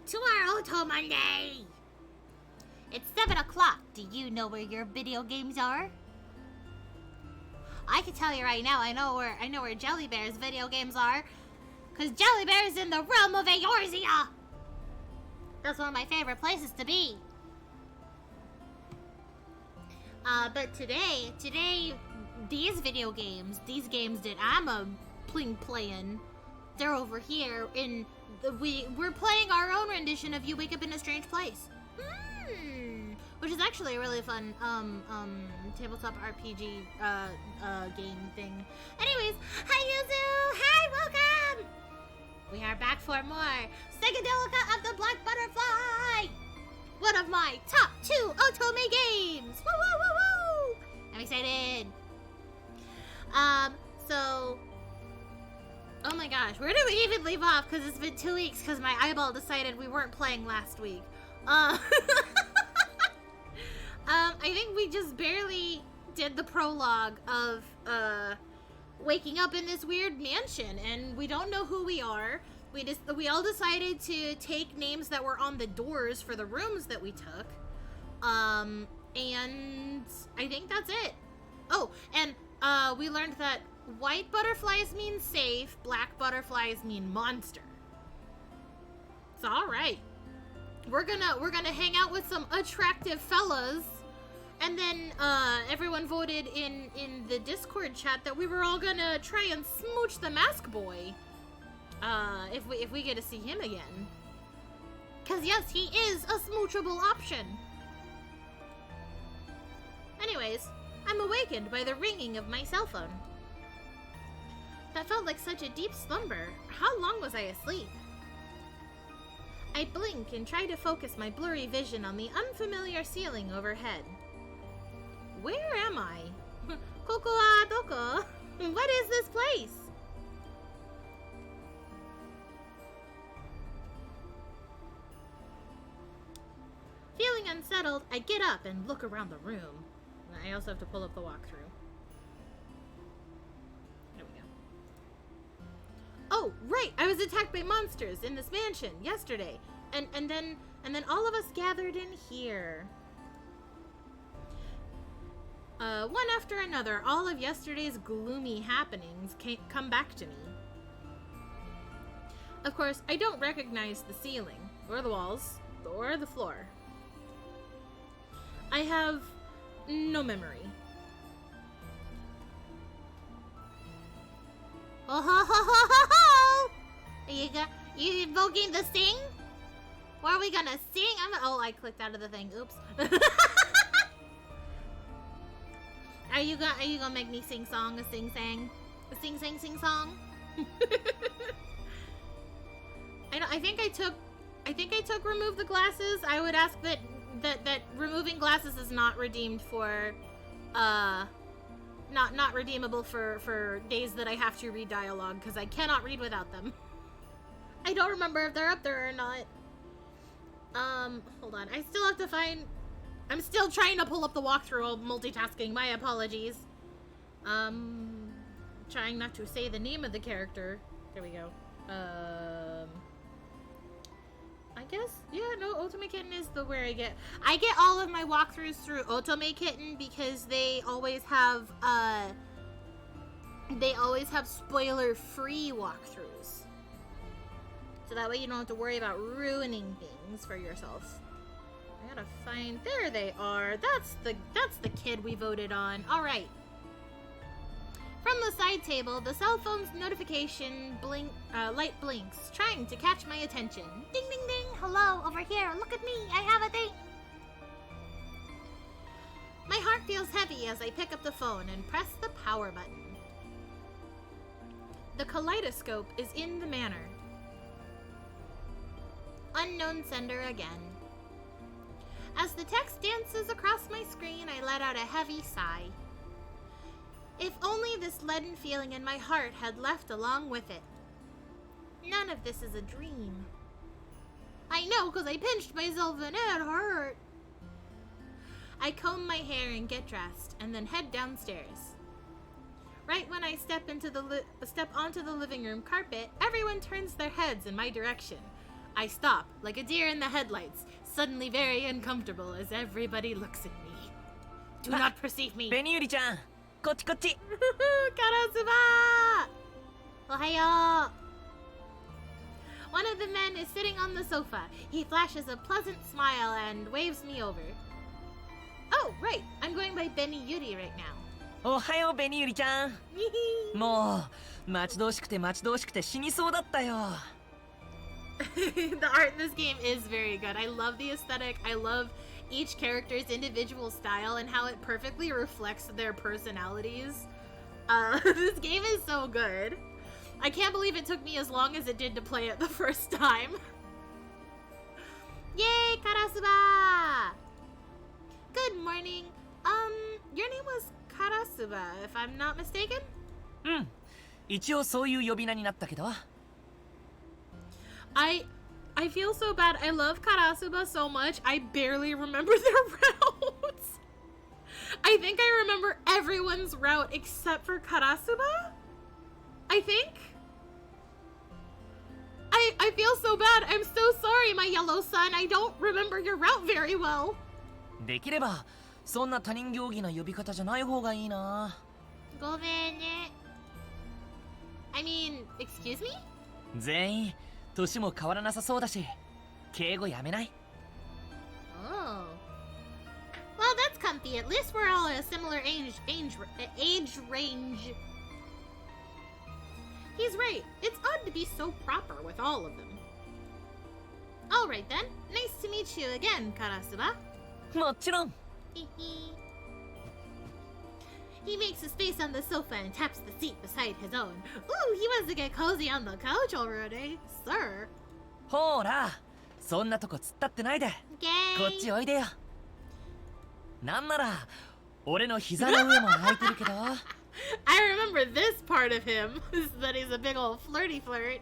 to our Auto Monday! It's 7 o'clock. Do you know where your video games are? I can tell you right now, I know where Jelly Bear's video games are. Cause Jelly Bear's in the realm of Eorzea! That's one of my favorite places to be. But today, these video games, these games that I'm playing, they're over here in we're playing our own rendition of You Wake Up in a Strange Place. Which is actually a really fun tabletop RPG game thing. Anyways, hi Yuzu! Hi, welcome! We are back for more Psychedelica of the Black Butterfly! One of my top 2 Otome games! Woo woo woo woo! I'm excited. Oh my gosh, where did we even leave off? Because it's been 2 weeks because my eyeball decided we weren't playing last week. I think we just barely did the prologue of waking up in this weird mansion, and we don't know who we are. We all decided to take names that were on the doors for the rooms that we took. And I think that's it. Oh, and we learned that white butterflies mean safe, black butterflies mean monster. It's all right. We're gonna hang out with some attractive fellas, and then everyone voted in the Discord chat that we were all gonna try and smooch the mask boy. If we get to see him again. 'Cause yes, he is a smoochable option. Anyways, I'm awakened by the ringing of my cell phone. That felt like such a deep slumber. How long was I asleep? I blink and try to focus my blurry vision on the unfamiliar ceiling overhead. Where am I? Koko wa doko? What is this place? Feeling unsettled, I get up and look around the room. I also have to pull up the walkthrough. There we go. Oh, right! I was attacked by monsters in this mansion yesterday. And then all of us gathered in here. One after another, all of yesterday's gloomy happenings come back to me. Of course, I don't recognize the ceiling, or the walls, or the floor. I have no memory. Oh ho ho ho ho ho! You invoking the sing? What are we gonna sing? Oh, I clicked out of the thing. Oops. Are you gonna make me sing song? A sing sang? A sing song? I think I took remove the glasses. I would ask that removing glasses is not redeemed for not redeemable for days that I have to read dialogue, because I cannot read without them. I don't remember if they're up there or not. Hold on. I still have to find... I'm still trying to pull up the walkthrough while multitasking. My apologies. Trying not to say the name of the character. There we go. I guess, yeah, no, Otome Kitten is the where I get all of my walkthroughs through Otome Kitten, because they always have spoiler-free walkthroughs. So that way you don't have to worry about ruining things for yourself. I gotta find, there they are. That's the kid we voted on. All right. From the side table, the cell phone's notification light blinks, trying to catch my attention. Ding, ding, ding! Hello, over here! Look at me! I have a thing! My heart feels heavy as I pick up the phone and press the power button. The kaleidoscope is in the manor. Unknown sender again. As the text dances across my screen, I let out a heavy sigh. If only this leaden feeling in my heart had left along with it. None of this is a dream. I know, because I pinched myself and it hurt. I comb my hair and get dressed, and then head downstairs. Right when I step onto the living room carpet, everyone turns their heads in my direction. I stop, like a deer in the headlights, suddenly very uncomfortable as everybody looks at me. Do not perceive me. 紅ゆりちゃん、こっちこっち。Karasuba! Ohayo! One of the men is sitting on the sofa. He flashes a pleasant smile and waves me over. Oh, right. I'm going by Benny Yuri right now. おはよう、紅ゆりちゃん。もう、待ち遠しくて死にそうだったよ。The art in this game is very good. I love the aesthetic. I love each character's individual style and how it perfectly reflects their personalities. This game is so good. I can't believe it took me as long as it did to play it the first time. Yay, Karasuba! Good morning. Your name was Karasuba, if I'm not mistaken? うん。一応そういう呼び名になったけど。I feel so bad. I love Karasuba so much. I barely remember their routes. I think I remember everyone's route except for Karasuba. I think. I feel so bad. I'm so sorry, my yellow son. I don't remember your route very well. できればそんな他人行儀な呼び方じゃない方がいいな。ごめんね。I mean, excuse me? 全員年も変わらなさそうだし、敬語やめない？ Oh. Well, that's comfy. At least we're all a similar age range. He's right. It's odd to be so proper with all of them. All right then. Nice to meet you again, Karasuba. もちろん。He makes his face on the sofa and taps the seat beside his own. Ooh, he wants to get cozy on the couch already, sir. ほら、そんなとこ突っ立ってないで。こっちおいでよ。なんなら、俺の膝の上も空いてるけど。I remember this part of him, that he's a big old flirty flirt.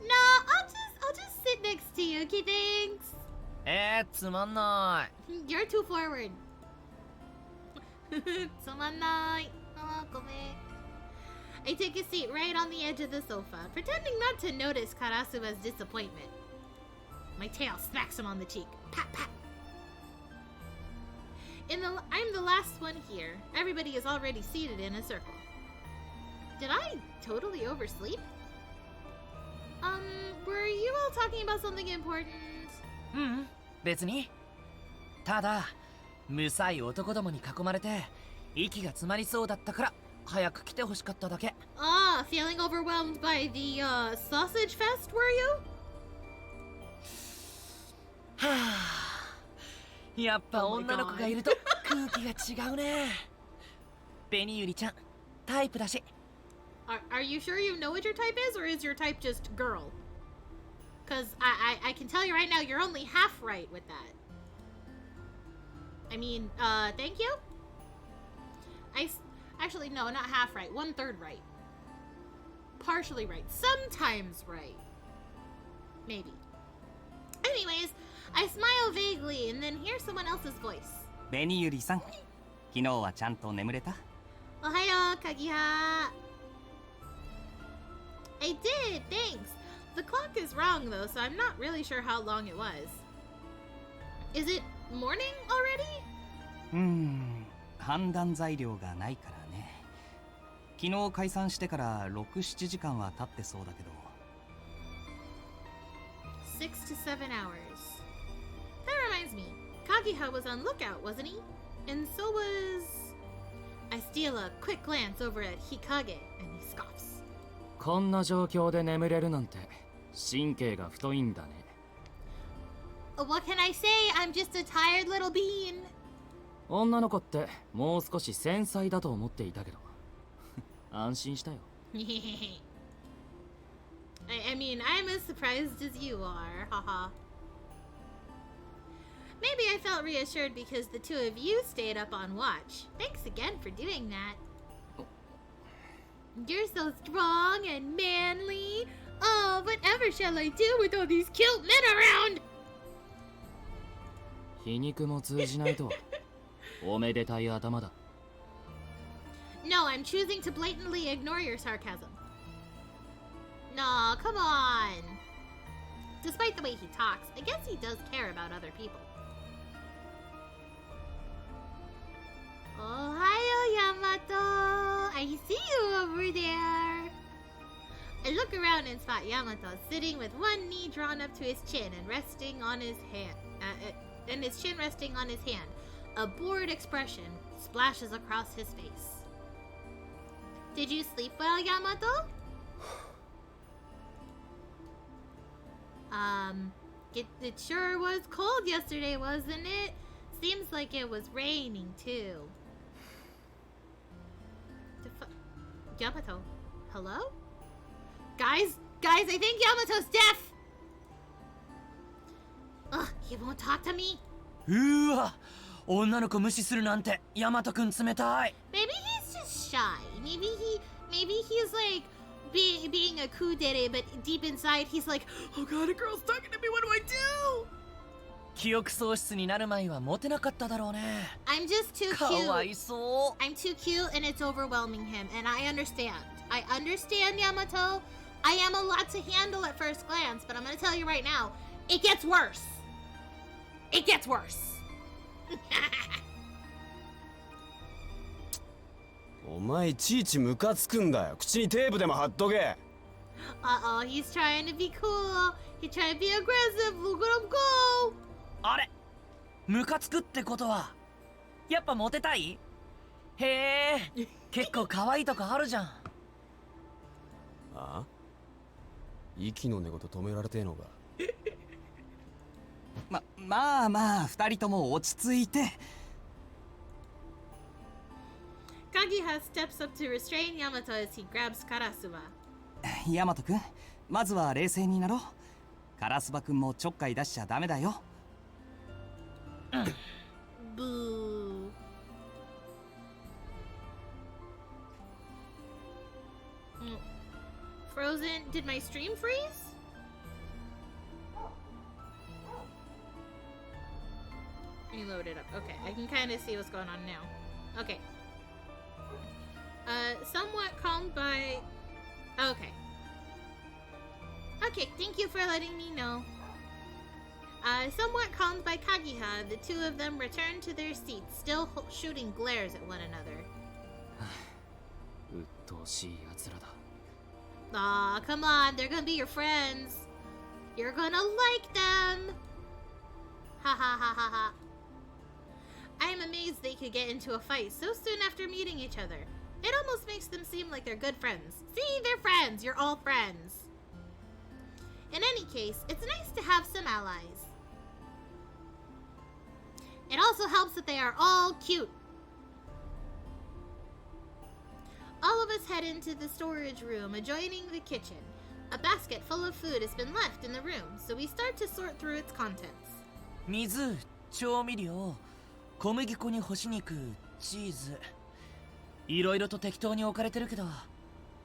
No, I'll just sit next to you, okay, thanks. つまんない。You're too forward. つまんない。ごめん。I take a seat right on the edge of the sofa, pretending not to notice Karasuba's disappointment. My tail smacks him on the cheek. Pat, pat. I'm the last one here. Everybody is already seated in a circle. Did I totally oversleep? Were you all talking about something important? うん、別に。ただ、むさい男どもに囲まれて、息が詰まりそうだったから、早く来てほしかっただけ。Ah, feeling overwhelmed by the, sausage fest, were you? はぁ、やっぱ女の子がいると空気が違うね。紅ゆりちゃん、タイプだし。Are you sure you know what your type is, or is your type just girl? Because I can tell you right now, you're only half right with that. I mean, thank you? Actually, no, not half right. 1/3 right. Partially right. Sometimes right. Maybe. Anyways, I smile vaguely and then hear someone else's voice. 紅ゆりさん、昨日はちゃんと眠れた？ Ohayo, Kagiha. I did, thanks. The clock is wrong though, so I'm not really sure how long it was. Is it morning already? 判断材料がないからね。昨日解散してから6、7時間は経ってそうだけど。6 to 7 hours. That reminds me, Kagiha was on lookout, wasn't he? And so was... I steal a quick glance over at Hikage, and he scoffs. こんな状況で眠れるなんて神経が太いんだね。What can I say? I'm just a tired little bean. 女の子ってもう少し繊細だと思っていたけど安心したよ。I mean, I'm as surprised as you are, haha. Maybe I felt reassured because the two of you stayed up on watch. Thanks again for doing that. You're so strong and manly. Oh, whatever shall I do with all these cute men around? 皮肉も通じないとはおめでたい頭だ。No, I'm choosing to blatantly ignore your sarcasm. No, come on. Despite the way he talks, I guess he does care about other people. Ohio, Yamato! I see you over there! I look around and spot Yamato sitting with one knee drawn up to his chin and resting on his hand, A bored expression splashes across his face. Did you sleep well, Yamato? It sure was cold yesterday, wasn't it? Seems like it was raining too. Yamato, hello? Guys, I think Yamato's deaf! Ugh, he won't talk to me? うわ、女の子無視するなんてヤマトくん冷たい。 Maybe he's just shy. Maybe he's like being a kudere, but deep inside he's like, oh god, a girl's talking to me, what do I do? 記憶喪失になる前はモテなかっただろうね。 I'm just too かわい cute. そう。 I'm too cute and it's overwhelming him, and I understand. I understand, Yamato. I am a lot to handle at first glance, but I'm gonna tell you right now, it gets worse. It gets worse. お前いちいちムカつくんだよ。口にテープでも貼っとけ。 Uh-oh, he's trying to be cool. He's trying to be aggressive. Look at him go. あれ、ムカつくってことはやっぱモテたい？へえ、結構可愛いとこあるじゃん。ああ？息の根ごと止められてえのか。まあ二人とも落ち着いて。 Kageha steps up to restrain Yamato as he grabs Karasuba. ヤマト君、まずは冷静になろう。カラスバ君もちょっかい出しちゃダメだよ。Boo. Frozen, did my stream freeze? Reload it up. Okay, I can kind of see what's going on now. Okay. Somewhat calmed by... Okay. Okay, thank you for letting me know. Somewhat calmed by Kageha, the two of them return to their seats, still shooting glares at one another. 鬱陶しい奴らだ。 Aw, come on, they're gonna be your friends. You're gonna like them. Ha ha ha ha ha. I am amazed they could get into a fight so soon after meeting each other. It almost makes them seem like they're good friends. See, they're friends. You're all friends. In any case, it's nice to have some allies. It also helps that they are all cute. All of us head into the storage room adjoining the kitchen. A basket full of food has been left in the room, so we start to sort through its contents. 水、調味料、小麦粉に干し肉、チーズ。いろいろと適当に置かれてるけど、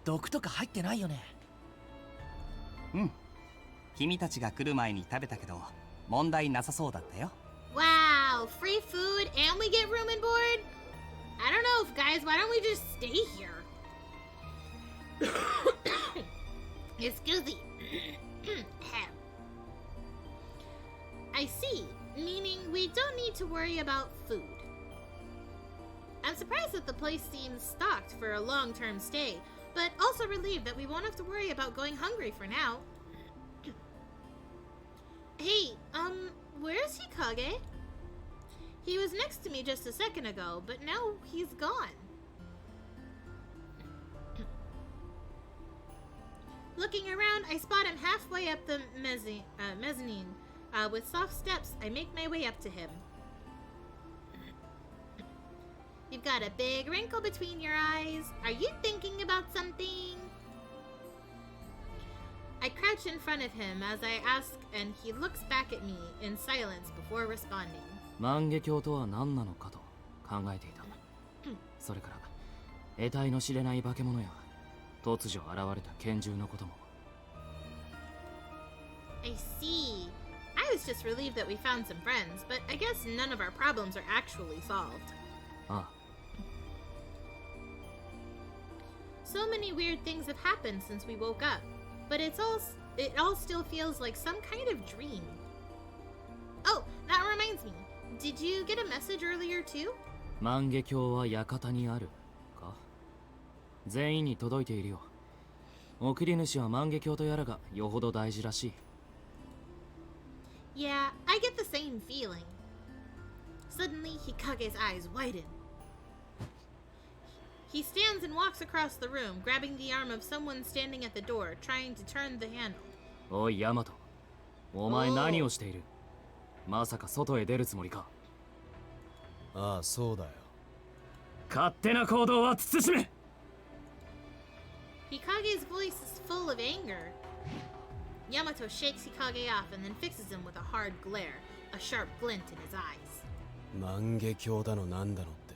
毒とか入ってないよね。うん。君たちが来る前に食べたけど、問題なさそうだったよ。Wow, free food and we get room and board? I don't know, guys, why don't we just stay here? Excuse me. I see, meaning we don't need to worry about food. I'm surprised that the place seems stocked for a long-term stay, but also relieved that we won't have to worry about going hungry for now. Hey, where's Hikage? He was next to me just a second ago, but now he's gone. Looking around, I spot him halfway up the mezzanine. With soft steps, I make my way up to him. You've got a big wrinkle between your eyes. Are you thinking about something? I crouch in front of him as I ask, and he looks back at me in silence before responding. 万華鏡とは何なのかと考えていた。それから得体の知れない化け物や突如現れた拳銃のことも。I see. I was just relieved that we found some friends, but I guess none of our problems are actually solved. ああ。 So many weird things have happened since we woke up, but it's it all still feels like some kind of dream. Oh, that reminds me. Did you get a message earlier too? 万華鏡は館にあるか。全員に届いているよ。送り主は万華鏡とやらがよほど大事らしい。Yeah, I get the same feeling. Suddenly, Hikage's eyes widen. He stands and walks across the room, grabbing the arm of someone standing at the door, trying to turn the handle. おいヤマト、お前何をしている？まさか外へ出るつもりか？ああ、そうだよ。勝手な行動は慎め。Hikage's voice is full of anger. Yamato shakes Hikage off and then fixes him with a hard glare, a sharp glint in his eyes. 万華鏡だのなんだのって、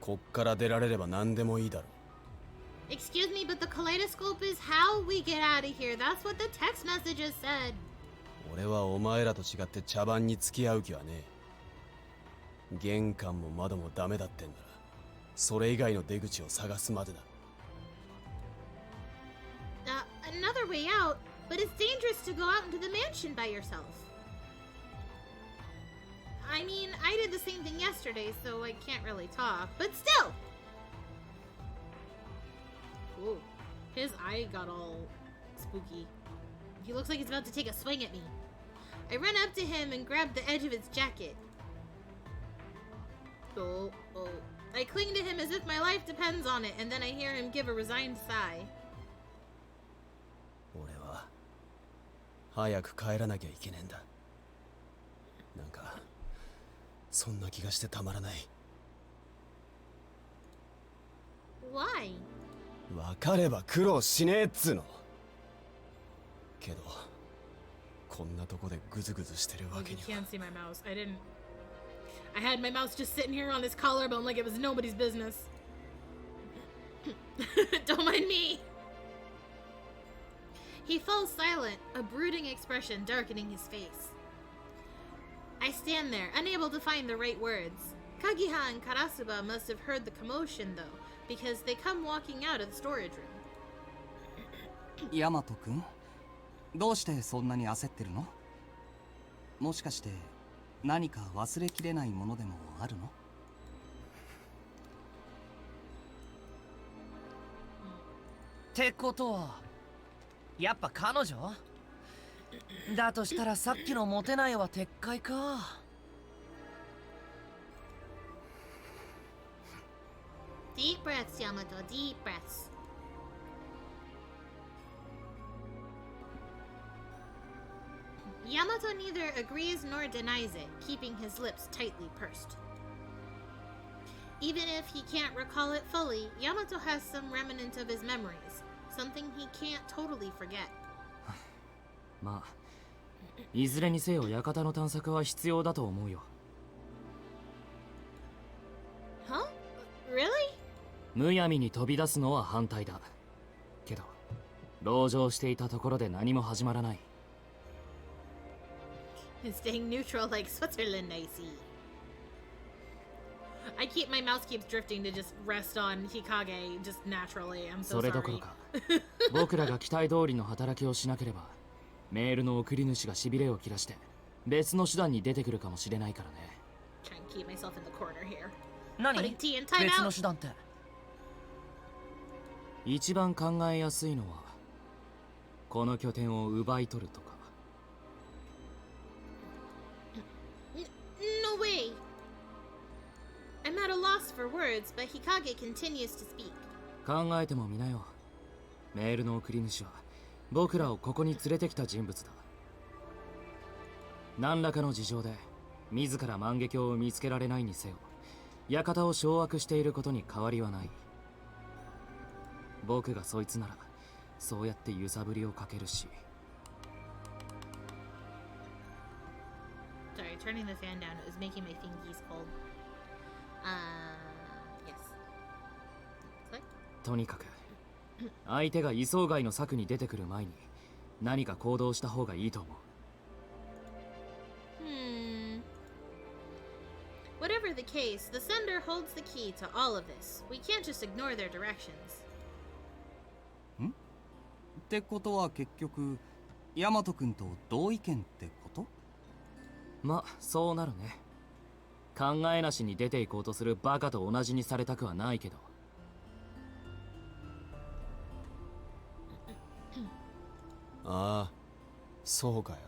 こっから出られれば何でもいいだろ。Excuse me, but the kaleidoscope is how we get out of here. That's what the text messages said. 俺はお前らと違って茶番に付き合う気はねえ。玄関も窓もダメだってんなら、それ以外の出口を探すまでだ。Another way out, but it's dangerous to go out into the mansion by yourself. I mean, I did the same thing yesterday, so I can't really talk, but still! Ooh, his eye got all spooky. He looks like he's about to take a swing at me. I run up to him and grab the edge of his jacket. Oh. I cling to him as if my life depends on it, and then I hear him give a resigned sigh. 俺は早く帰らなきゃいけねえんだ。なんかそんな気がしてたまらない。Why? 分かれば苦労しねえっつうの。けどこんなとこでグズグズしてるわけ You には。 can't see my mouse. I had my mouse just sitting here on his collarbone like it was nobody's business. Don't mind me. He falls silent, a brooding expression darkening his face. I stand there, unable to find the right words. Kagiha and Karasuba must have heard the commotion, though, because they come walking out of the storage room. ヤマト君、どうしてそんなに焦ってるの？もしかして何か忘れきれないものでもあるの？ってことはやっぱ彼女だとしたらさっきのモテないは撤回か。Deep breaths, Yamato, deep breaths. Yamato neither agrees nor denies it, keeping his lips tightly pursed. Even if he can't recall it fully, Yamato has some remnant of his memories, something he can't totally forget. まあ、いずれにせよ館の探索は必要だと思うよ。Huh? Really? むやみに飛び出すのは反対だ。けど、籠城していたところで何も始まらない。Staying neutral like Switzerland, I see. My mouse keeps drifting to just rest on Hikage just naturally. I'm so それどこ sorry. ろか、僕らが期待通りの働きをしなければ、メールの送り主がしびれを切らして、別の手段に出てくるかもしれないからね。Trying to keep myself in the corner here. 何？ Putting tea in 別 timeout. の手段って。一番考えやすいのは、この拠点を奪い取るとか。No way. I'm at a loss for words, but Hikage continues to speak. 考えてもみなよ。メールの送り主は僕らをここに連れてきた人物だ。何らかの事情で自ら万華鏡を見つけられないにせよ、館を掌握していることに変わりはない。僕がそいつならそうやって揺さぶりをかけるし。 Sorry, turning the fan down. It was making my fingies cold. Yes. Click. とにかく相手が予想外の策に出てくる前に何か行動した方がいいと思う。Whatever the case, the sender holds the key to all of this. We can't just ignore their directions. ってことは結局ヤマト君と同意見ってこと？ま、そうなるね。考えなしに出ていこうとするバカと同じにされたくはないけど。ああ、そうかよ。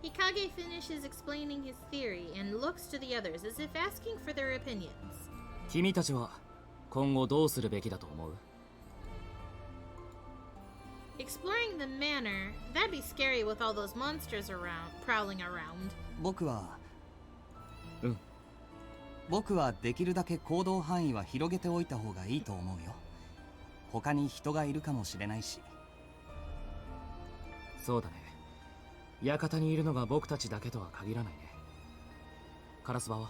Hikage finishes explaining his theory and looks to the others as if asking for their opinions. 君たちは今後どうするべきだと思う？ Exploring the manor, that'd be scary with all those monsters around, prowling around. 僕はうん。僕はできるだけ行動範囲は広げておいた方がいいと思うよ。他に人がいるかもしれないし。そうだね。館にいるのが僕たちだけとは限らないね。カラスバは？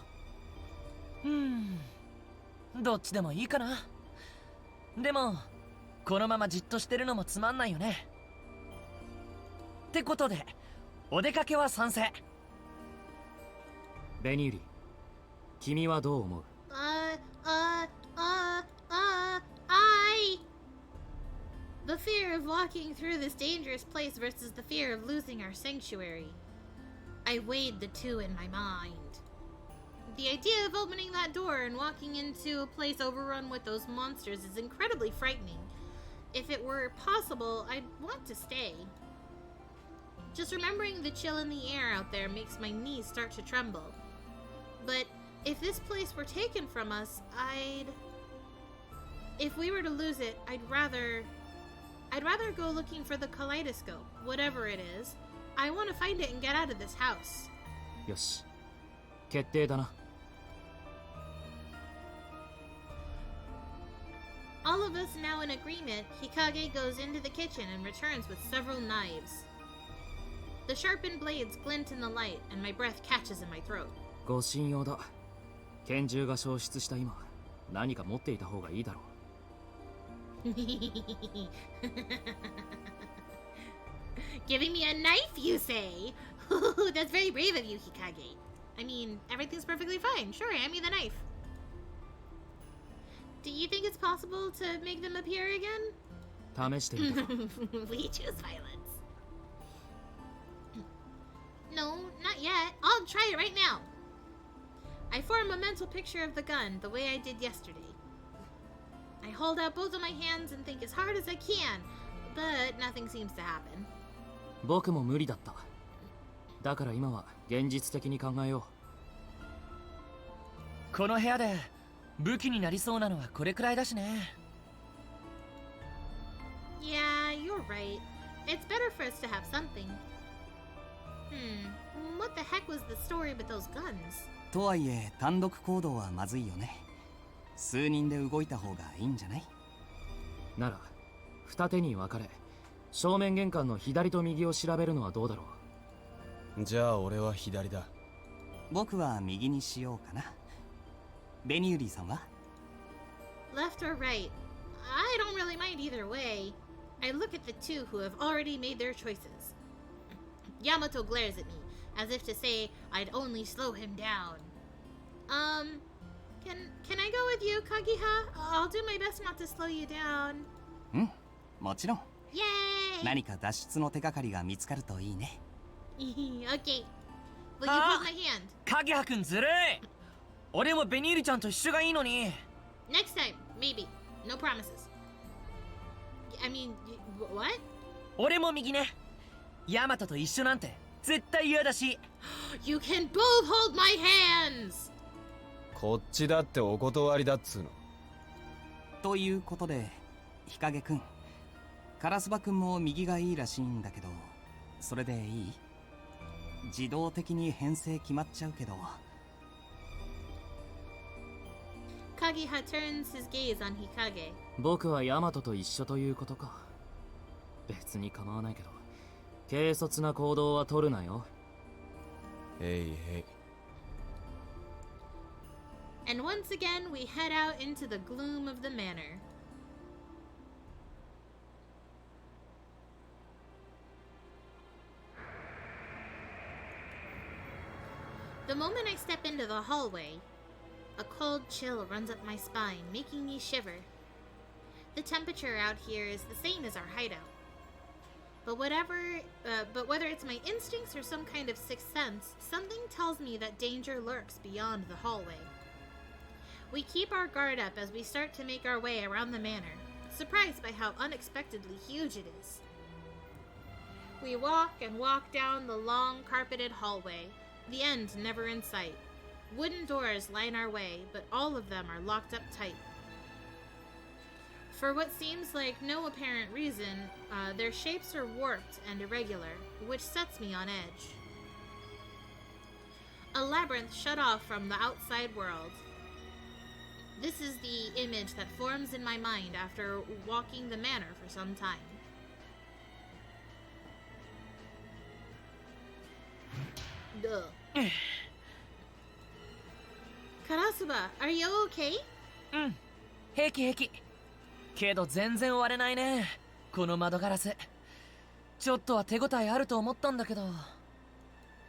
どっちでもいいかな。でもこのままじっとしてるのもつまんないよね。ってことでお出かけは賛成。ベニューリ、君はどう思う？ The fear of walking through this dangerous place versus the fear of losing our sanctuary. I weighed the two in my mind. The idea of opening that door and walking into a place overrun with those monsters is incredibly frightening. If it were possible, I'd want to stay. Just remembering the chill in the air out there makes my knees start to tremble. But if this place were taken from us, if we were to lose it, I'd rather go looking for the kaleidoscope, whatever it is. I want to find it and get out of this house. よし、決定だな。All of us now in agreement, Hikage goes into the kitchen and returns with several knives. The sharpened blades glint in the light, and my breath catches in my throat. ご信用だ。拳銃が消失した今、何か持っていた方がいいだろう。Giving me a knife, you say? That's very brave of you, Hikage. I mean, everything's perfectly fine. Sure, hand me the knife. Do you think it's possible to make them appear again? 試してみた。 We choose violence. No, not yet. I'll try it right now. I form a mental picture of the gun the way I did yesterday. I hold out both of my hands and think as hard as I can, but nothing seems to happen. 僕も無理だった。だから今は現実的に考えよう。この部屋で武器になりそうなのはこれくらいだしね。Yeah, you're right. It's better for us to have something. What the heck was the story with those guns? とはいえ単独行動はまずいよね。数人で動いた方がいいんじゃない？なら二手に分かれ、正面玄関の左と右を調べるのはどうだろう。じゃあ俺は左だ。僕は右にしようかな。ベニューリーさんは？ Left or right? I don't really mind either way. I look at the two who have already made their choices. Yamato glares at me, as if to say I'd only slow him down. Can I go with you, Kagiha? I'll do my best not to slow you down. うん、もちろん。Yay! 何か脱出の手がかりが見つかるといいね。Okay. Will you hold my hand? カギハくんずるい。俺もベニールちゃんと一緒がいいのに。Next time, maybe. No promises. I mean, what? 俺も右ね。ヤマトと一緒なんて絶対嫌だし。You can both hold my hands! こっちだってお断りだっつうの。ということで、日陰くん、カラスバくんも右がいいらしいんだけど、それでいい？自動的に編成決まっちゃうけど。Kagiha turns his gaze on Hikage. 僕はヤマトと一緒ということか。別に構わないけど、軽率な行動は取るなよ。へいへい。And once again, we head out into the gloom of the manor. The moment I step into the hallway, a cold chill runs up my spine, making me shiver. The temperature out here is the same as our hideout. But whether it's my instincts or some kind of sixth sense, something tells me that danger lurks beyond the hallway. We keep our guard up as we start to make our way around the manor, surprised by how unexpectedly huge it is. We walk and walk down the long carpeted hallway, the end never in sight. Wooden doors line our way, but all of them are locked up tight. For what seems like no apparent reason, their shapes are warped and irregular, which sets me on edge. A labyrinth shut off from the outside world. This is the image that forms in my mind after walking the manor for some time. Duh. Karasuba, are you okay? 平気平気。けど全然割れないね。この窓ガラス。ちょっとは手応えあると思ったんだけど。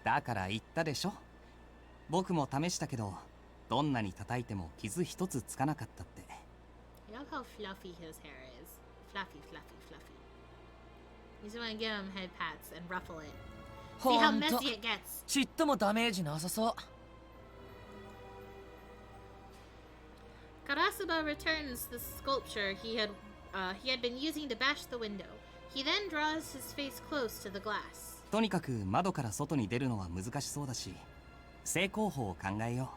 だから言ったでしょ。僕も試したけど、どんなに叩いても傷一つつかなかったって。I love how fluffy his hair is. Fluffy, fluffy, fluffy. You just want to give him head pats and ruffle it. See how messy it gets. ちっともダメージなさそう。Karasuba returns the sculpture he had been using to bash the window. He then draws his face close to the glass. とにかく窓から外に出るのは難しそうだし、成功法を考えよ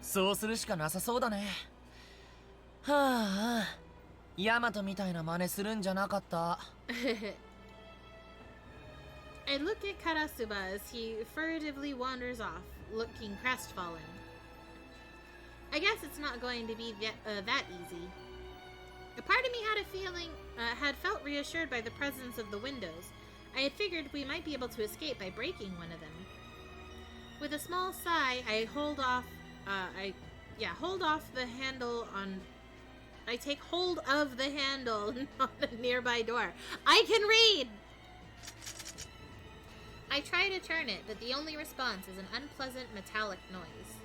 う。そうするしかなさそうだね。はあ、ヤマトみたいな真似するんじゃなかった。I look at Karasuba as he furtively wanders off, looking crestfallen. I guess it's not going to be that easy. A part of me had felt reassured by the presence of the windows. I had figured we might be able to escape by breaking one of them. With a small sigh, I hold off the handle on. I take hold of the handle on the nearby door. I can read! I try to turn it, but the only response is an unpleasant metallic noise.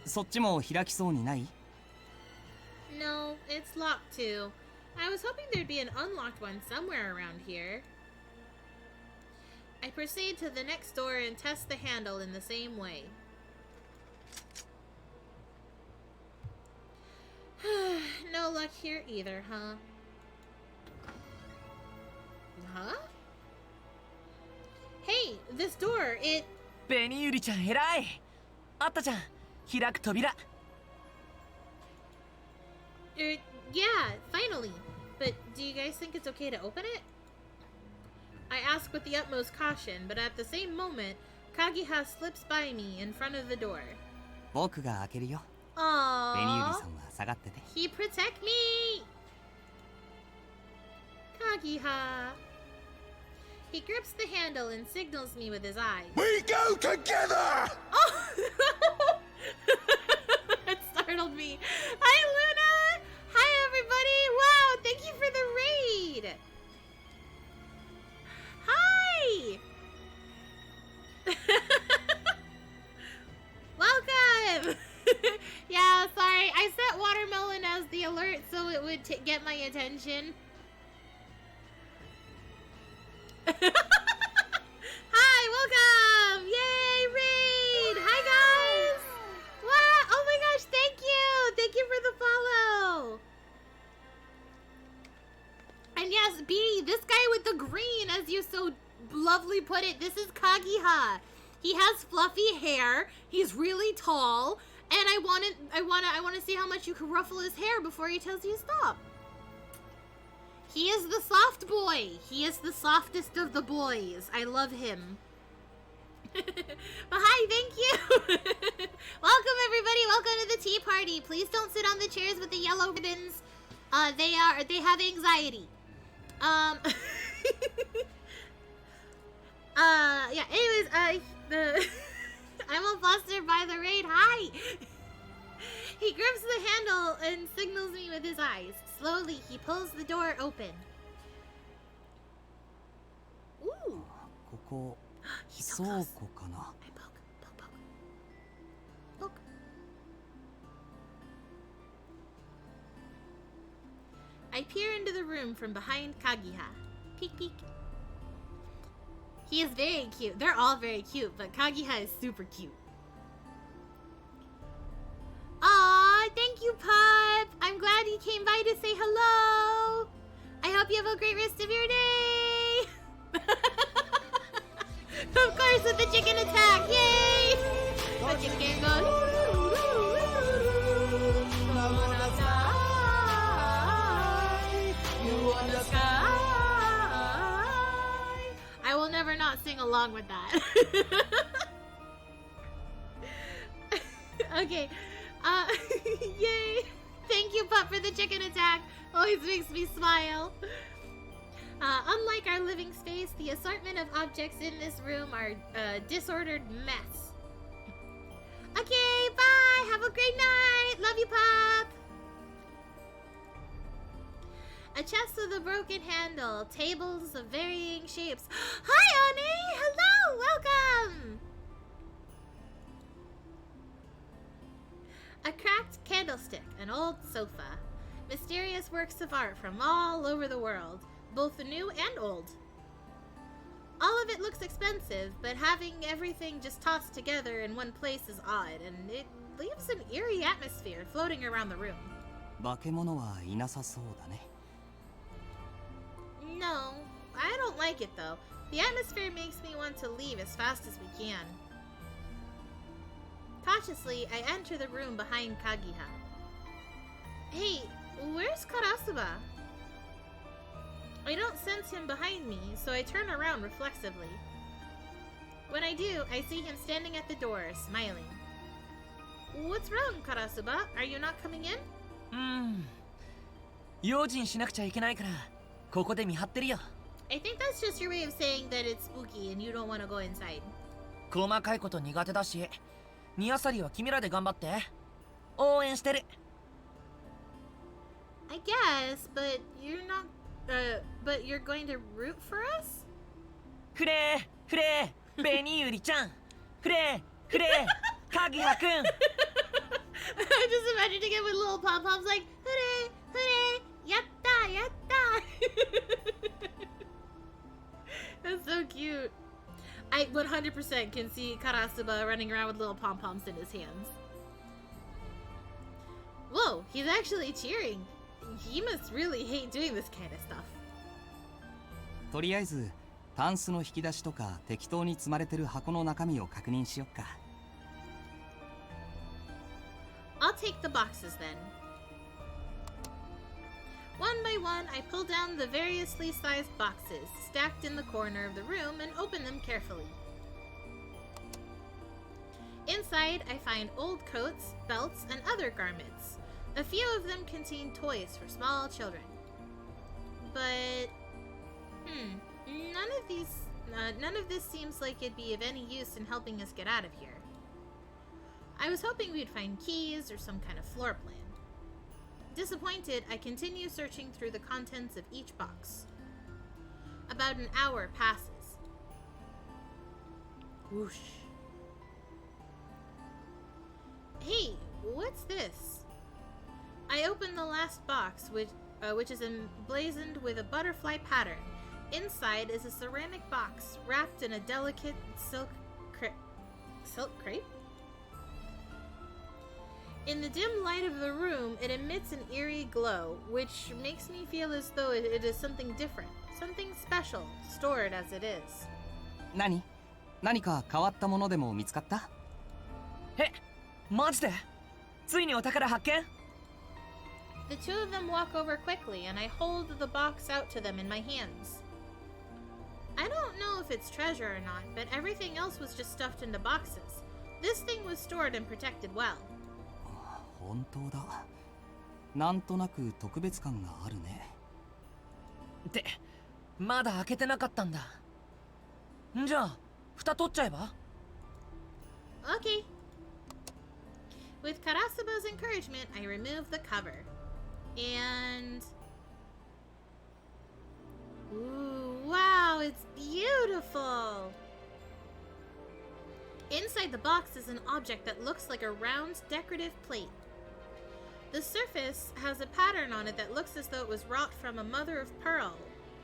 そっちも開きそうにない？ No, it's locked too. I was hoping there'd be an unlocked one somewhere around here. I proceed to the next door and test the handle in the same way. No luck here either, huh? Huh? Hey, this door, it... ベニユリちゃん偉い。あったじゃん。開く扉。Yeah, finally. But do you guys think it's okay to open it? I ask with the utmost caution, but at the same moment, Kagiha slips by me in front of the door. 僕が開けるよ。Aww. ベニユリさんは下がってて。He protect me! Kagiha. He grips the handle and signals me with his eyes. We go together! Oh! It startled me. Hi, Luna! Hi, everybody! Wow, thank you for the raid! Hi! Welcome! Yeah, sorry. I set watermelon as the alert so it would get my attention. Hi, welcome! Yay, raid! Hi, guys! Wow! Oh my gosh, thank you! Thank you for the follow! And yes, B, this guy with the green, as you so lovely put it, this is Kagiha. He has fluffy hair, he's really tall, and I want to see how much you can ruffle his hair before he tells you to stop. He is the soft boy. He is the softest of the boys. I love him. But hi, thank you. Welcome, everybody. Welcome to the tea party. Please don't sit on the chairs with the yellow ribbons. They have anxiety. Yeah, anyways, I'm all flustered by the raid. Hi. He grips the handle and signals me with his eyes. Slowly, he pulls the door open. Ooh. ここ、 He's so 倉 close. 庫かな。 I poke, poke, poke. Poke. I peer into the room from behind Kagiha. Peek, peek. He is very cute. They're all very cute, but Kagiha is super cute. Aw, thank you, Pup. I'm glad you came by to say hello. I hope you have a great rest of your day. Of course, with the chicken attack. Yay! The chicken goes. I will never not sing along with that. Okay. Yay! Thank you, Pup, for the chicken attack. Always makes me smile. Unlike our living space, the assortment of objects in this room are a disordered mess. Okay, bye! Have a great night! Love you, Pup! A chest with a broken handle, tables of varying shapes. Hi, Ani! Hello! Welcome! A cracked candlestick, an old sofa, mysterious works of art from all over the world, both new and old. All of it looks expensive, but having everything just tossed together in one place is odd, and it leaves an eerie atmosphere floating around the room. 化け物はいなさそうだね。 No, I don't like it though. The atmosphere makes me want to leave as fast as we can. Cautiously, I enter the room behind Kagiha. Hey, where's Karasuba? I don't sense him behind me, so I turn around reflexively. When I do, I see him standing at the door, smiling. What's wrong, Karasuba? Are you not coming in? 用心しなくちゃいけないからここで見張ってるよ。 I think that's just your way of saying that it's spooky and you don't want to go inside. 細かいこと苦手だし、ニアサリは君らで頑張って。応援してる。I guess, but but you're going to root for us? フレー、フレー、ベニユリちゃん。フレー、フレー、カギハくん。I'm just imagining it with little pom-poms like, hooray, hooray, yatta, yatta. That's so cute. I 100% can see Karasuba running around with little pom-poms in his hands. Whoa, he's actually cheering. He must really hate doing this kind of stuff. とりあえずタンスの引き出しとか適当に積まれてる箱の中身を確認しよっか。 I'll take the boxes then. One by one, I pull down the variously sized boxes stacked in the corner of the room and open them carefully. Inside, I find old coats, belts, and other garments. A few of them contain toys for small children. But, none of this seems like it'd be of any use in helping us get out of here. I was hoping we'd find keys or some kind of floor plan. Disappointed, I continue searching through the contents of each box. About an hour passes. Whoosh. Hey, what's this? I open the last box, which is emblazoned with a butterfly pattern. Inside is a ceramic box wrapped in a delicate silk crepe? In the dim light of the room, it emits an eerie glow, which makes me feel as though it is something different, something special, stored as it is. 何か変わったものでも見つかった？え、マジで？ついにお宝発見？ The two of them walk over quickly, and I hold the box out to them in my hands. I don't know if it's treasure or not, but everything else was just stuffed into boxes. This thing was stored and protected well. 本当だ。なんとなく特別感があるね。ってまだ開けてなかったんだ。んじゃあ蓋取っちゃえば？ Okay. With Karasuba's encouragement, I remove the cover. And... Ooh, wow, it's beautiful! Inside the box is an object that looks like a round, decorative plate. The surface has a pattern on it that looks as though it was wrought from a mother of pearl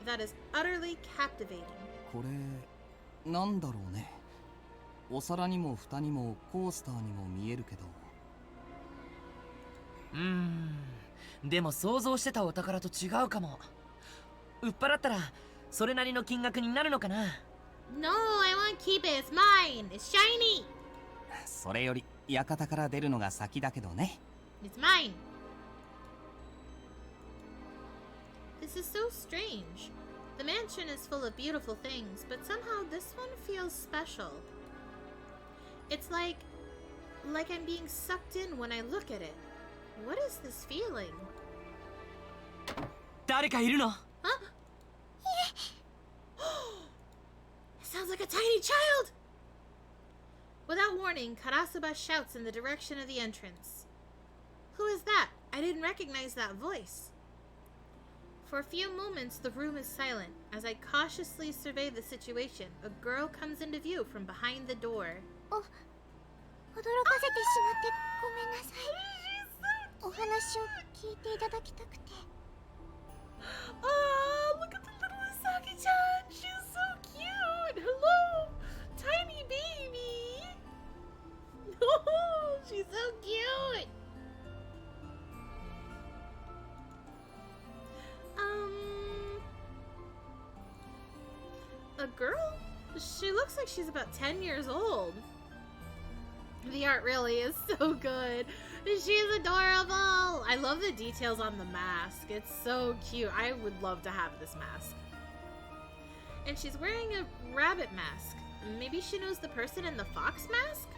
that is utterly captivating. これなんだろうね。お皿にも蓋にもコースターにも見えるけど。でも想像してたお宝と違うかも。売っ払ったらそれなりの金額になるのかな。 No, I won't keep it. It's mine. It's shiny. それより館から出るのが先だけどね。It's mine. This is so strange. The mansion is full of beautiful things, but somehow this one feels special. It's like I'm being sucked in when I look at it. What is this feeling? 誰かいるの？ Huh? It sounds like a tiny child! Without warning, Karasuba shouts in the direction of the entrance. Who is that? I didn't recognize that voice. For a few moments, the room is silent. As I cautiously survey the situation, a girl comes into view from behind the door. 驚かせてしまってごめんなさい。お話を聞いていただきたくて。Oh, look at the little Usagi-chan! She's so cute! Hello! Tiny baby! Oh, she's so cute! A girl? She looks like she's about 10 years old. The art really is so good. She's adorable. I love the details on the mask. It's so cute. I would love to have this mask. And she's wearing a rabbit mask. Maybe she knows the person in the fox mask?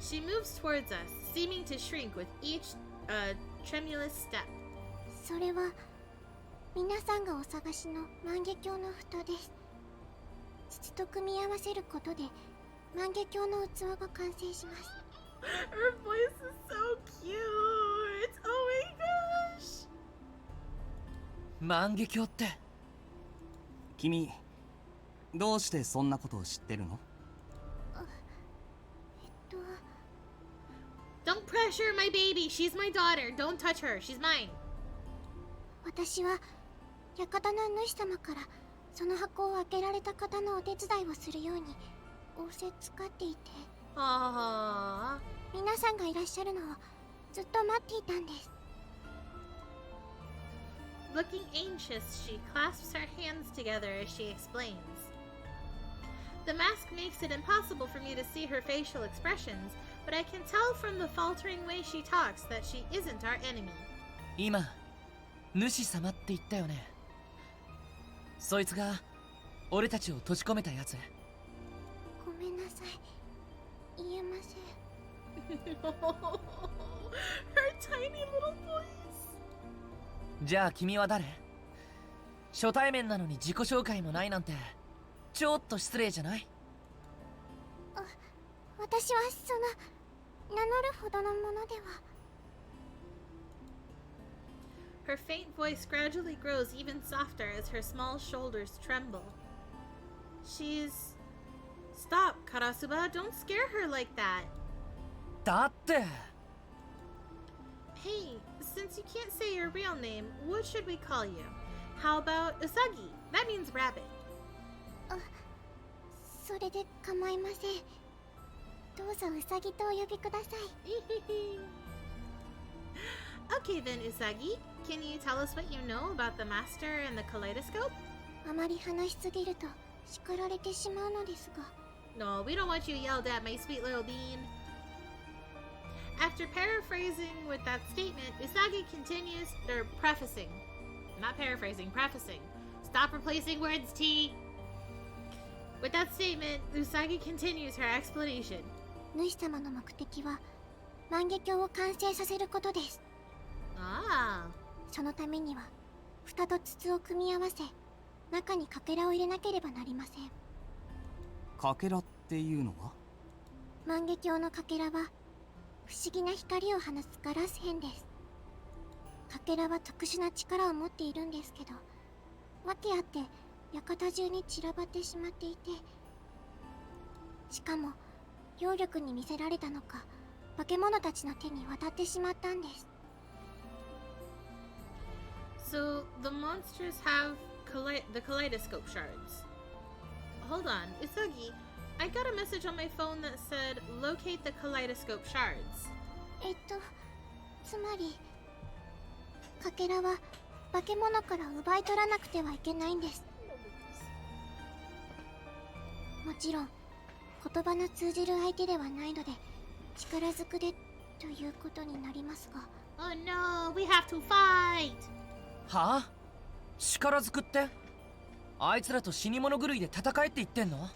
She moves towards us, seeming to shrink with each tremulous step. それは皆さんがお探しの万華鏡の蓋です。土と組み合わせることで万華鏡の器が完成します。 Her voice is so cute. Oh my gosh. 万華鏡って。君、どうしてそんなことを知ってるの？Don't pressure my baby. She's my daughter. Don't touch her. She's mine. 私は館の主様からその箱を開けられた方のお手伝いをするように仰せつかっていて、 Aww. 皆さんがいらっしゃるのをずっと待っていたんです。 Looking anxious, she clasps her hands together as she explains. The mask makes it impossible for me to see her facial expressions, but I can tell from the faltering way she talks that she isn't our enemy. 今、主様って言ったよね。そいつが俺たちを閉じ込めたやつ。ごめんなさい。言えません。Her tiny little voice. じゃあ君は誰？初対面なのに自己紹介もないなんてちょっと失礼じゃない？私はその名乗るほどのものでは。 Her faint voice gradually grows even softer as her small shoulders tremble. She's... Stop, Karasuba. Don't scare her like that. だって。 Hey, since you can't say your real name, what should we call you? How about Usagi? That means rabbit. それで構いません。どうぞウサギとお呼びください。Okay then, Usagi. Can you tell us what you know about the master and the kaleidoscope? あまり話しすぎると叱られてしまうのですが。 No, we don't want you yelled at, my sweet little bean. After paraphrasing with that statement, Usagi continues, prefacing. Not paraphrasing, prefacing. Stop replacing words, T. With that statement, Usagi continues her explanation. 主様の目的は万華鏡を完成させることです。 Ah. そのためには蓋と筒を組み合わせ、中にかけらを入れなければなりません。かけらっていうのは？万華鏡のかけらは不思議な光を放つガラス片です。かけらは特殊な力を持っているんですけど、訳あって館中に散らばってしまっていて、しかも揚力に魅せられたのか、化け物たちの手に渡ってしまったんです。 So the monsters have the kaleidoscope shards. Hold on, Usagi. I got a message on my phone that said locate the kaleidoscope shards. つまりかけらは化け物から奪い取らなくてはいけないんです。もちろん言葉の通じる相手ではないので力ずくでということになりますが。 Oh no, we have to fight! はあ、力ずくって？あいつらと死に物狂いで戦えって言ってんの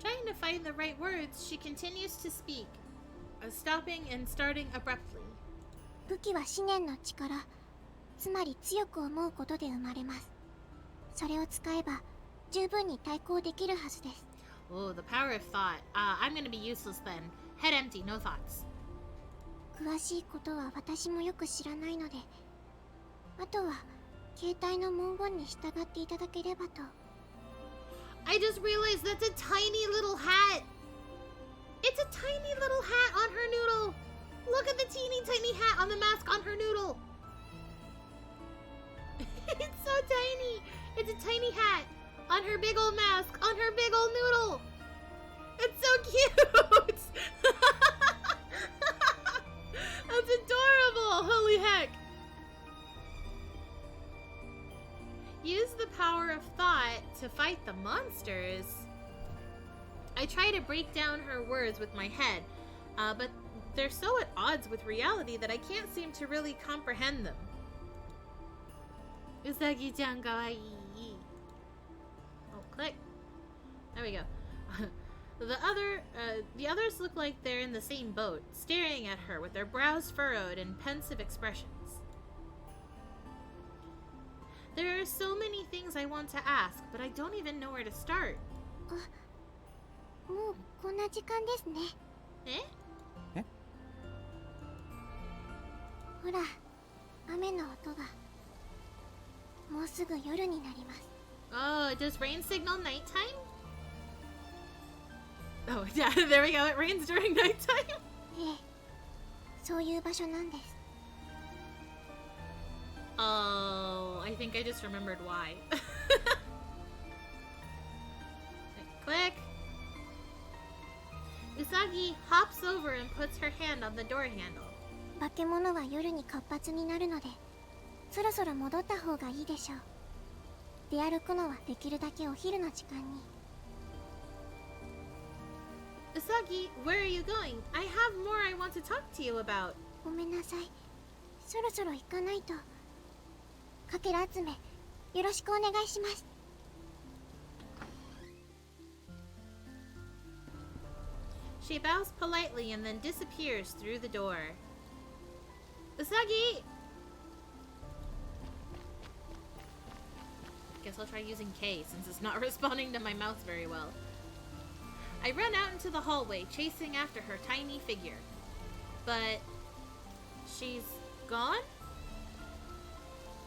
？Trying to find the right words, she continues to speak, stopping and starting abruptly. 武器は思念の力、つまり強く思うことで生まれます。それを使えば十分に対抗できるはずです。 Oh, the power of thought. I'm gonna be useless then. Head empty, no thoughts. 詳しいことは私もよく知らないので、あとは携帯の文言に従っていただければと。 I just realized that's a tiny little hat. It's a tiny little hat on her noodle. Look at the teeny tiny hat on the mask on her noodle. It's so tiny. It's a tiny hat on her big old mask on her big old noodle. It's so cute. That's adorable. Holy heck. Use the power of thought to fight the monsters. I try to break down her words with my head, but they're so at odds with reality that I can't seem to really comprehend them. Usagi-chan kawaii. Oh, click. There we go. The others look like they're in the same boat, staring at her with their brows furrowed and pensive expressions. There are so many things I want to ask, but I don't even know where to start. もうこんな時間ですね。え？ほら、雨の音が。もうすぐ夜になります。 Oh, does rain signal nighttime? Oh, yeah, there we go. It rains during nighttime. ええ、そういう場所なんです。 Oh, I think I just remembered why. Click. Usagi hops over and puts her hand on the door handle. 化け物は夜に活発になるので、そろそろ戻った方がいいでしょう。出歩くのはできるだけお昼の時間に。 Usagi, where are you going? I have more I want to talk to you about. ごめんなさい。そろそろ行かないと。かけら集め、よろしくお願いします。 She bows politely and then disappears through the door. Usagi! Guess I'll try using K since it's not responding to my mouse very well. I run out into the hallway, chasing after her tiny figure. But she's gone?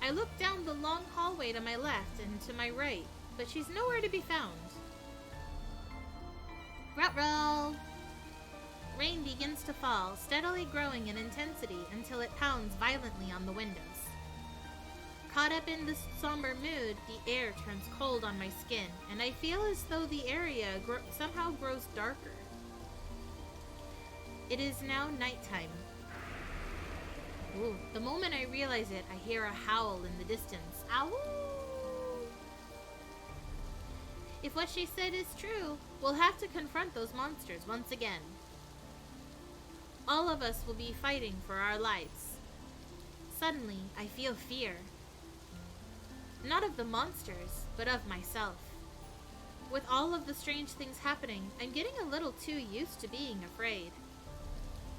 I look down the long hallway to my left and to my right, but she's nowhere to be found. Ruh-roh! Rain begins to fall, steadily growing in intensity until it pounds violently on the windows. Caught up in this somber mood, the air turns cold on my skin, and I feel as though the area somehow grows darker. It is now nighttime. Ooh, the moment I realize it, I hear a howl in the distance. Ow! If what she said is true, we'll have to confront those monsters once again. All of us will be fighting for our lives. Suddenly, I feel fear. Not of the monsters, but of myself. With all of the strange things happening, I'm getting a little too used to being afraid.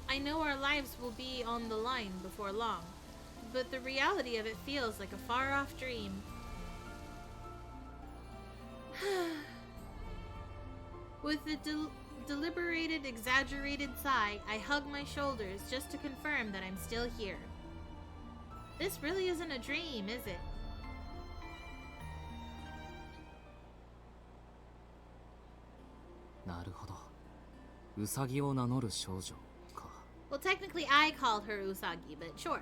I know our lives will be on the line before long, but the reality of it feels like a far-off dream. With a deliberated, exaggerated sigh, I hug my shoulders just to confirm that I'm still here. This really isn't a dream, is it? なるほど。ウサギを名乗る少女か。 Well, technically I called her Usagi, but sure.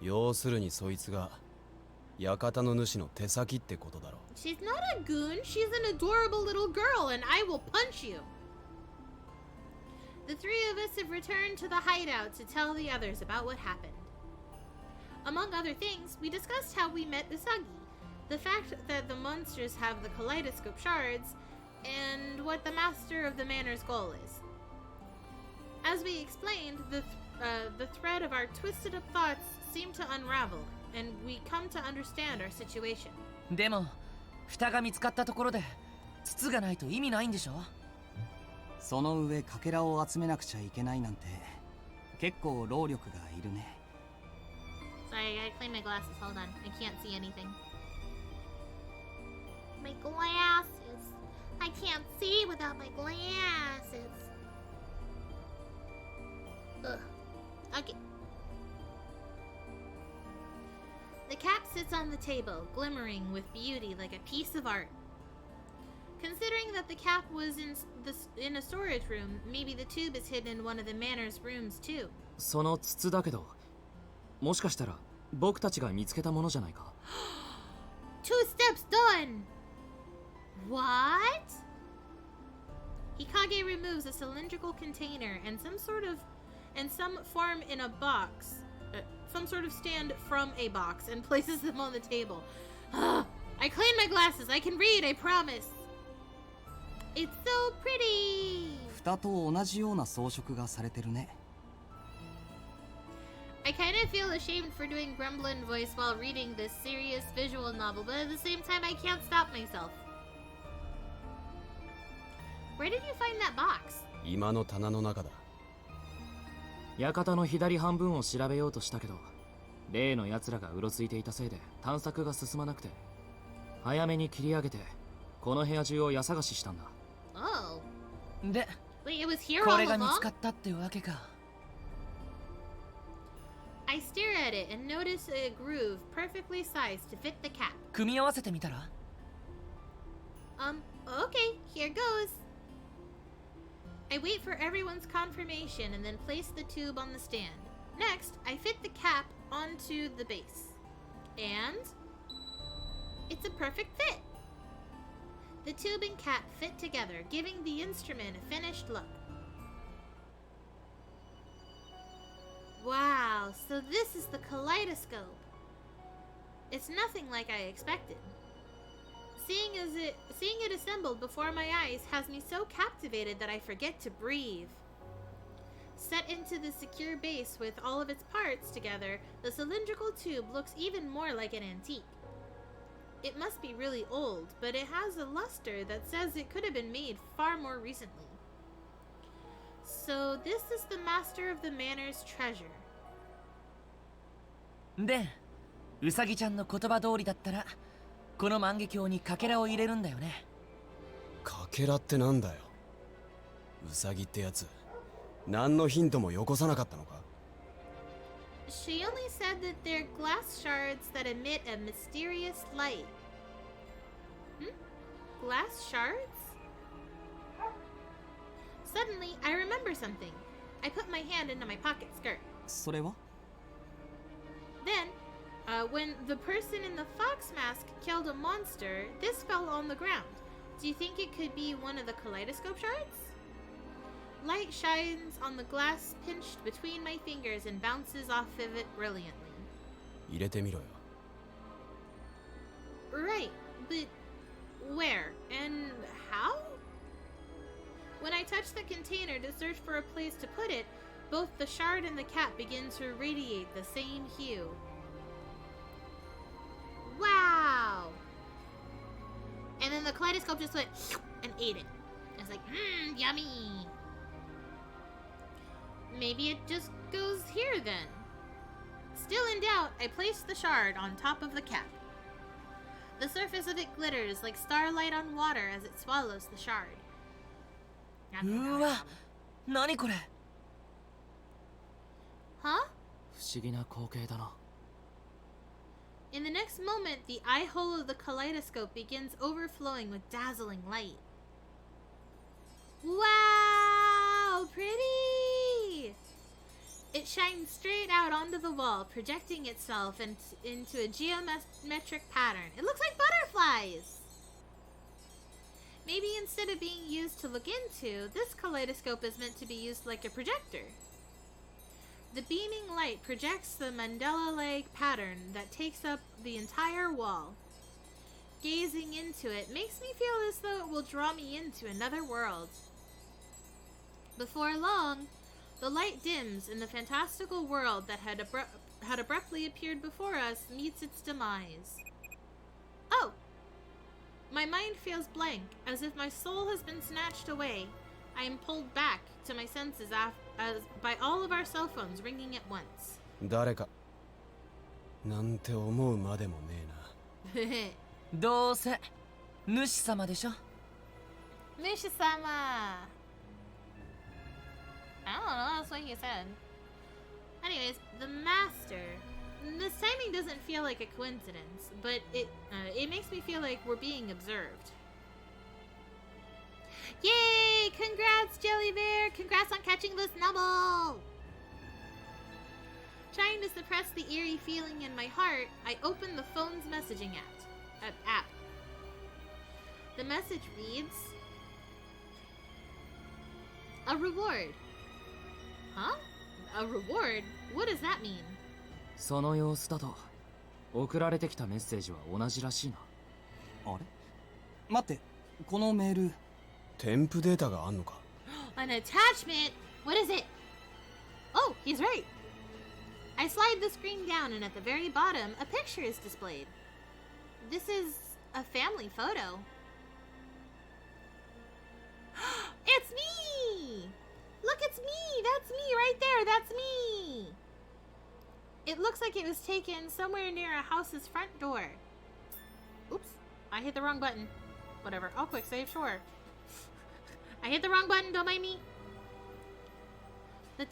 要するにそいつが館の主の手先ってことだろ。 She's not a goon, she's an adorable little girl, and I will punch you. The three of us have returned to the hideout to tell the others about what happened. Among other things, we discussed how we met Usagi, the fact that the monsters have the kaleidoscope shards, and what the master of the manor's goal is. As we explained, the thread of our twisted up thoughts seemed to unravel, and we come to understand our situation. でも蓋が見つかったところで筒がないと意味ないんでしょ。その上かけらを集めなくちゃいけないなんて結構労力がいるね。 Sorry, I gotta clean my glasses. Hold on. I can't see anything. My glasses. I can't see without my glasses. Ugh. Okay. The cap sits on the table, glimmering with beauty like a piece of art. Considering that the cap was in a storage room, maybe the tube is hidden in one of the manor's rooms too. その筒だけど、もしかしたら僕たちが見つけたものじゃないか。 Two steps done! What? Hikage removes a cylindrical container and some form in a box. Some sort of stand from a box and places them on the table. I cleaned my glasses. I can read, I promise. It's so pretty. 蓋と同じような装飾がされてるね。 I kind of feel ashamed for doing Gremlin voice while reading this serious visual novel, but at the same time I can't stop myself. Where did you find that box? 今の棚の中だ。館の左半分を調べようとしたけど、例の奴らがうろついていたせいで探索が進まなくて、早めに切り上げてこの部屋中を家探ししたんだ。 Oh. で Wait, it was here こ all れが見つ along? かったってわけか。 I stare at it and notice a groove perfectly sized to fit the cap. 組み合わせてみたら。 Okay, here goes. I wait for everyone's confirmation and then place the tube on the stand. Next, I fit the cap onto the base. And it's a perfect fit. The tube and cap fit together, giving the instrument a finished look. Wow, so this is the kaleidoscope. It's nothing like I expected. Seeing it assembled before my eyes has me so captivated that I forget to breathe. Set into the secure base with all of its parts together, the cylindrical tube looks even more like an antique. It must be really old, but it has a luster that says it could have been made far more recently. So this is the master of the manor's treasure. でウサギちゃんの言葉通りだったらこの万華鏡にかけらを入れるんだよね。かけらってなんだよ。ウサギってやつ何のヒントもよこさなかったのか。 She only said that they're glass shards that emit a mysterious light. Glass shards? Suddenly, I remember something. I put my hand into my pocket skirt. それは Then, when the person in the fox mask killed a monster, this fell on the ground. Do you think it could be one of the kaleidoscope shards? Light shines on the glass pinched between my fingers and bounces off of it brilliantly. 入れてみろよ。 Right, but where and how? When I touch the container to search for a place to put it, both the shard and the cap begin to radiate the same hue. Wow! And then the kaleidoscope just went and ate it. It's like, yummy! Maybe it just goes here then. Still in doubt, I place the shard on top of the cap. The surface of it glitters like starlight on water as it swallows the shard. うわ、何これ。 Huh? 不思議な光景だな。 In the next moment, the eye hole of the kaleidoscope begins overflowing with dazzling light. Wow, pretty! It shines straight out onto the wall, projecting itself into a geometric pattern. It looks like butterflies! Maybe instead of being used to look into, this kaleidoscope is meant to be used like a projector. The beaming light projects the Mandela-like pattern that takes up the entire wall. Gazing into it makes me feel as though it will draw me into another world. Before long, the light dims and the fantastical world that had abruptly appeared before us meets its demise. Oh! My mind feels blank, as if my soul has been snatched away. I am pulled back to my senses as by all of our cell phones ringing at once. 誰かなんて思うまでもねえな。どうせ主様でしょ。Misha-sama! I don't know, that's what he said. Anyways, the master. This timing doesn't feel like a coincidence, but it makes me feel like we're being observed. Yay! Congrats, Jelly Bear! Congrats on catching the snubble! Trying to suppress the eerie feeling in my heart, I open the phone's messaging app. The message reads, a reward. Huh? A reward? What does that mean? その様子だと送られてきたメッセージは同じらしいな。あれ待って、このメール添付データがあんのか。 An attachment? What is it? Oh, he's right. I slide the screen down and at the very bottom, a picture is displayed. This is a family photo. It's me! Look, it's me! That's me right there! That's me! It looks like it was taken somewhere near a house's front door. Oops, I hit the wrong button. Whatever, I'll quick save, sure. I hit the wrong button, don't mind me. The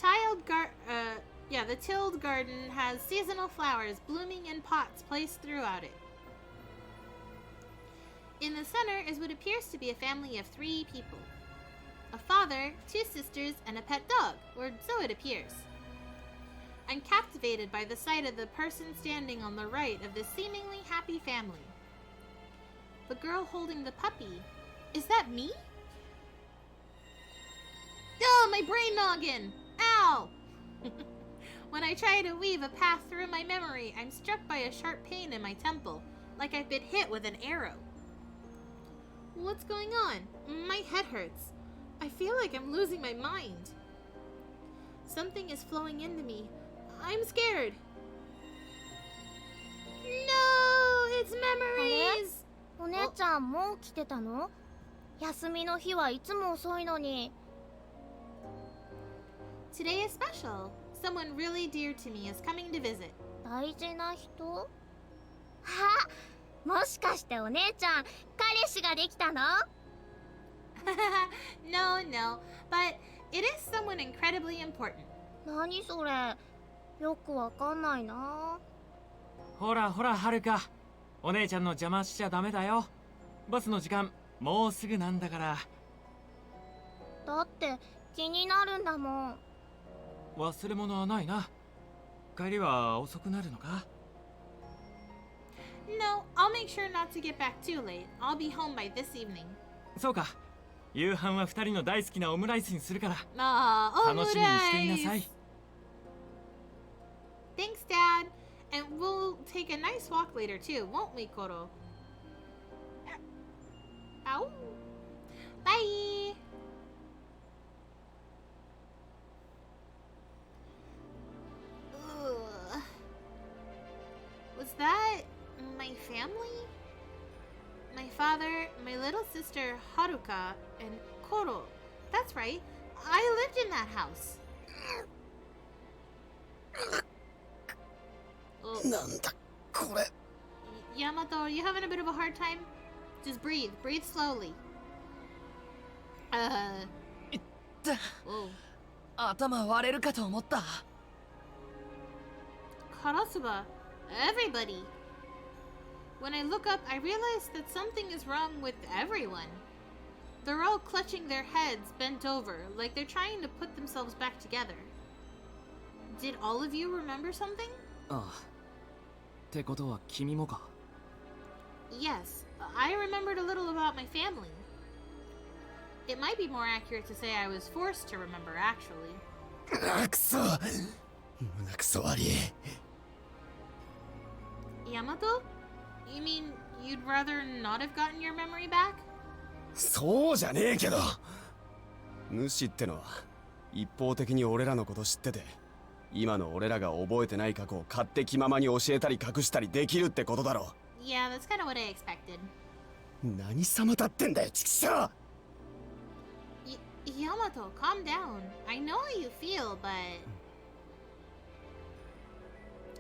the tilled garden has seasonal flowers blooming in pots placed throughout it. In the center is what appears to be a family of 3 people. A father, 2 sisters, and a pet dog, or so it appears. I'm captivated by the sight of the person standing on the right of this seemingly happy family. The girl holding the puppy. Is that me? Oh, my brain noggin! Ow! When I try to weave a path through my memory, I'm struck by a sharp pain in my temple, like I've been hit with an arrow. What's going on? My head hurts. I feel like I'm losing my mind. Something is flowing into me. I'm scared. No, it's memories. お姉ちゃんもう来てたの？休みの日はいつも遅いのに。Today is special. Someone really dear to me is coming to visit. 大事な人？もしかしてお姉ちゃん彼氏ができたの？ No, but it is someone incredibly important. 何それ？よくわかんないな。ほらほらはるか、お姉ちゃんの邪魔しちゃダメだよ。バスの時間もうすぐなんだから。だって気になるんだもん。忘れ物はないな。帰りは遅くなるのか？ No, I'll make sure not to get back too late. I'll be home by this evening. そうか。夕飯は2人の大好きなオムライスにするから。Omurai! 楽しみにしていなさい。Thanks, Dad. And we'll take a nice walk later too, won't we, Koro? Ow. Bye. Ugh. Was that my family? My father, my little sister Haruka, and Koro. That's right. I lived in that house. Oh. なんだこれ。 Yamato, are you having a bit of a hard time? Just breathe. Breathe slowly. いった。 Whoa. 頭割れるかと思った。 Karasuba. Everybody. When I look up, I realize that something is wrong with everyone. They're all clutching their heads bent over, like they're trying to put themselves back together. Did all of you remember something? ああ。ってことは君もか。Yes, I remembered a little about my family. It might be more accurate to say I was forced to remember, actually. くそ胸くそ悪い Yamato? You mean you'd rather not have gotten your memory back? そうじゃねえけど主ってのは一方的に俺らのこと知ってて今の俺らが覚えてない過去を勝手気ままに教えたり隠したりできるってことだろ Yeah, that's kind of what I expected. 何様だってんだよチキショ Yamato, calm down. I know how you feel, but...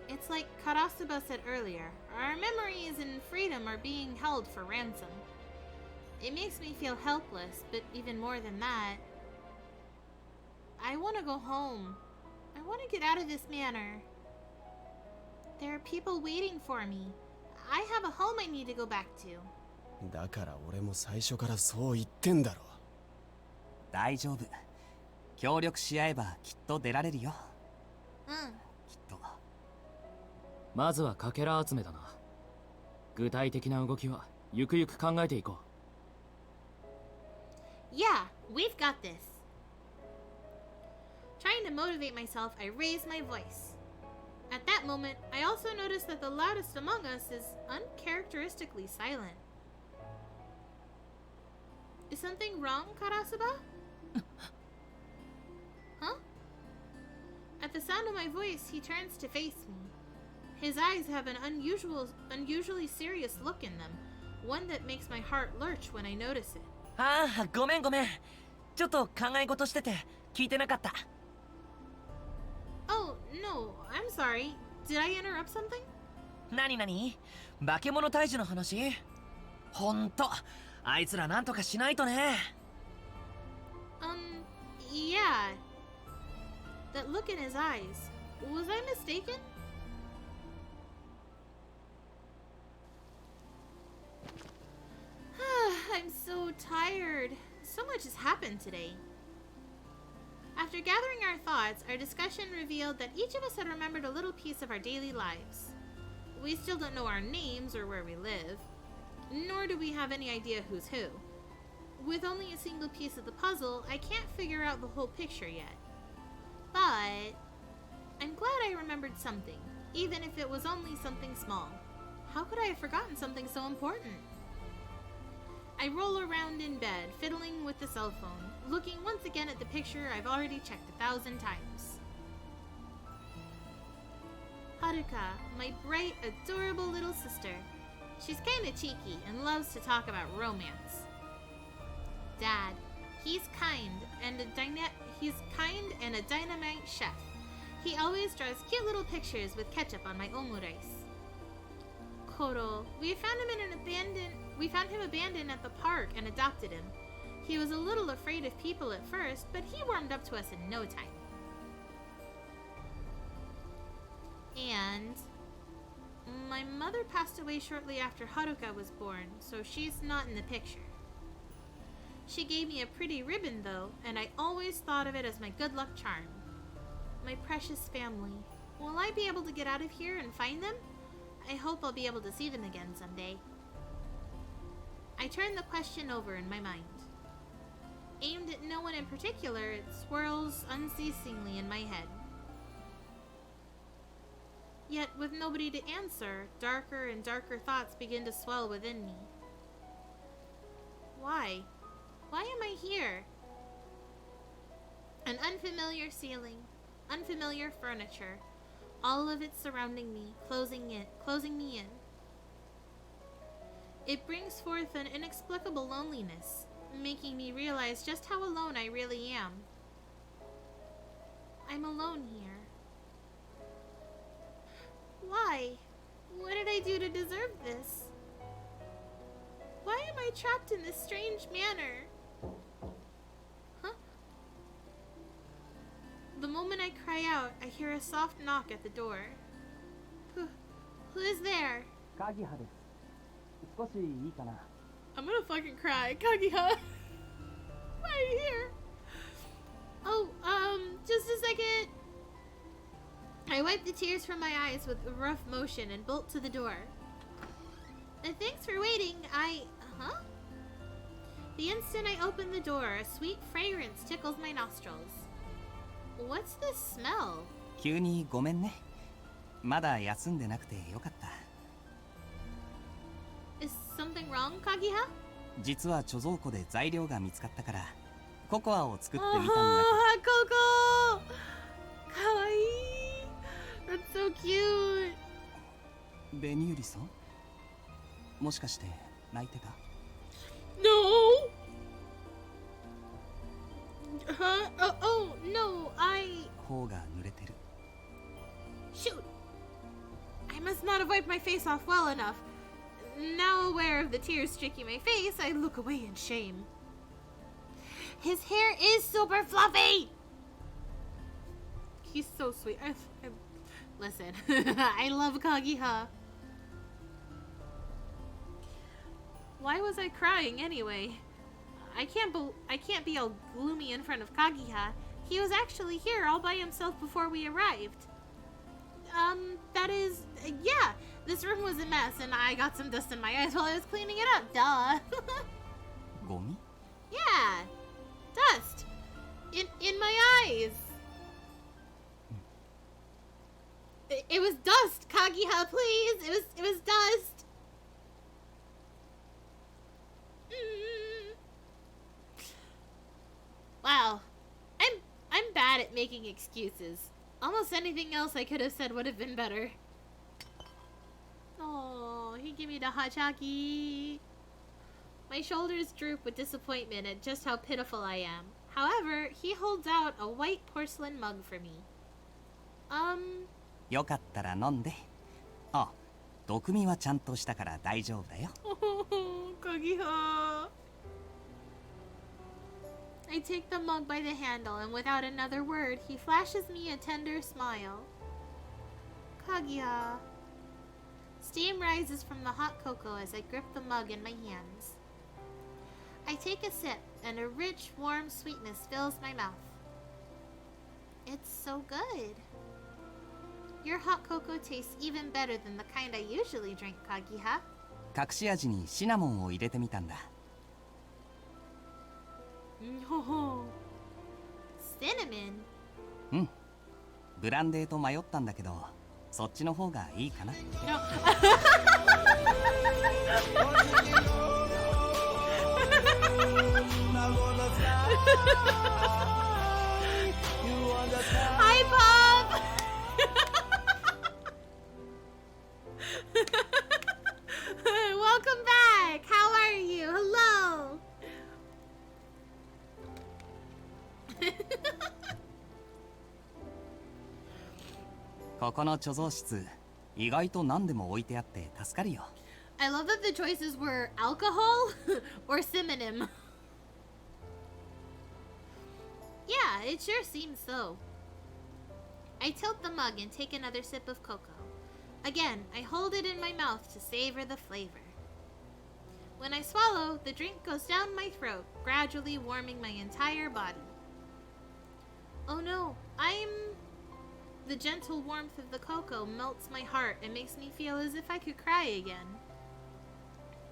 It's like Karasuba said earlier. Our memories and freedom are being held for ransom. It makes me feel helpless, but even more than that... I want to go home. I want to get out of this manor. There are people waiting for me. I have a home I need to go back to. だから俺も最初からそう言ってんだろ大丈夫協力し合えばきっと出られるよきっとまずはかけら集めだな。具体的な動きはゆくゆく考えていこう。Yeah, we've got this. Trying to motivate myself, I raise my voice. At that moment, I also noticed that the loudest among us is uncharacteristically silent. Is something wrong, Karasuba? Huh? At the sound of my voice, he turns to face me. His eyes have an unusually serious look in them, one that makes my heart lurch when I notice it. ああ、ごめんごめん。ちょっと考え事してて聞いてなかった。Oh, no, I'm sorry. Did I interrupt something? 何何？化け物退治の話？ほんと、あいつらなんとかしないとね。Yeah. That look in his eyes. Was I mistaken? I'm so tired. So much has happened today. After gathering our thoughts, our discussion revealed that each of us had remembered a little piece of our daily lives. We still don't know our names or where we live, nor do we have any idea who's who. With only a single piece of the puzzle, I can't figure out the whole picture yet. But I'm glad I remembered something, even if it was only something small. How could I have forgotten something so important? I roll around in bed, fiddling with the cell phone, looking once again at the picture I've already checked 1,000 times. Haruka, my bright, adorable little sister. She's kinda cheeky and loves to talk about romance. Dad, he's kind and a dynamite chef. He always draws cute little pictures with ketchup on my omurice. Koro, we found him abandoned at the park and adopted him. He was a little afraid of people at first, but he warmed up to us in no time. And my mother passed away shortly after Haruka was born, so she's not in the picture. She gave me a pretty ribbon though, and I always thought of it as my good luck charm. My precious family. Will I be able to get out of here and find them? I hope I'll be able to see them again someday. I turn the question over in my mind. Aimed at no one in particular, it swirls unceasingly in my head. Yet, with nobody to answer, darker and darker thoughts begin to swell within me. Why? Why am I here? An unfamiliar ceiling, unfamiliar furniture, all of it surrounding me, closing me in. It brings forth an inexplicable loneliness, making me realize just how alone I really am. I'm alone here. Why? What did I do to deserve this? Why am I trapped in this strange manner? Huh? The moment I cry out, I hear a soft knock at the door. Who is there? 鍵葉です少しいいかな I'm gonna fucking cry. Kagiha. right here. Oh, just a second. I wipe the tears from my eyes with a rough motion and bolt to the door. Thanks for waiting. Huh? The instant I open the door, a sweet fragrance tickles my nostrils. What's this smell? 急にごめんね。まだ休んでなくてよかった。Is something wrong, Kagiha? 実は貯蔵庫で材料が見つかったからココアを作ってみたんだけど。Coco! Kawaii! That's so cute! ベニューリさんもしかして泣いてた？ No! Huh? Oh, no, I... 頬が濡れてる。 Shoot! I must not have wiped my face off well enough. Now aware of the tears streaking my face, I look away in shame. His hair is super fluffy! He's so sweet. Listen, I love Kagiha. Why was I crying anyway? I can't be all gloomy in front of Kagiha. He was actually here all by himself before we arrived. That is, yeah, this room was a mess and I got some dust in my eyes while I was cleaning it up, duh. ゴミ？ Yeah, dust. In my eyes. It was dust, Kagiha, please. It was dust. Wow. I'm bad at making excuses. Almost anything else I could have said would have been better. Oh, he gave me the hachaki. My shoulders droop with disappointment at just how pitiful I am. However, he holds out a white porcelain mug for me. よかったら飲んで。あ、毒味はちゃんとしたから大丈夫だよ。Kagiha. I take the mug by the handle, and without another word, he flashes me a tender smile. Kaguya. Steam rises from the hot cocoa as I grip the mug in my hands. I take a sip, and a rich, warm sweetness fills my mouth. It's so good. Your hot cocoa tastes even better than the kind I usually drink, Kagiha. 隠し味にシナモンを入れてみたんだ。No. Cinnamon? うん。ブランデーと迷ったんだけど、そっちの方がいいかな。No. Hi, Bob! Welcome back! How are you? Hello! ここの貯蔵室、意外と何でも置いてあって助かるよ。I love that the choices were alcohol or synonym. Yeah, it sure seems so. I tilt the mug and take another sip of cocoa. Again, I hold it in my mouth to savor the flavor. When I swallow, the drink goes down my throat, gradually warming my entire body. Oh no, The gentle warmth of the cocoa melts my heart and makes me feel as if I could cry again.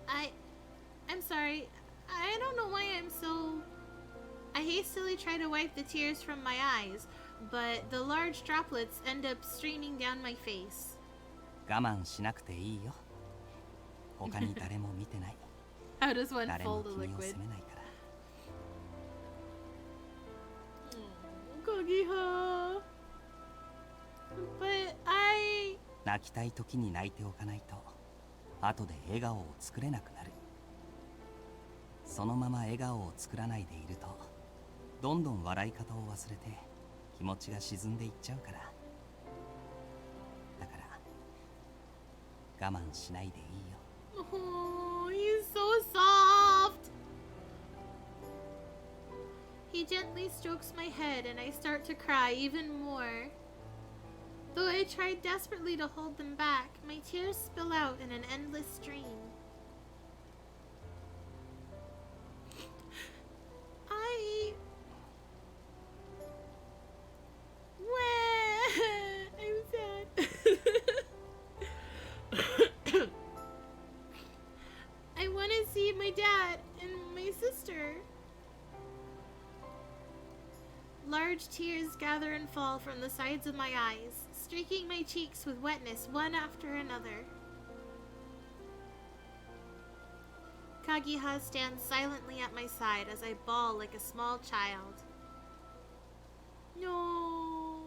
I'm sorry. I don't know why I'm so... I hastily try to wipe the tears from my eyes, but the large droplets end up streaming down my face. 我慢しなくていいよ。他に誰も見てない。 How does one 誰も fold a 君を liquid? 責めないから。Kagiha. But I... 泣きたい時に泣いておかないと、後で笑顔を作れなくなる。そのまま笑顔を作らないでいると、どんどん笑い方を忘れて気持ちが沈んでいっちゃうから。だから我慢しないでいいよ。 Oh, he's so soft. He gently strokes my head and I start to cry even more. Though I try desperately to hold them back, my tears spill out in an endless stream. Large tears gather and fall from the sides of my eyes, streaking my cheeks with wetness one after another. Kagiha stands silently at my side as I bawl like a small child. No.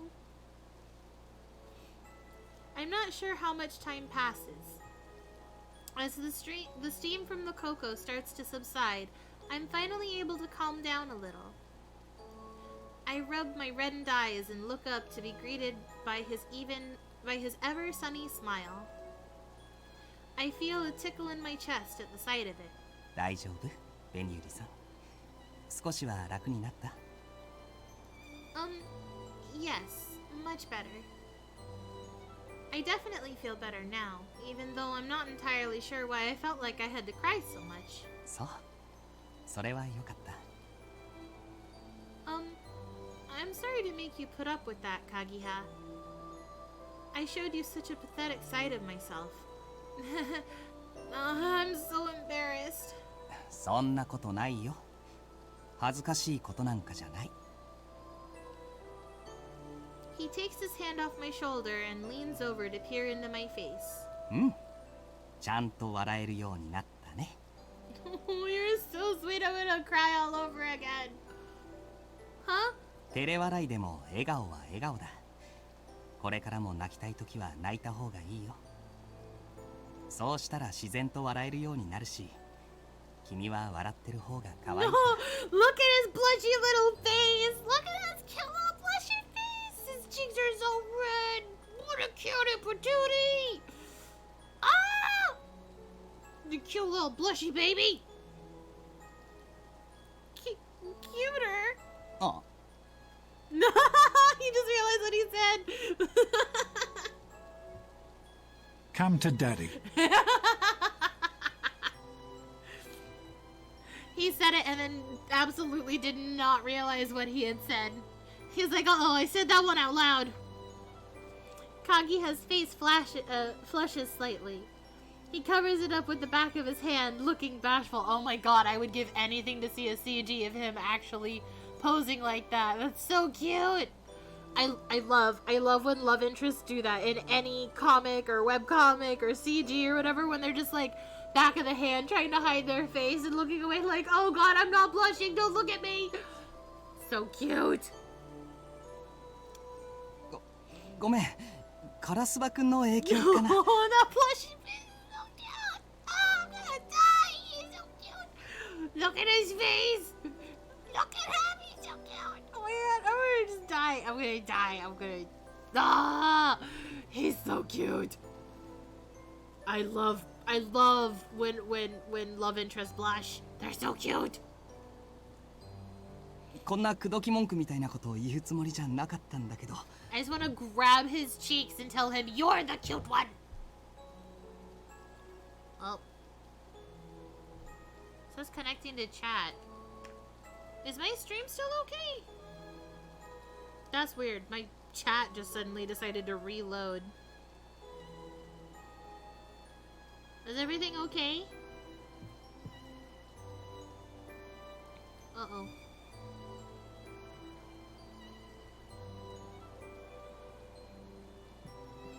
I'm not sure how much time passes. As the steam from the cocoa starts to subside, I'm finally able to calm down a little. I rub my reddened eyes and look up to be greeted by his ever sunny smile. I feel a tickle in my chest at the sight of it. 大丈夫ベニューリさん少しは楽になった Yes, much better. I definitely feel better now, even though I'm not entirely sure why I felt like I had to cry so much. そうそれはよかった I'm sorry to make you put up with that, Kagiha. I showed you such a pathetic side of myself. I'm so embarrassed. そんなことないよ恥ずかしいことなんかじゃない He takes his hand off my shoulder and leans over to peer into my face. うんちゃんと笑えるようになったね You're so sweet, I'm gonna cry all over again. Huh? 照れ笑いでも笑顔は笑顔だこれからも泣きたいときは泣いた方がいいよそうしたら自然と笑えるようになるし君は笑ってる方が可愛い No! Look at his blushy little face! Look at his cute little blushy face! His cheeks are so red! What a cutie patootie! Ah! The cute little blushy baby! Cuter? あ No! He just realized what he said! Come to daddy. He said it and then absolutely did not realize what he had said. He was like, uh-oh, I said that one out loud. Kagiha's face flushes slightly. He covers it up with the back of his hand, looking bashful. Oh my god, I would give anything to see a CG of him actually posing like that. That's so cute. I love when love interests do that in any comic or webcomic or CG or whatever, when they're just like back of the hand trying to hide their face and looking away like, oh god, I'm not blushing, don't look at me. So cute. ごめんカラスバくんの影響か No, な that blushy face is so cute. Oh, I'm gonna die. He's so cute. Look at his face. Look at him. He's so cute. Oh my god, I'm gonna just die. I'm gonna die. Ah, he's so cute. I love when love interests blush. They're so cute. こんな口説き文句みたいなことを言うつもりじゃなかったんだけど I just want to grab his cheeks and tell him, you're the cute one. Oh. It says connecting to chat. Is my stream still okay? That's weird. My chat just suddenly decided to reload. Is everything okay? Uh-oh.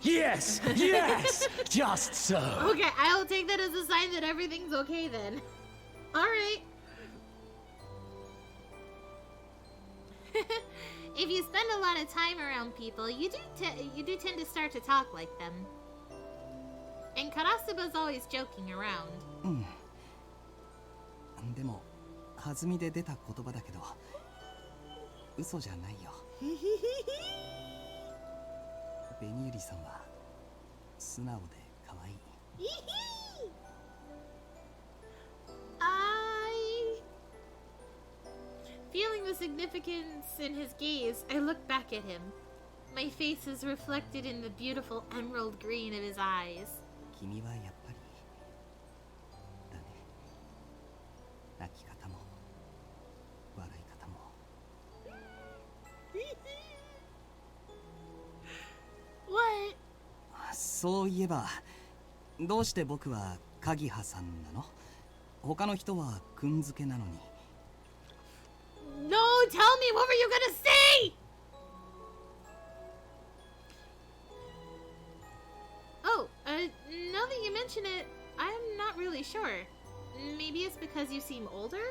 Yes! Yes! Just so! Okay, I'll take that as a sign that everything's okay then. Alright. If you spend a lot of time around people, you do tend to start to talk like them. And Karasuba's always joking around. うんでも弾みで出た言葉だけど嘘じゃないよベニューリさんは素直で可愛い Feeling the significance in his gaze, I look back at him. My face is reflected in the beautiful emerald green of his eyes. 君はやっぱりだね泣き方も笑い方も What? そういえばどうして僕はカギハさんなの他の人はくんづけなのに No, tell me, what were you gonna say? Now that you mention it, I'm not really sure. Maybe it's because you seem older?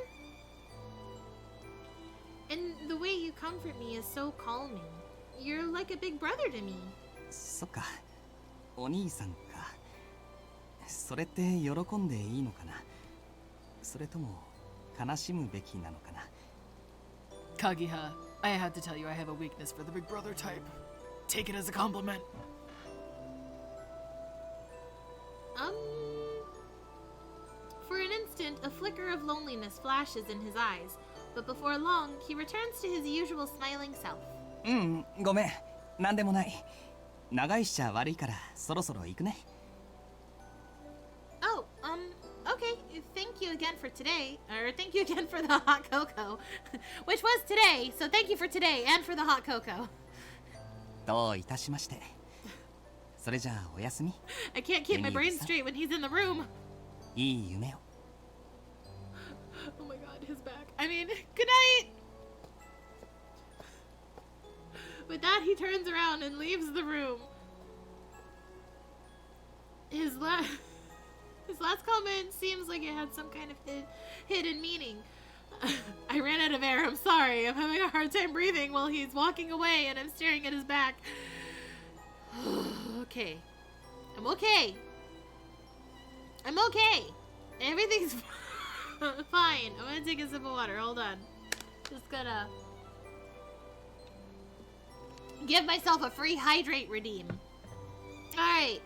And the way you comfort me is so calming. You're like a big brother to me. そっか、お兄さんか。それって喜んでいいのかな。それとも悲しむべきなのかな。Kagiha, I have to tell you I have a weakness for the big brother type. Take it as a compliment. For an instant, a flicker of loneliness flashes in his eyes, but before long, he returns to his usual smiling self. ごめん、なんでもない。長いしちゃ悪いからそろそろ行くね。Oh, okay. Thank you again for today. Or thank you again for the hot cocoa. Which was today, so thank you for today and for the hot cocoa. どういたしまして。それじゃあおやすみ。I can't keep my brain straight when he's in the room. いい夢を。Oh my god, his back. I mean, good night! With that, he turns around and leaves the room. His last comment seems like it had some kind of hidden meaning. I ran out of air, I'm sorry. I'm having a hard time breathing while he's walking away and I'm staring at his back. Okay. I'm okay. I'm okay. Everything's fine. I'm gonna take a sip of water. Hold on. Just gonna give myself a free hydrate redeem. Alright.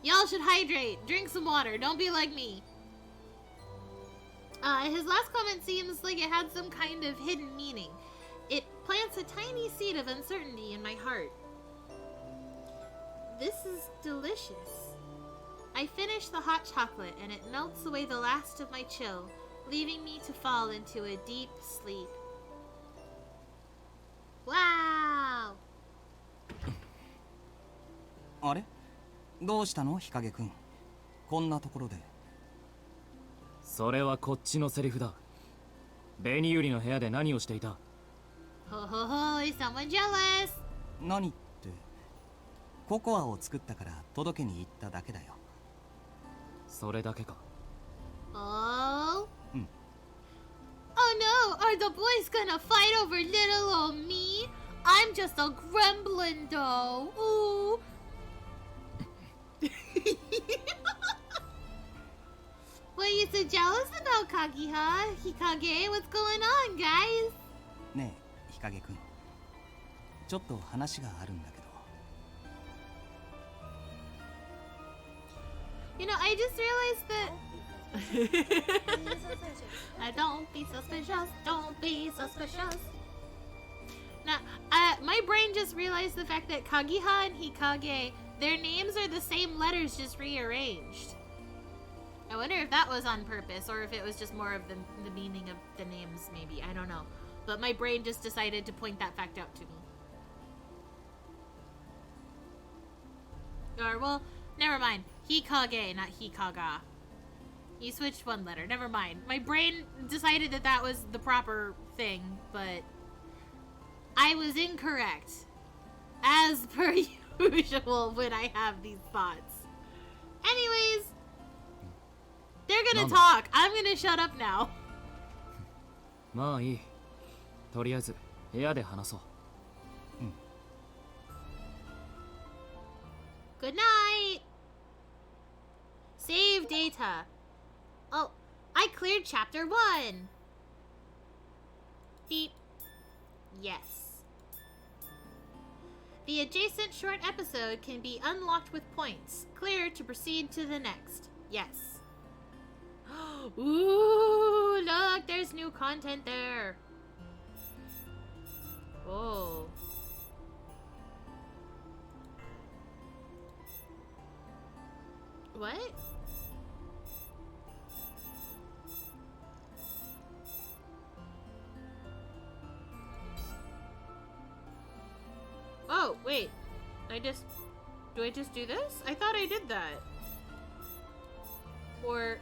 Y'all should hydrate. Drink some water. Don't be like me. His last comment seems like it had some kind of hidden meaning. It plants a tiny seed of uncertainty in my heart. This is delicious. I finish the hot chocolate and it melts away the last of my chill, leaving me to fall into a deep sleep. Wow! あれ？どうしたの、日陰くん。こんなところで。それはこっちのセリフだ。ベニユリの部屋で何をしていた？ Ho ho ho, is someone jealous? 何って、ココアを作ったから届けに行っただけだよ。それだけか。Oh? Hmm. Oh no, are the boys gonna fight over little old me? I'm just a gremlin though. Ooh. What are you so jealous about, Kagiha? Hikage, what's going on, guys? ねえ、日陰くん。ちょっと話があるんだけど。You know, I just realized that... Don't be suspicious. Don't be suspicious. Now, my brain just realized the fact that Kagiha and Hikage, their names are the same letters, just rearranged. I wonder if that was on purpose, or if it was just more of the meaning of the names, maybe. I don't know. But my brain just decided to point that fact out to me. Or, well, never mind. Hikage, not Hikaga. You switched one letter. Never mind. My brain decided that that was the proper thing, but I was incorrect. As per usual when I have these thoughts. Anyways, they're gonna talk. I'm gonna shut up now. まあいい。とりあえず部屋で話そう。Good night. Save data. Oh, I cleared chapter 1. Beep. Yes. The adjacent short episode can be unlocked with points. Clear to proceed to the next. Yes. Ooh, look, there's new content there. Whoa. What? Oh, wait. Do I just do this? I thought I did that. Or...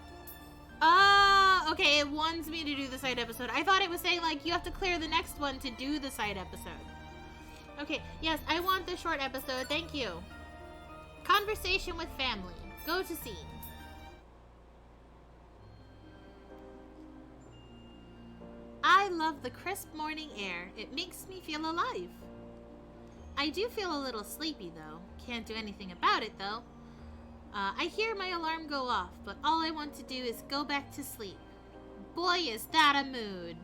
okay, it wants me to do the side episode. I thought it was saying, like, you have to clear the next one to do the side episode. Okay, yes, I want the short episode. Thank you. Conversation with family. Go to scene. I love the crisp morning air. It makes me feel alive. I do feel a little sleepy though. Can't do anything about it though. I hear my alarm go off, but all I want to do is go back to sleep. Boy, is that a mood.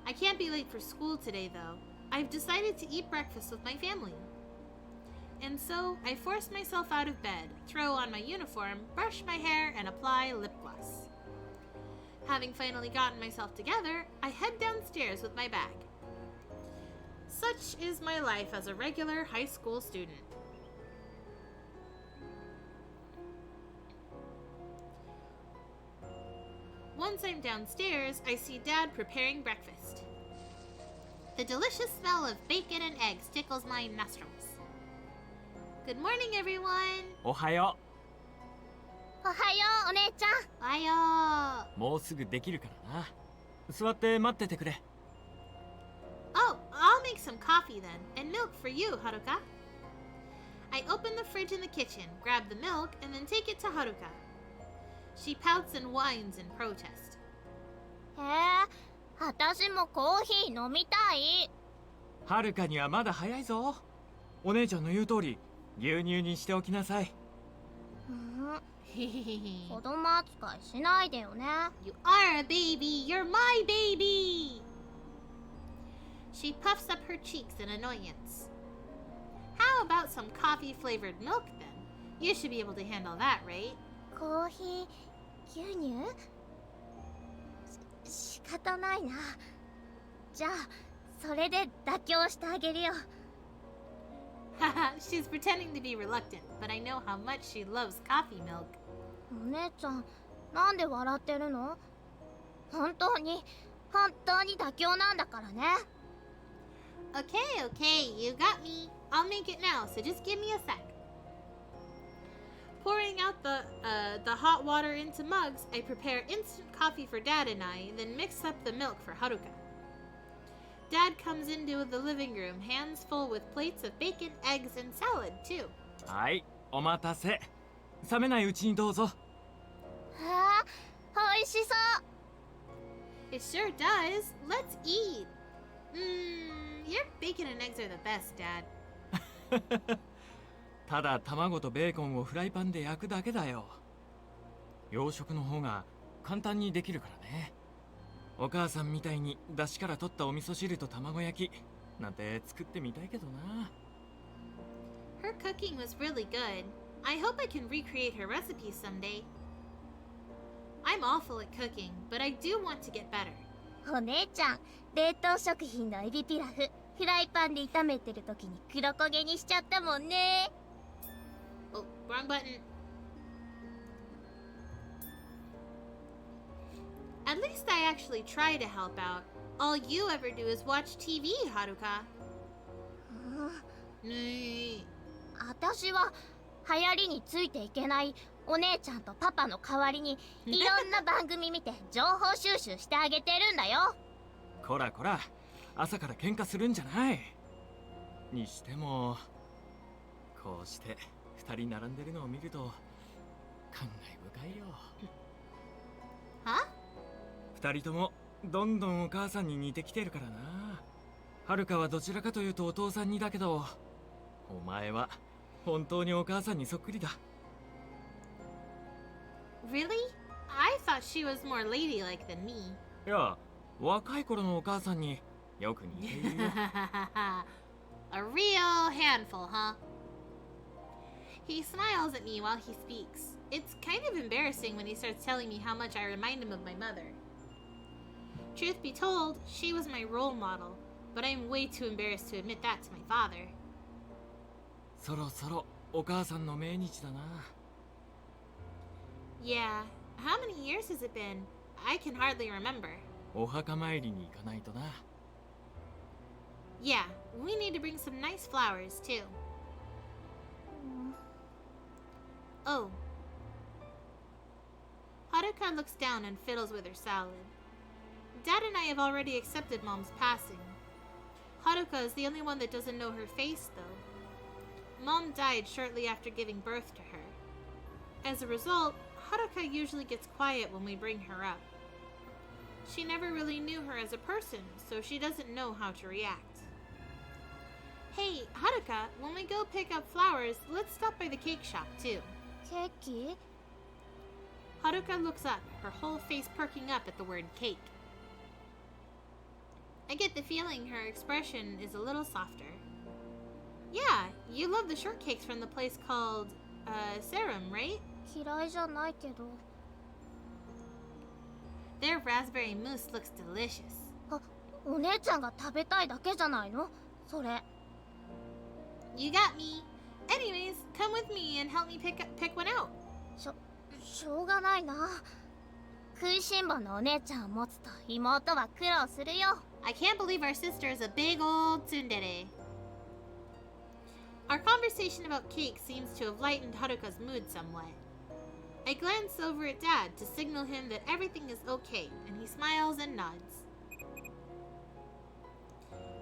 I can't be late for school today though. I've decided to eat breakfast with my family. And so, I force myself out of bed, throw on my uniform, brush my hair, and apply lip gloss. Having finally gotten myself together, I head downstairs with my bag. Such is my life as a regular high school student. Once I'm downstairs, I see Dad preparing breakfast. The delicious smell of bacon and eggs tickles my nostrils. Good morning, everyone. おはよおはよう、お姉ちゃん。Ayo. う。もうすぐできるからな。座って待っててくれ。Oh, I'll make some coffee then, and milk for you, Haruka. I open the fridge in the kitchen, grab the milk, and then take it to Haruka. She pouts and whines in protest. へえ、私もコーヒー飲みたい。はるかにはまだ早いぞ。お姉ちゃんの言う通り、牛乳にしておきなさい。子供扱いしないでよね。You are a baby. You're my baby. She puffs up her cheeks in annoyance. How about some coffee-flavored milk then? You should be able to handle that, right? コーヒー、牛乳？仕方ないな。じゃあ、それで妥協してあげるよ。Haha, she's pretending to be reluctant, but I know how much she loves coffee milk. お姉ちゃん、なんで笑ってるの？本当に妥協なんだからね。Okay, okay, you got me. I'll make it now, so just give me a sec. Pouring out the hot water into mugs, I prepare instant coffee for Dad and I, then mix up the milk for Haruka. Dad comes into the living room, hands full with plates of bacon, eggs, and salad, too. はい、お待たせ。冷めないうちにどうぞ。へえ、美味しそう。It sure does. Let's eat. Your bacon and eggs are the best, Dad. ただ卵とベーコンをフライパンで焼くだけだよ。洋食の方が簡単にできるからね。お母さんみたいに出汁から取ったお味噌汁と卵焼きなんて作ってみたいけどな。Her cooking was really good. I hope I can recreate her recipes someday. I'm awful at cooking, but I do want to get better. お姉ちゃん、冷凍食品のエビピラフ、フライパンで炒めてる時に黒焦げにしちゃったもんね。Oh, wrong button. At least I actually try to help out. All you ever do is watch TV, Haruka. 私は流行りについていけないお姉ちゃんとパパの代わりにいろんな番組見て情報収集してあげてるんだよ。こらこら、朝から喧嘩するんじゃない。にしてもこうして二人並んでるのを見ると感慨深いよ。Huh? 二人ともどんどんお母さんに似てきてるからな。はるかはどちらかというとお父さんにだけど、お前は本当にお母さんにそっくりだ。Really? I thought she was more ladylike than me. いや、若い頃のお母さんによく似ているよ。A real handful, huh? He smiles at me while he speaks. It's kind of embarrassing when he starts telling me how much I remind him of my mother. Truth be told, she was my role model, but I'm way too embarrassed to admit that to my father. そろそろお母さんの命日だな。Yeah, how many years has it been? I can hardly remember. お墓参りに行かないとな。Yeah, we need to bring some nice flowers, too. Oh. Haruka looks down and fiddles with her salad. Dad and I have already accepted Mom's passing. Haruka is the only one that doesn't know her face, though. Mom died shortly after giving birth to her. As a result, Haruka usually gets quiet when we bring her up. She never really knew her as a person, so she doesn't know how to react. Hey, Haruka, when we go pick up flowers, let's stop by the cake shop too. ケーキ？ Haruka looks up, her whole face perking up at the word cake. I get the feeling her expression is a little softer. Yeah, you love the shortcakes from the place called, Serum, right? 嫌いじゃないけど。 Their raspberry mousse looks delicious. あ、お姉ちゃんが食べたいだけじゃないの？それ。 You got me. Anyways, come with me and help me pick one out. しょうがないな。食いしん坊のお姉ちゃんを持つと妹は苦労するよ。 I can't believe our sister is a big old tsundere. Our conversation about cake seems to have lightened Haruka's mood somewhat. I glance over at Dad to signal him that everything is okay, and he smiles and nods.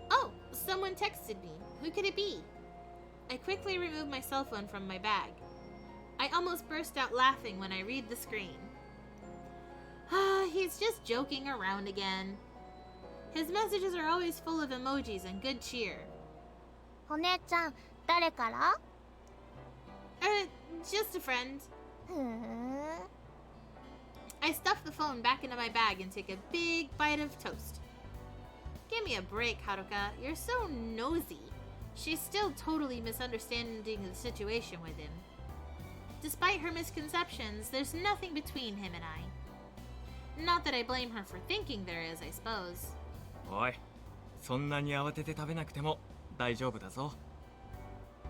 Oh, someone texted me. Who could it be? I quickly remove my cell phone from my bag. I almost burst out laughing when I read the screen. He's just joking around again. His messages are always full of emojis and good cheer. お姉ちゃん、誰から？ Just a friend. ふーん。 I stuff the phone back into my bag and take a big bite of toast. Give me a break, Haruka. You're so nosy. She's still totally misunderstanding the situation with him. Despite her misconceptions, there's nothing between him and I. Not that I blame her for thinking there is, I suppose. おい、そんなに慌てて食べなくても大丈夫だぞ。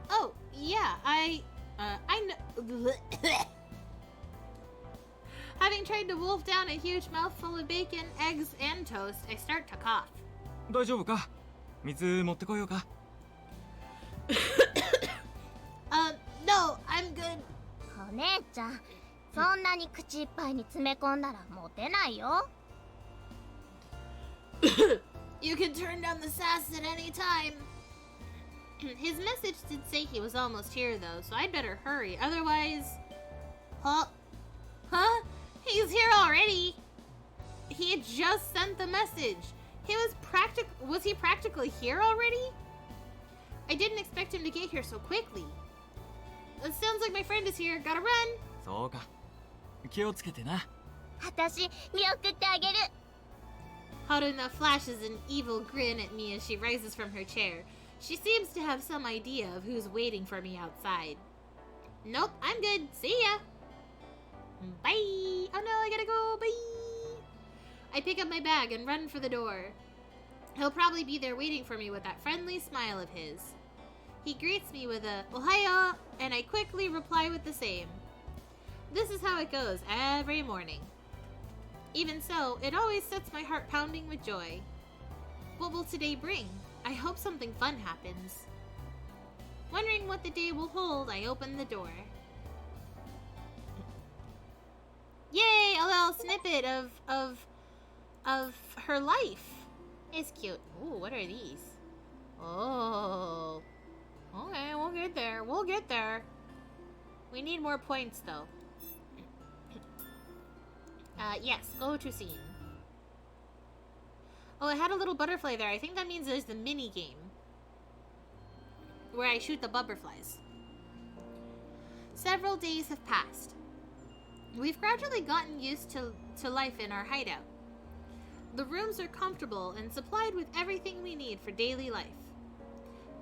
Oh, yeah, I know. Having tried to wolf down a huge mouthful of bacon, eggs, and toast, I start to cough. 大丈夫か？水持ってこようか？ No, I'm good. お姉ちゃん、そんなに口いっぱいに詰め込んだらモテないよ。 You can turn down the sass at any time. His message did say he was almost here, though, so I'd better hurry. Otherwise... Huh? He's here already? He had just sent the message. Was he practically here already? I didn't expect him to get here so quickly. It sounds like my friend is here. Gotta run. そうか。気をつけてな。私、見送ってあげる。 Haruna flashes an evil grin at me as she rises from her chair. She seems to have some idea of who's waiting for me outside. Nope, I'm good. See ya. Bye. Oh no, I gotta go. Bye. I pick up my bag and run for the door. He'll probably be there waiting for me with that friendly smile of his. He greets me with a "Ohayo," and I quickly reply with the same. This is how it goes every morning. Even so, it always sets my heart pounding with joy. What will today bring? I hope something fun happens. Wondering what the day will hold, I open the door. Yay! A little snippet of her life. It's cute. Ooh, what are these? Oh. Okay, we'll get there. We'll get there. We need more points, though. Yes, go to scene. Oh, it had a little butterfly there. I think that means there's the mini game where I shoot the butterflies. Several days have passed. We've gradually gotten used to life in our hideout. The rooms are comfortable and supplied with everything we need for daily life.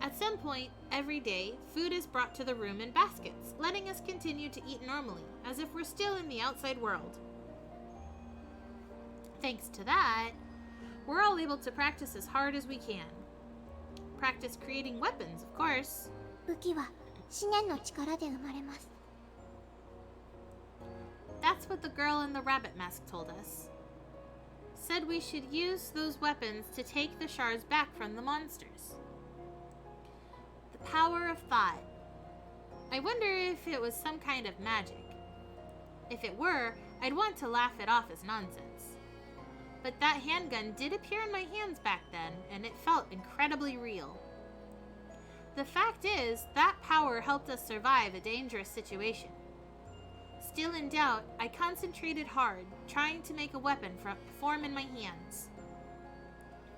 At some point, every day, food is brought to the room in baskets, letting us continue to eat normally, as if we're still in the outside world. Thanks to that, we're all able to practice as hard as we can. Practice creating weapons, of course. 武器は思念の力で生まれます。 That's what the girl in the rabbit mask told us. Said we should use those weapons to take the shards back from the monsters. The power of thought. I wonder if it was some kind of magic. If it were, I'd want to laugh it off as nonsense. But that handgun did appear in my hands back then, and it felt incredibly real. The fact is, that power helped us survive a dangerous situation. Still in doubt, I concentrated hard, trying to make a weapon form in my hands.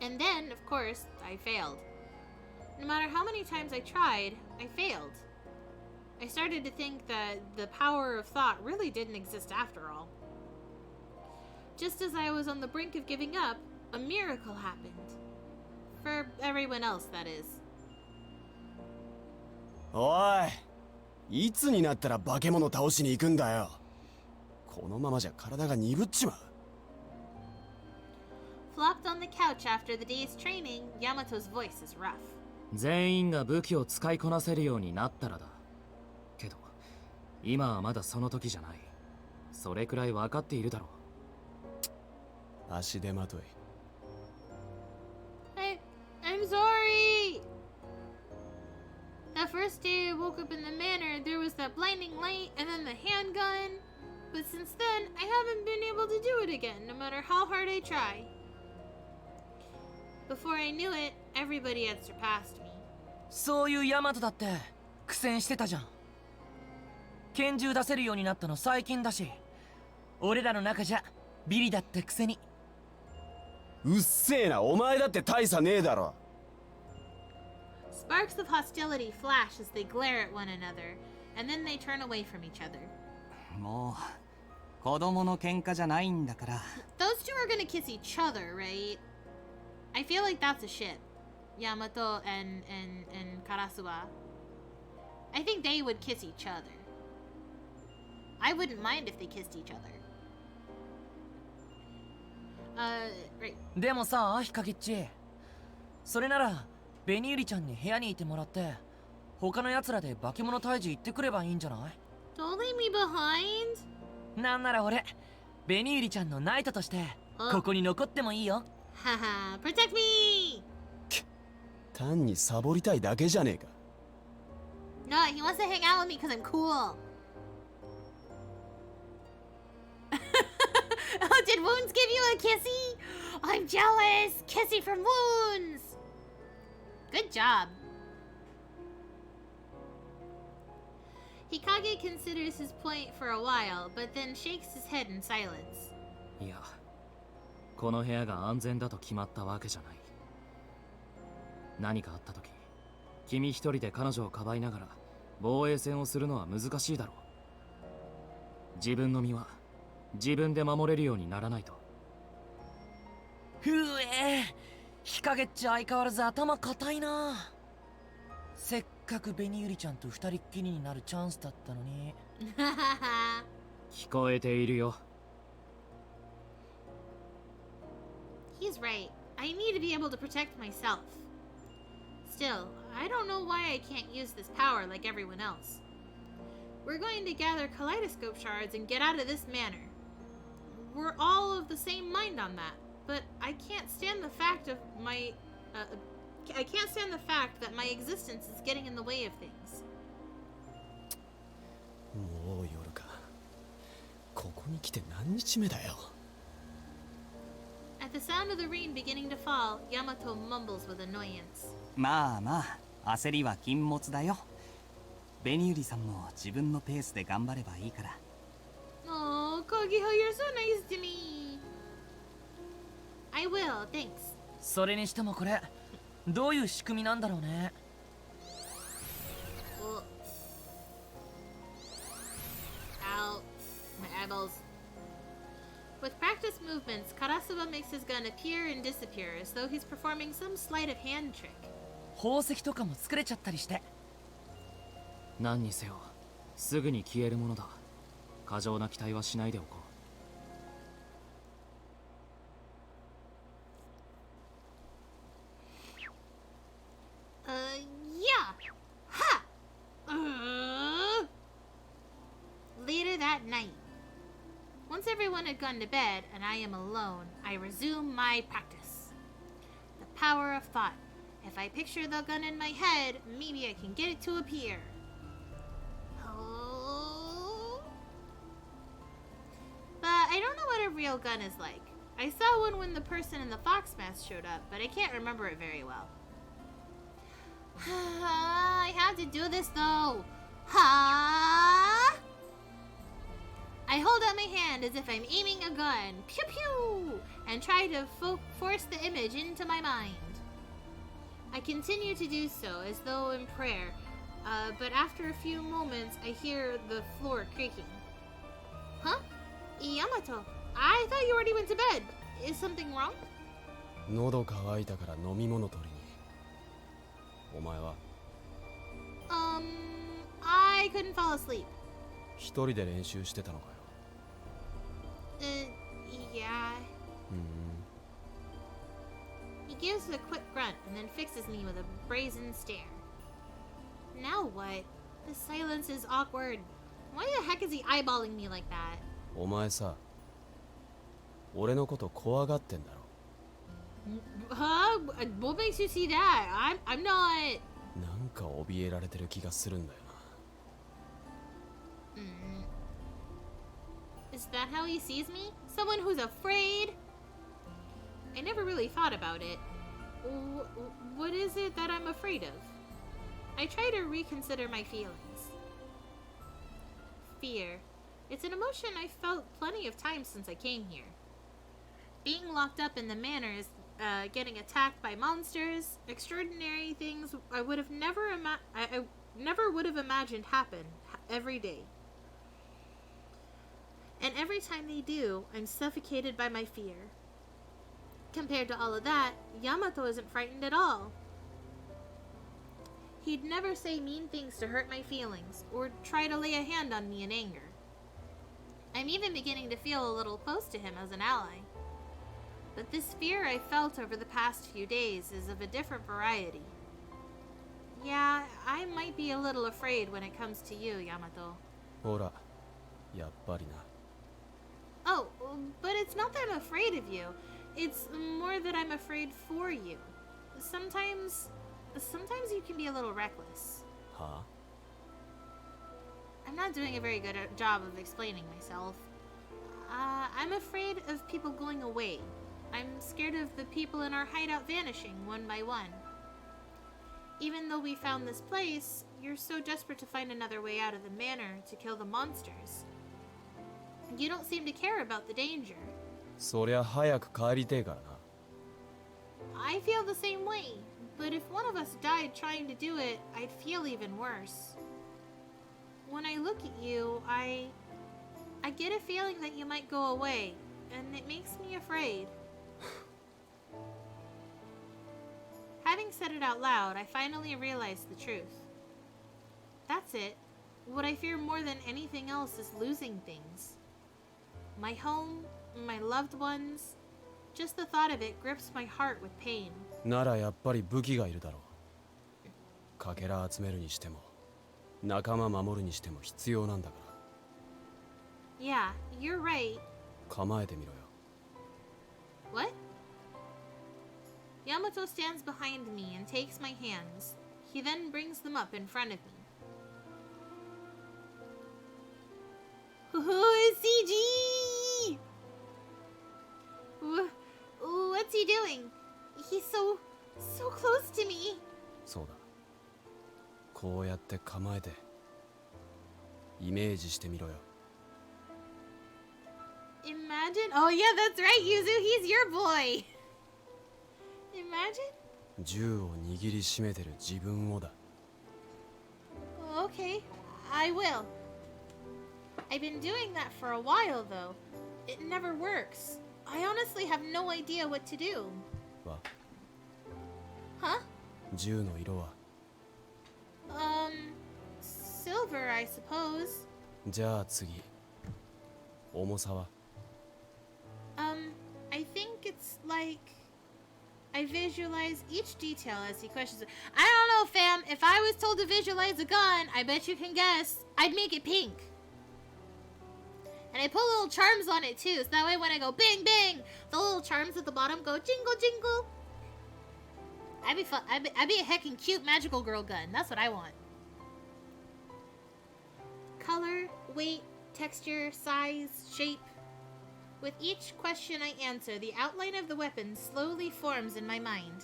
And then, of course, I failed. No matter how many times I tried, I failed. I started to think that the power of thought really didn't exist after all. Just as I was on the brink of giving up, a miracle happened. For everyone else, that is. おい、いつになったら化け物倒しに行くんだよ。このままじゃ体が鈍っちまう。Flopped on the couch after the day's training, Yamato's voice is rough. 全員が武器を使いこなせるようになったらだ。けど今はまだその時じゃない。それくらい分かっているだろう。足手まとい。I'm sorry! That first day I woke up in the manor, there was that blinding light and then the handgun. But since then, I haven't been able to do it again, no matter how hard I try. Before I knew it, everybody had surpassed me. そういうヤマトだって苦戦してたじゃん。拳銃出せるようになったの最近だし、俺らの中じゃビリだったくせに。うっせえな、お前だって大差ねえだろ。Sparks of hostility flash as they glare at one another, and then they turn away from each other. もう子供の喧嘩じゃないんだから。 Those two are gonna kiss each other, right? I feel like that's a ship. Yamato and Karasuwa. I think they would kiss each other. I wouldn't mind if they kissed each other. Right. でもさ、ヒカゲッチ、それならベニユリちゃんに部屋にいてもらって、他の奴らで化け物退治行ってくればいいんじゃない？ Don't leave me behind. なんなら俺、ベニユリちゃんのナイトとしてここに残ってもいいよ。Haha, protect me! 単にサボりたいだけじゃねえか。No, he wants to hang out with me because I'm cool. Oh, did Wounds give you a kissy? I'm jealous! Kissy from Wounds! Good job. Hikage considers his point for a while, but then shakes his head in silence. いや、この部屋が安全だと決まったわけじゃない。何かあった時、君一人で彼女をかばいながら防衛戦をするのは難しいだろう。自分の身は自分で守れるようにならないと。ふえ、ヒカゲッチ相変わらず頭固いな。せっかくベニユリちゃんと二人っきりになるチャンスだったのに。聞こえているよ。He's right. I need to be able to protect myself. Still, I don't know why I can't use this power like everyone else. We're going to gather kaleidoscope shards and get out of this manor. We're all of the same mind on that, but I can't stand the fact of my I can't stand the fact that my existence is getting in the way of things. もう夜か。ここに来て何日目だよ。At the sound of the rain beginning to fall, Yamato mumbles with annoyance. まあまあ、焦りは禁物だよ。ベニユリさんも自分のペースで頑張ればいいから。Oh, Kageha, you're so nice to me. I will, thanks. それにしてもこれ、どういう仕組みなんだろうね。Oh. Ow, my eyeballs. With practice movements, Karasuba makes his gun appear and disappear as though he's performing some sleight of hand trick. 宝石とかも作れちゃったりして。何にせよ、すぐに消えるものだ。過剰な期待はしないでおこう。Yeah. Ha! Later that night. Once everyone had gone to bed and I am alone, I resume my practice. The power of thought. If I picture the gun in my head, maybe I can get it to appear. Oh. But I don't know what a real gun is like. I saw one when the person in the fox mask showed up, but I can't remember it very well. I have to do this though. Ha! I hold out my hand as if I'm aiming a gun. Pew pew! And try to force the image into my mind. I continue to do so as though in prayer, but after a few moments I hear the floor creaking. Huh? Yamato, I thought you already went to bed. Is something wrong? 喉乾いたから飲み物取りに。お前は I couldn't fall asleep. 一人で練習してたのかよ。Yeah. He gives a quick grunt and then fixes me with a brazen stare. Now what? The silence is awkward. Why the heck is he eyeballing me like that? お前さ、俺のこと怖がってんだろ。Huh? What makes you see that? I'm not. なんか怯えられてる気がするんだよな。Is that how he sees me? Someone who's afraid? I never really thought about it. What is it that I'm afraid of? I try to reconsider my feelings. Fear. It's an emotion I've felt plenty of times since I came here. Being locked up in the manors, getting attacked by monsters, extraordinary things I never would have imagined happen every day. And every time they do, I'm suffocated by my fear. Compared to all of that, Yamato isn't frightened at all. He'd never say mean things to hurt my feelings, or try to lay a hand on me in anger. I'm even beginning to feel a little close to him as an ally. But this fear I felt over the past few days is of a different variety. Yeah, I might be a little afraid when it comes to you, Yamato. ほら、やっぱりな。Oh, but it's not that I'm afraid of you. It's more that I'm afraid for you. Sometimes you can be a little reckless. は I'm not doing a very good job of explaining myself. I'm afraid of people going away. I'm scared of the people in our hideout vanishing one by one. Even though we found this place, you're so desperate to find another way out of the manor to kill the monsters. You don't seem to care about the danger. そりゃ早く帰りてえからな。I feel the same way, but if one of us died trying to do it, I'd feel even worse. When I look at you, I get a feeling that you might go away, and it makes me afraid. Having said it out loud, I finally realized the truth. That's it. What I fear more than anything else is losing things. My home, my loved ones. Just the thought of it grips my heart with pain. ならやっぱり武器がいるだろう。かけら集めるにしても、仲間守るにしても必要なんだから。Yeah, you're right. 構えてみろよ。What? Yamato stands behind me and takes my hands. He then brings them up in front of me. CG! What's he doing? He's so close to me. そうだ。こうやって構えて、イメージしてみろよ。Imagine? Oh yeah, that's right, Yuzu. He's your boy. Imagine? 銃を握りしめてる自分をだ。Okay, I will. I've been doing that for a while, though. It never works. I honestly have no idea what to do. わ、 Huh? 銃の色は Silver, I suppose. じゃあ次。重さは I think it's like... I visualize each detail as he questions it. I don't know, fam. If I was told to visualize a gun, I bet you can guess. I'd make it pink. And I put little charms on it too, so that way when I go bang bang, the little charms at the bottom go jingle jingle. I'd be fun. I'd be a heckin' cute magical girl gun. That's what I want. Color, weight, texture, size, shape. With each question I answer, the outline of the weapon slowly forms in my mind.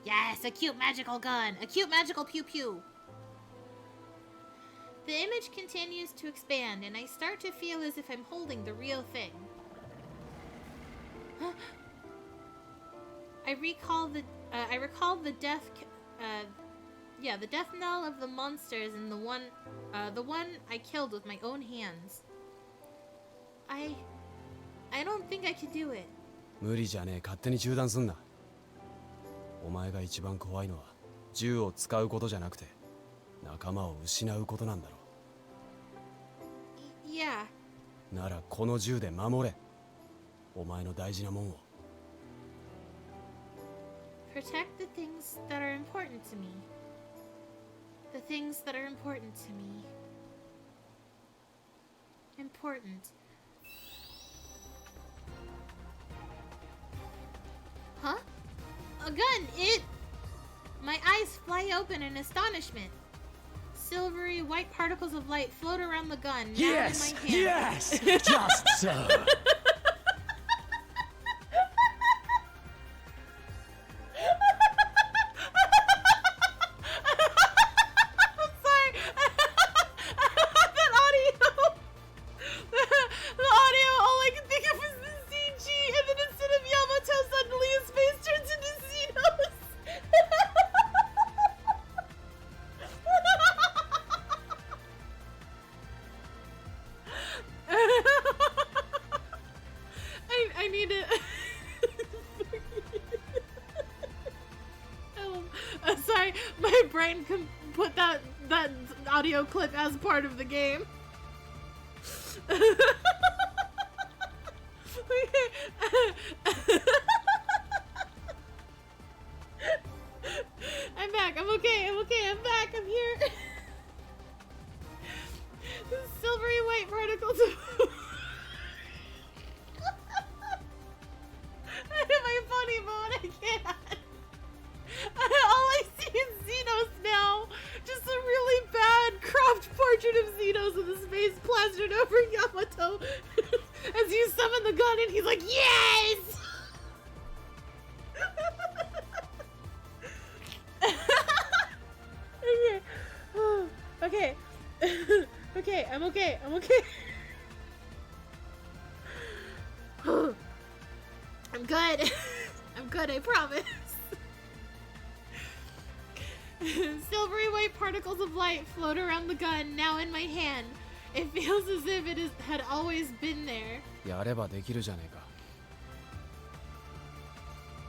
Yes, a cute magical gun. A cute magical pew pew. The image continues to expand, and I start to feel as if I'm holding the real thing. I recall the death, the death knell of the monsters and the one I killed with my own hands. I don't think I can do it. 無理じゃねえ、勝手に中断すんな。お前が一番怖いのは銃を使うことじゃなくて仲間を失うことなんだろう。Yeah. ならこの銃で守れ。お前の大事なもんを。Protect the things that are important to me. The things that are important to me. Important. Huh? A gun! My eyes fly open in astonishment. Silvery white particles of light float around the gun. Yes! Now in my hand. Yes! Just so! Clip as part of the game. I'm back. I'm okay. I'm back. I'm here. Silvery white particles of... I'm in my funny mode. I can't. All I see is Xenos now. Just a really bad cropped portrait of Xenos with his face plastered over Yamato as you summon the gun and he's like, yes! Okay. Okay, I'm okay. I'm good. I'm good, I promise. Silvery white particles of light float around the gun, now in my hand. It feels as if it had always been there. やればできるじゃねえか。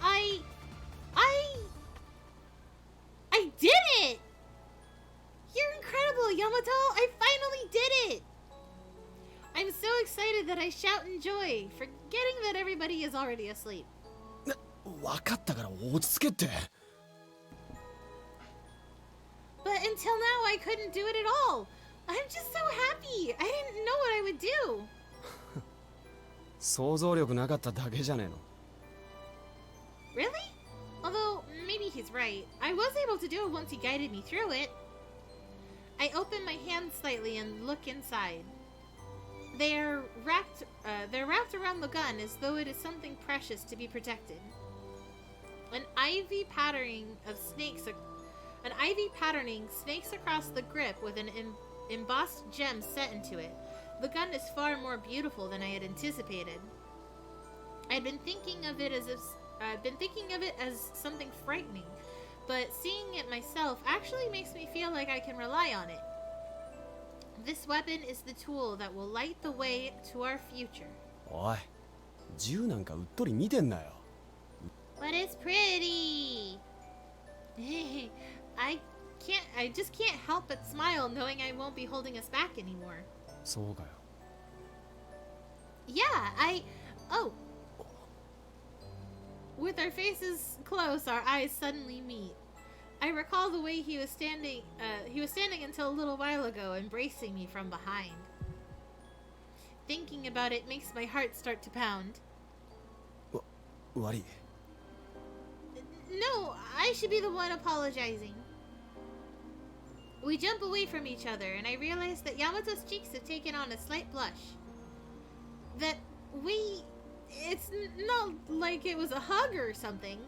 I did it! You're incredible, Yamato! I finally did it! I'm so excited that I shout in joy, forgetting that everybody is already asleep. わかったから落ち着けって。But until now, I couldn't do it at all. I'm just so happy. I didn't know what I would do. 想像力なかっただけじゃねえの。Really? Although, maybe he's right. I was able to do it once he guided me through it. I open my hand slightly and look inside. They're wrapped around the gun as though it is something precious to be protected. An ivy patterning snakes across the grip with an embossed gem set into it. The gun is far more beautiful than I had anticipated. I'd been thinking of it as something frightening, but seeing it myself actually makes me feel like I can rely on it. This weapon is the tool that will light the way to our future. おい、銃なんかうっとり見てんなよ。But it's pretty. I just can't help but smile knowing I won't be holding us back anymore. そうかよ。Yeah, oh. With our faces close, our eyes suddenly meet. I recall the way he was standing until a little while ago, embracing me from behind. Thinking about it makes my heart start to pound. 悪い。No, I should be the one apologizing. We jump away from each other, and I realize that Yamato's cheeks have taken on a slight blush. It's not like it was a hug or something.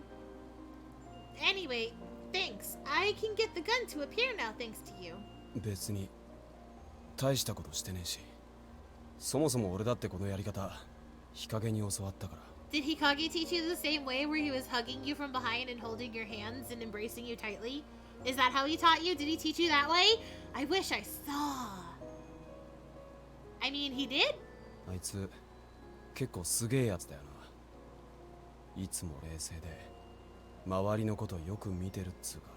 Anyway, thanks. I can get the gun to appear now thanks to you. 別に大したことしてねえし、そもそも俺だってこのやり方日陰に教わったから。 Did Hikage teach you the same way where he was hugging you from behind and holding your hands and embracing you tightly? Is that how he taught you? Did he teach you that way? I wish I saw. I mean, he did? あいつ結構すげえやつだよな。いつも冷静で周りのことよく見てるっつうか、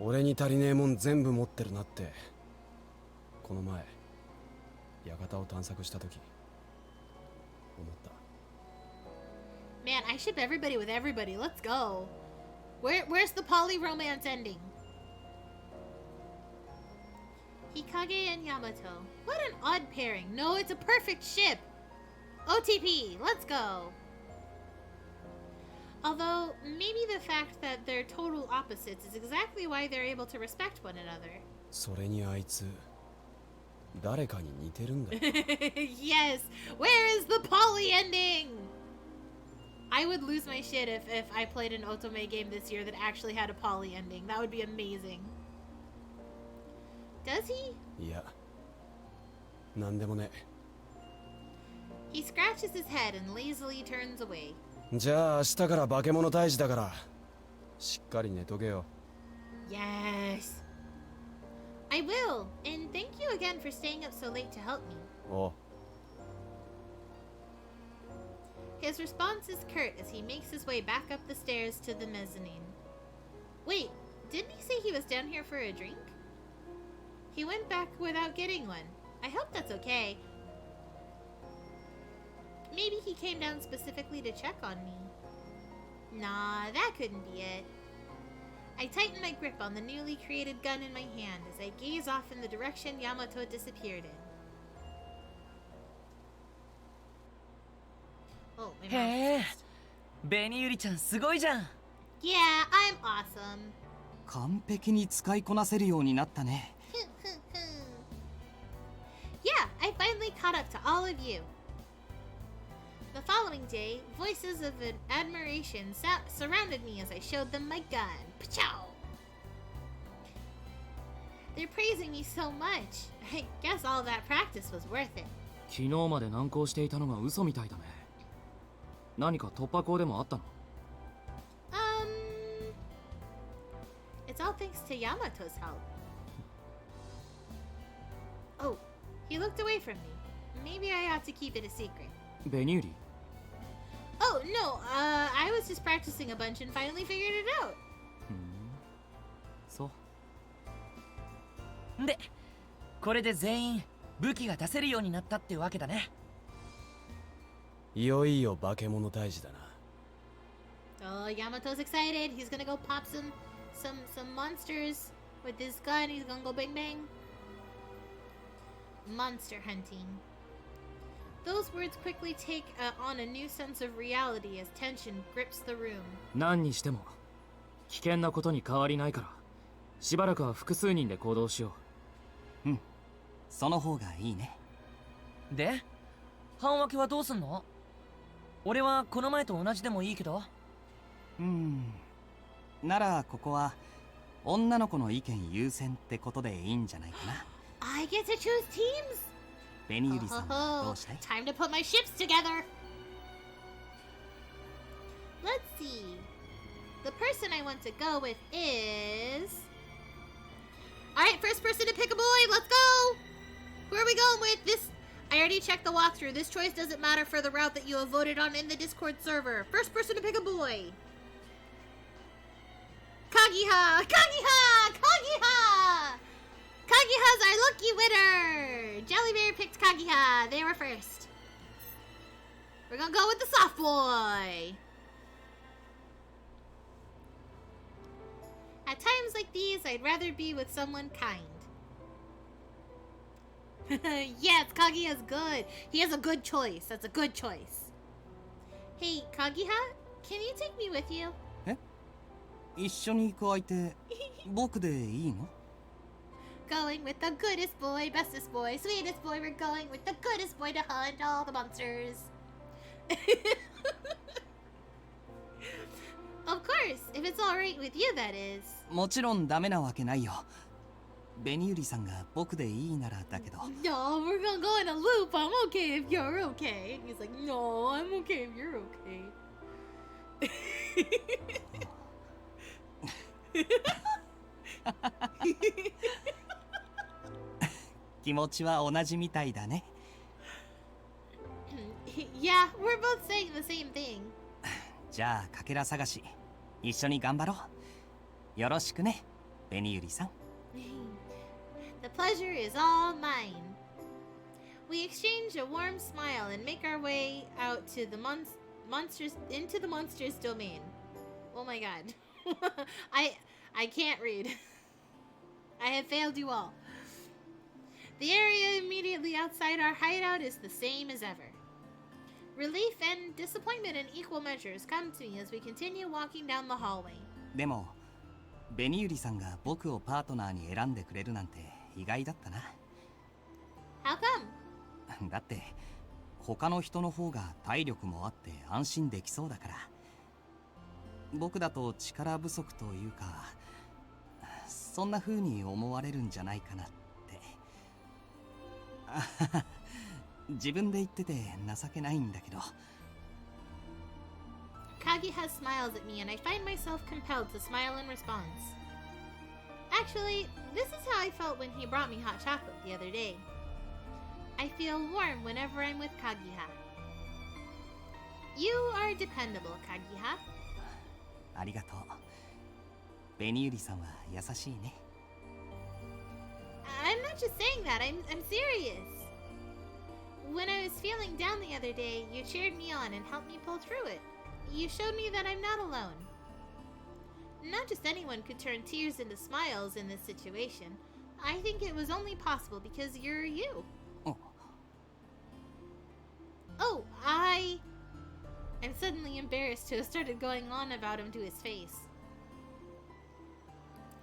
俺に足りねえもん全部持ってるなってこの前館を探索した時思った。 Man, I ship everybody with everybody. Let's go. Where's the poly romance ending? Hikage and Yamato. What an odd pairing. No, it's a perfect ship. OTP, let's go. Although, maybe the fact that they're total opposites is exactly why they're able to respect one another. それにあいつ誰かに似てるんだよ。 Yes! Where is the poly ending? I would lose my shit if I played an Otome game this year that actually had a poly ending. That would be amazing. Does he? いや、なんでもね。 He scratches his head and lazily turns away. じゃあ明日から化け物退治だからしっかり寝とけよ。 Yes. I will, and thank you again for staying up so late to help me. おう。 His response is curt as he makes his way back up the stairs to the mezzanine. Wait, didn't he say he was down here for a drink? He went back without getting one. I hope that's okay. Maybe he came down specifically to check on me. Nah, that couldn't be it. I tighten my grip on the newly created gun in my hand as I gaze off in the direction Yamato disappeared in. Oh, my へ mouth. え、紅ゆりちゃんすごいじゃん。 Yeah, I'm awesome. 完璧に使いこなせるようになったね。Yeah, I finally caught up to all of you. The following day, voices of admiration surrounded me as I showed them my gun. Pachow! They're praising me so much. I guess all that practice was worth it. 昨日まで難航していたのが嘘みたいだね。何か突破口でもあったの？ It's all thanks to Yamato's help. Oh, he looked away from me. Maybe I ought to keep it a secret. 紅ゆり？ Oh, no, I was just practicing a bunch and finally figured it out. そう。で、これで全員武器が出せるようになったってわけだね。いよいよ化け物退治だな。 Oh, Yamato's excited. He's gonna go pop some monsters with this gun. He's gonna go bang bang. Monster hunting. Those words quickly take on a new sense of reality as tension grips the room. 何にしても危険なことに変わりないから、しばらくは複数人で行動しよう。その方がいいね。で、半分けはどうすんの？俺はこの前と同じでもいいけど。ならここは女の子の意見優先ってことでいいんじゃないかな。I get to choose teams. 紅ゆりさんはどうしたい？ Time to put my ships together. Let's see. The person I want to go with is... Alright, first person to pick a boy. Let's go. Who are we going with? This... I already checked the walkthrough. This choice doesn't matter for the route that you have voted on in the Discord server. First person to pick a boy. Kagiha! Kagiha! Kagiha! Kagiha's our lucky winner! Jellybear picked Kagiha. They were first. We're gonna go with the soft boy. At times like these, I'd rather be with someone kind. Yes, Kagiha's good. He has a good choice. That's a good choice. Hey, Kagiha, can you take me with you? 一緒に行く相手僕でいいの？ Going with the goodest boy, bestest boy, sweetest boy. We're going with the goodest boy to hunt all the monsters. Of course, course. If it's alright with you, that is. もちろんダメなわけないよ。ベニユリさんが僕でいいならだけど。 No, we're gonna go in a loop. I'm okay if you're okay. And he's like, no, I'm okay if you're okay. 気持ちは同じみたいだね。Yeah, we're both saying the same thing. じゃあかけら探し一緒に頑張ろう。よろしくね、ベニユリさん。The pleasure is all mine. We exchange a warm smile and make our way out to the monsters into the monster's domain. Oh my god. I can't read. I have failed you all. The area immediately outside our hideout is the same as ever. Relief and disappointment in equal measures come to me as we continue walking down the hallway. でもベニユリさんが僕をパートナーに選んでくれるなんて意外だったな。 How come? だって他の人の方が体力もあって安心できそうだから。僕だと力不足というか、そんな風に思われるんじゃないかなって。自分で言ってて情けないんだけど。 Kageha smiles at me and I find myself compelled to smile in response. Actually, this is how I felt when he brought me hot chocolate the other day. I feel warm whenever I'm with Kageha. You are dependable, Kageha. ありがとう。ベニユリさんは優しいね。 I'm not just saying that, I'm serious. When I was feeling down the other day, you cheered me on and helped me pull through it. You showed me that I'm not alone. Not just anyone could turn tears into smiles in this situation. I think it was only possible because you're you. Oh, I'm suddenly embarrassed to have started going on about him to his face.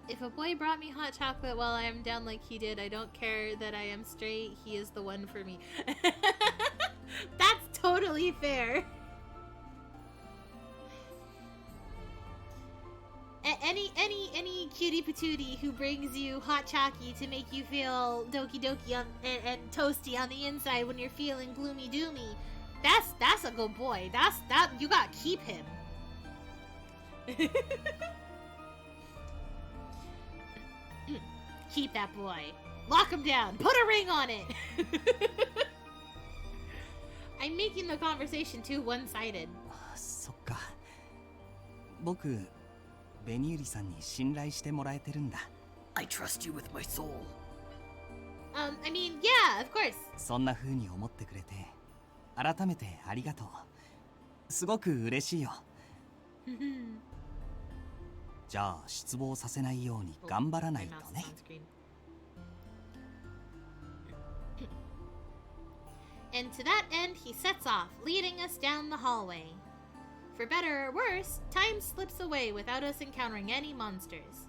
If a boy brought me hot chocolate while I am down like he did, I don't care that I am straight. He is the one for me. That's totally fair. Any cutie patootie who brings you hot chalky to make you feel doki doki and toasty on the inside when you're feeling gloomy doomy, that's a good boy. That you gotta keep him. Keep that boy. Lock him down. Put a ring on it. I'm making the conversation too one-sided. そっか。僕ベニユリさんに信頼してもらえてるんだ。 I trust you with my soul. I mean, yeah, of course. そんな風に思ってくれて改めてありがとう。すごく嬉しいよ。じゃあ失望させないように頑張らないとね。And to that end, he sets off, leading us down the hallway. For better or worse, time slips away without us encountering any monsters.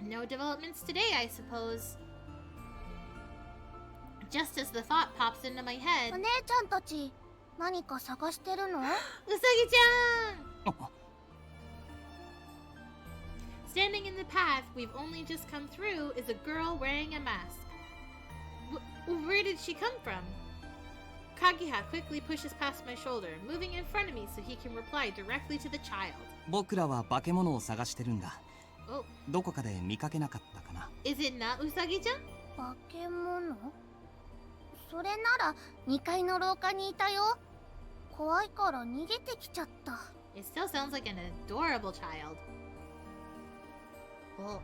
No developments today, I suppose. Just as the thought pops into my head... お姉ちゃんたち、何か探してるの？ Usagi-chan! Standing in the path we've only just come through is a girl wearing a mask. Where did she come from? Kageha quickly pushes past my shoulder, moving in front of me so he can reply directly to the child. 僕らは化け物を探してるんだ。 Oh, どこかで見かけなかったかな。 is it not Usagi-chan? 化け物？それなら2階の廊下にいたよ。怖いから逃げてきちゃった。 It still sounds like an adorable child. Oh.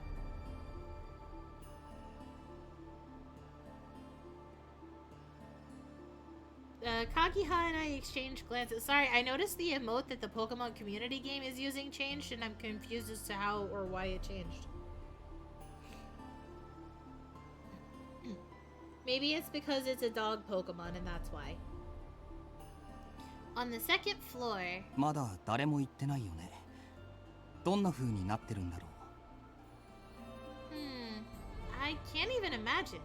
Kageha and I exchanged glances. Sorry, I noticed the emote that the Pokemon community game is using changed, and I'm confused as to how or why it changed. Maybe it's because it's a dog Pokemon, and that's why. On the second floor... まだ誰も行ってないよね。どんな風になってるんだろう。I can't even imagine.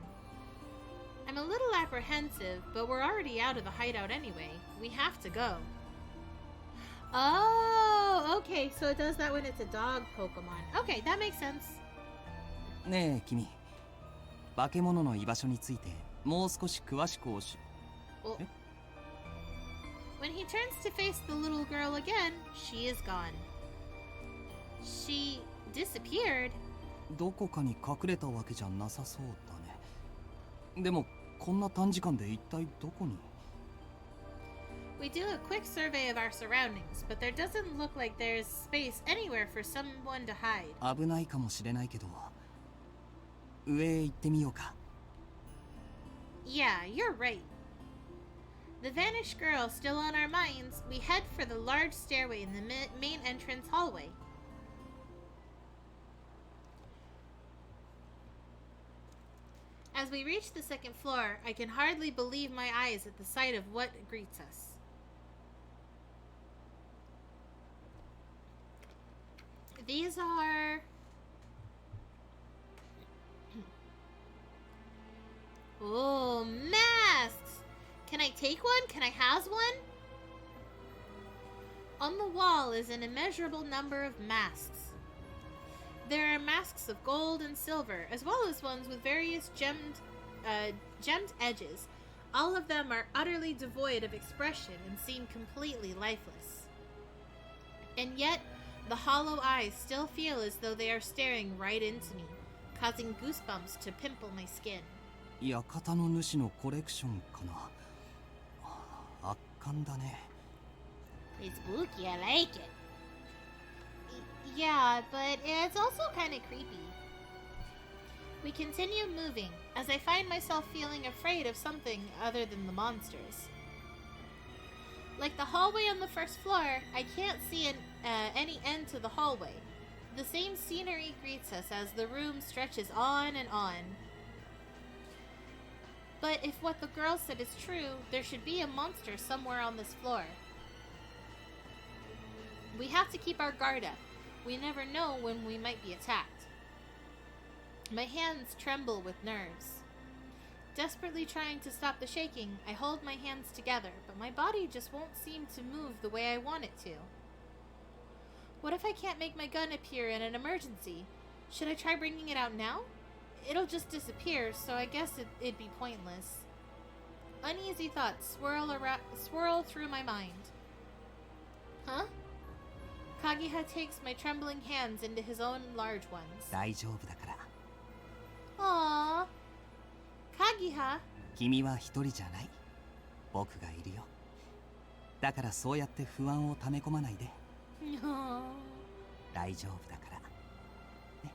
I'm a little apprehensive, but we're already out of the hideout anyway. We have to go. Oh, Oh, okay, so it does that when it's a dog Pokemon. Okay, that makes sense. ねえ君、化け物の居場所についてもう少し詳しく教 Well, when he turns to face the little girl again, she is gone. She disappeared. どこかに隠れたわけじゃなさそうだね。でもこんな短時間で一体どこに？ We do a quick survey of our surroundings, but there doesn't look like there's space anywhere for someone to hide. 危ないかもしれないけど、上へ行ってみようか。Yeah, you're right. The vanished girl still on our minds, we head for the large stairway in the main entrance hallway. As we reach the second floor, I can hardly believe my eyes at the sight of what greets us. These are... Oh, masks! Can I take one? Can I has one? On the wall is an immeasurable number of masks. There are masks of gold and silver, as well as ones with various gemmed edges. All of them are utterly devoid of expression and seem completely lifeless. And yet, the hollow eyes still feel as though they are staring right into me, causing goosebumps to pimple my skin. 館の主のコレクションかな。圧巻だね。It's spooky, I like it. Yeah, but it's also kind of creepy. We continue moving, as I find myself feeling afraid of something other than the monsters. Like the hallway on the first floor, I can't see any end to the hallway. The same scenery greets us as the room stretches on and on. But if what the girl said is true, there should be a monster somewhere on this floor. We have to keep our guard up. We never know when we might be attacked. My hands tremble with nerves. Desperately trying to stop the shaking, I hold my hands together, but my body just won't seem to move the way I want it to. What if I can't make my gun appear in an emergency? Should I try bringing it out now? It'll just disappear, so I guess it'd be pointless. Uneasy thoughts swirl through my mind. Huh? Kageha takes my trembling hands into his own large ones. 大丈夫だから。 Aww. Kageha. 君は一人じゃない。僕がいるよ。だからそうやって不安を溜め込まないで。No. 大丈夫だから。ね。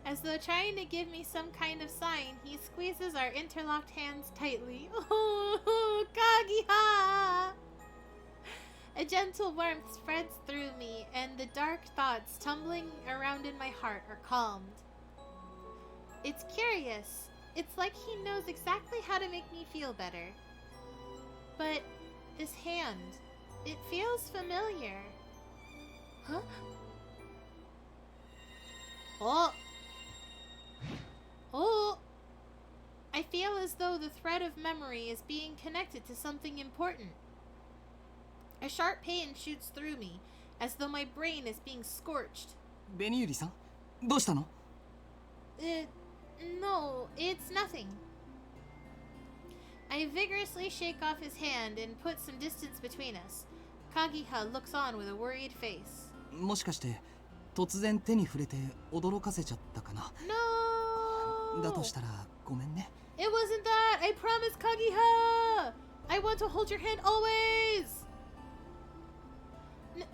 As though trying to give me some kind of sign, he squeezes our interlocked hands tightly. Oh, Kageha! A gentle warmth spreads through me, and the dark thoughts tumbling around in my heart are calmed. It's curious. It's like he knows exactly how to make me feel better. But this hand, it feels familiar. Huh? Oh! Oh! I feel as though the thread of memory is being connected to something important. A sharp pain shoots through me, as though my brain is being scorched. ベニユリさん、どうしたの？ No, it's nothing. I vigorously shake off his hand and put some distance between us. Kageha looks on with a worried face. もしかして突然手に触れて驚かせちゃったかな？ No! だとしたらごめんね。 It wasn't that! I promise, Kageha! I want to hold your hand always!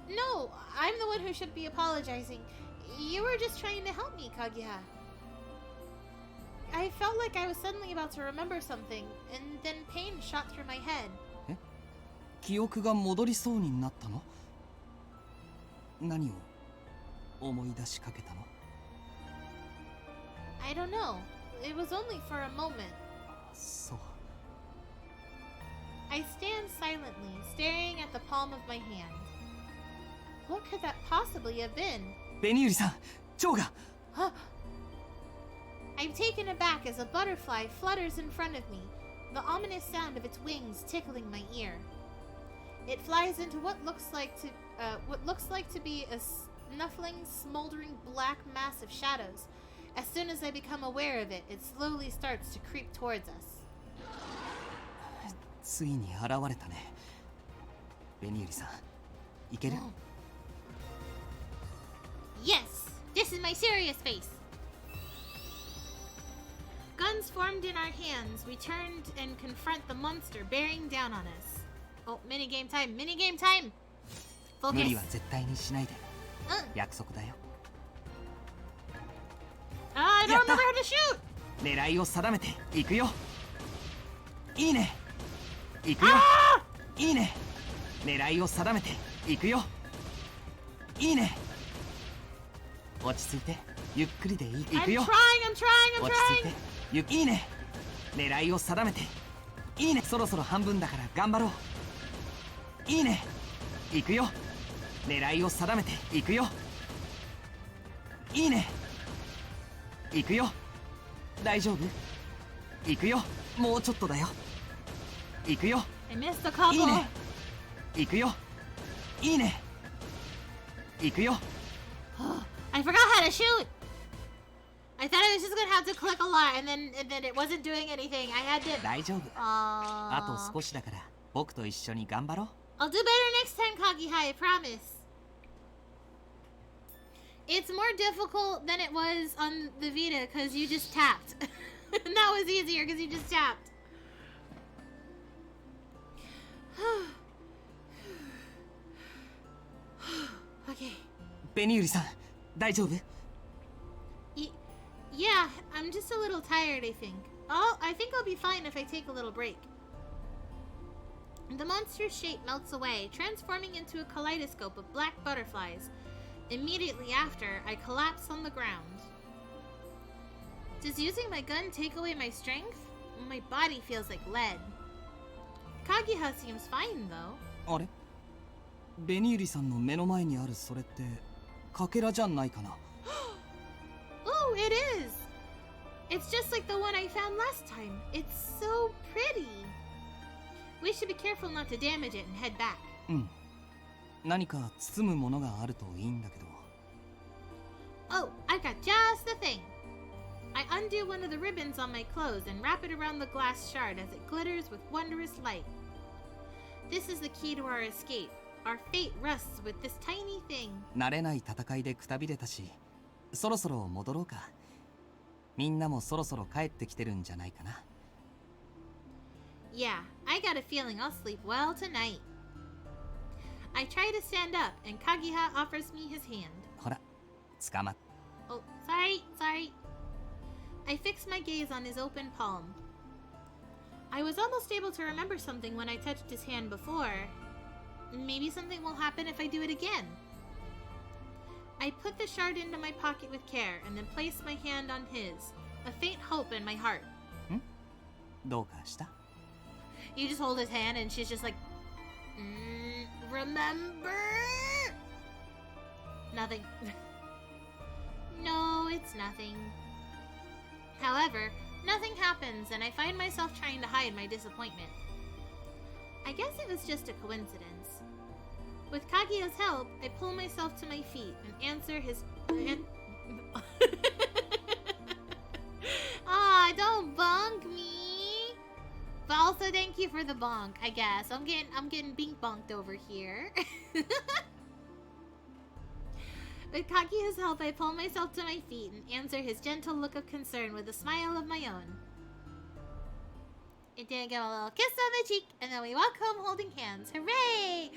No, I'm the one who should be apologizing. You were just trying to help me, Kageha. I felt like I was suddenly about to remember something, and then pain shot through my head. え？記憶が戻りそうになったの？何を思い出しかけたの？ I don't know. It was only for a moment. そう。 I stand silently, staring at the palm of my hand. What could that possibly have been? ベニユリさん、蝶が。 Huh? I'm taken aback as a butterfly flutters in front of me. the ominous sound of its wings tickling my ear. It flies into what looks like to be a snuffling, smoldering black mass of shadows. As soon as I become aware of it, it slowly starts to creep towards us. ついに現れたね。ベニユリさん、いける？ Yes! This is my serious face! Guns formed in our hands, we turned and confront the monster bearing down on us. Oh, minigame time! Minigame time! 無 Focus! 理は絶対にしないで。約束だよ。I don't やった remember how to shoot! 狙いを定めていくよ。いいね。いくよ。いいね。狙いを定めていくよ。いいね。落ち着いてゆっくりでいい。い I'm くよ。 trying, I'm 落ち着いて trying! いいね。狙いを定めていいね。そろそろ半分だから頑張ろう。いいね。いくよ。狙いを定めていくよ。いいね。いくよ。大丈夫？いくよ。もうちょっとだよ。いくよ。 I missed a couple! いいね。いくよ。いいね。いくよ。 I forgot how to shoot! I thought I was just gonna have to click a lot and then it wasn't doing anything. I had to... 大丈夫。あと Aww. 少しだから僕と一緒に頑張ろう。 I'll do better next time, Kagiha, I promise. It's more difficult than it was on the Vita because you just tapped. And that was easier because you just tapped. Okay. ベニユリさん、大丈夫？ Yeah, I'm just a little tired, I think. I think I'll be fine if I take a little break. The monster's shape melts away, transforming into a kaleidoscope of black butterflies. Immediately after, I collapse on the ground. Does using my gun take away my strength? My body feels like lead. Kagiha seems fine, though. あれ？ベニユリさんの目の前にあるそれってかけらじゃないかな？ Oh, it is! It's just like the one I found last time. It's so pretty. We should be careful not to damage it and head back. うん。何か包むものがあるといいんだけど。 Oh, I've got just the thing. I undo one of the ribbons on my clothes and wrap it around the glass shard as it glitters with wondrous light. This is the key to our escape. Our fate rests with this tiny thing. 慣れない戦いでくたびれたし、そろそろ戻ろうか。みんなもそろそろ帰ってきてるんじゃないかな。Yeah, I got a feeling I'll sleep well tonight. I try to stand up and Kagiha offers me his hand. ほら、捕まっ。 Oh, sorry. I fix my gaze on his open palm. I was almost able to remember something when I touched his hand before. Maybe something will happen if I do it again. I put the shard into my pocket with care and then place my hand on his, a faint hope in my heart. どうかした？ You just hold his hand and she's just like, remember? Nothing. No, it's nothing. However, nothing happens and I find myself trying to hide my disappointment. I guess it was just a coincidence. With Kaguya's help, I pull myself to my feet and answer his... don't bonk me! But also thank you for the bonk, I guess. I'm getting bink bonked over here. With Kaguya's help, I pull myself to my feet and answer his gentle look of concern with a smile of my own. And then I give a little kiss on the cheek, and then we walk home holding hands. Hooray!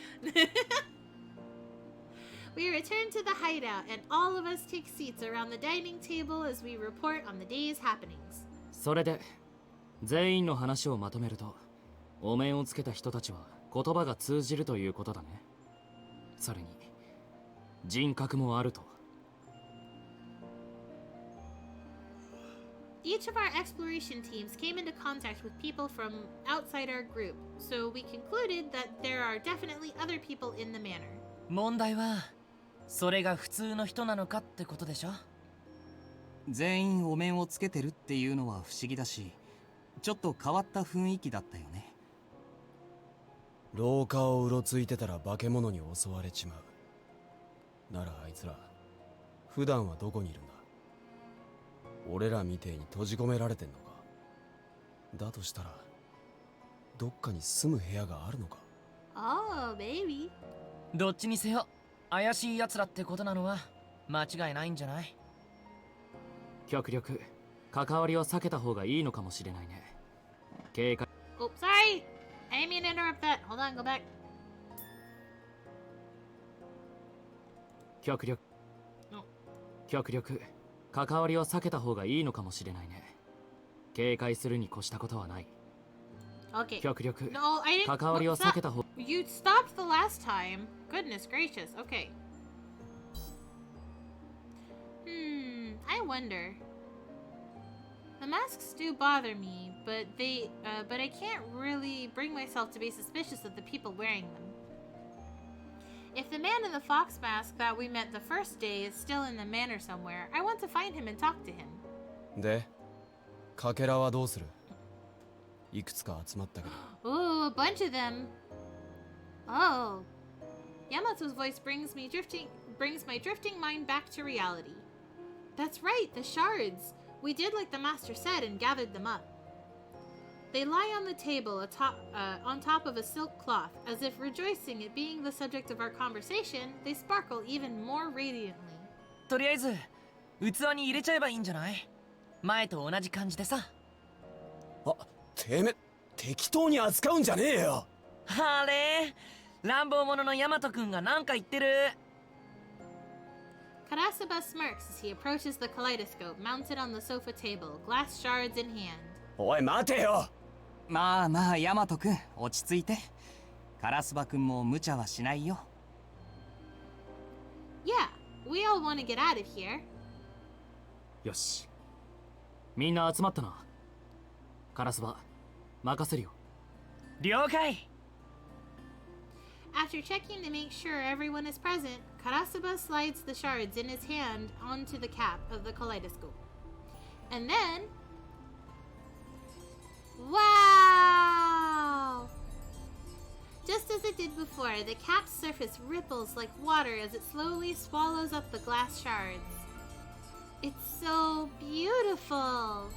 We return to the hideout, and all of us take seats around the dining table as we report on the day's happenings. それで全員の話をまとめると、お面をつけた人たちは言葉が通じるということだね。それに人格もあると。Each of our exploration teams came into contact with people from outside our group, so we concluded that there are definitely other people in the manor. 問題はそれが普通の人なのかってことでしょ。全員お面をつけてるっていうのは不思議だし、ちょっと変わった雰囲気だったよね。廊下をうろついてたら化け物に襲われちまう。ならあいつら普段はどこにいるんだ？俺らみてえに閉じ込められてんのか？だとしたらどっかに住む部屋があるのか？ Oh, baby. どっちにせよ怪しい奴らってことなのは間違いないんじゃない？極力関わりを避けた方がいいのかもしれないね。警戒。 Oh, sorry. I didn't mean to interrupt that. Hold on, go back. 極力関わりを避けた方がいいのかもしれないね。警戒するに越したことはない。 Okay. 極力 No, I didn't. 関わりを避けた方。 You stopped the last time. Goodness gracious. Okay. I wonder. The masks do bother me, but I can't really bring myself to be suspicious of the people wearing them. If the man in the fox mask that we met the first day is still in the manor somewhere, I want to find him and talk to him. で、かけらはどうする？いくつか集まったけど。 Ooh, a bunch of them. Oh. Yamato's voice brings my drifting mind back to reality. That's right, the shards. We did like the master said and gathered them up. They lie on the table on top of a silk cloth, as if rejoicing at being the subject of our conversation. They sparkle even more radiantly. とりあえず器に入れちゃえばいいんじゃない？前と同じ感じでさ。あ、てめ、適当に扱うんじゃねえよ。あれ、乱暴者のヤマト君がなんか言ってる。Karasuba smirks as he approaches the kaleidoscope mounted on the sofa table, glass shards in hand. おい待てよ。まあまあヤマト君落ち着いて。カラスバ君も無茶はしないよ。 Yeah, we all want to get out of here. よし、みんな集まったな。カラスバ任せるよ。了解。 After checking to make sure everyone is present, Karasuba slides the shards in his hand onto the cap of the kaleidoscope. And then... Wow! Just as it did before, the cap's surface ripples like water as it slowly swallows up the glass shards. It's so beautiful!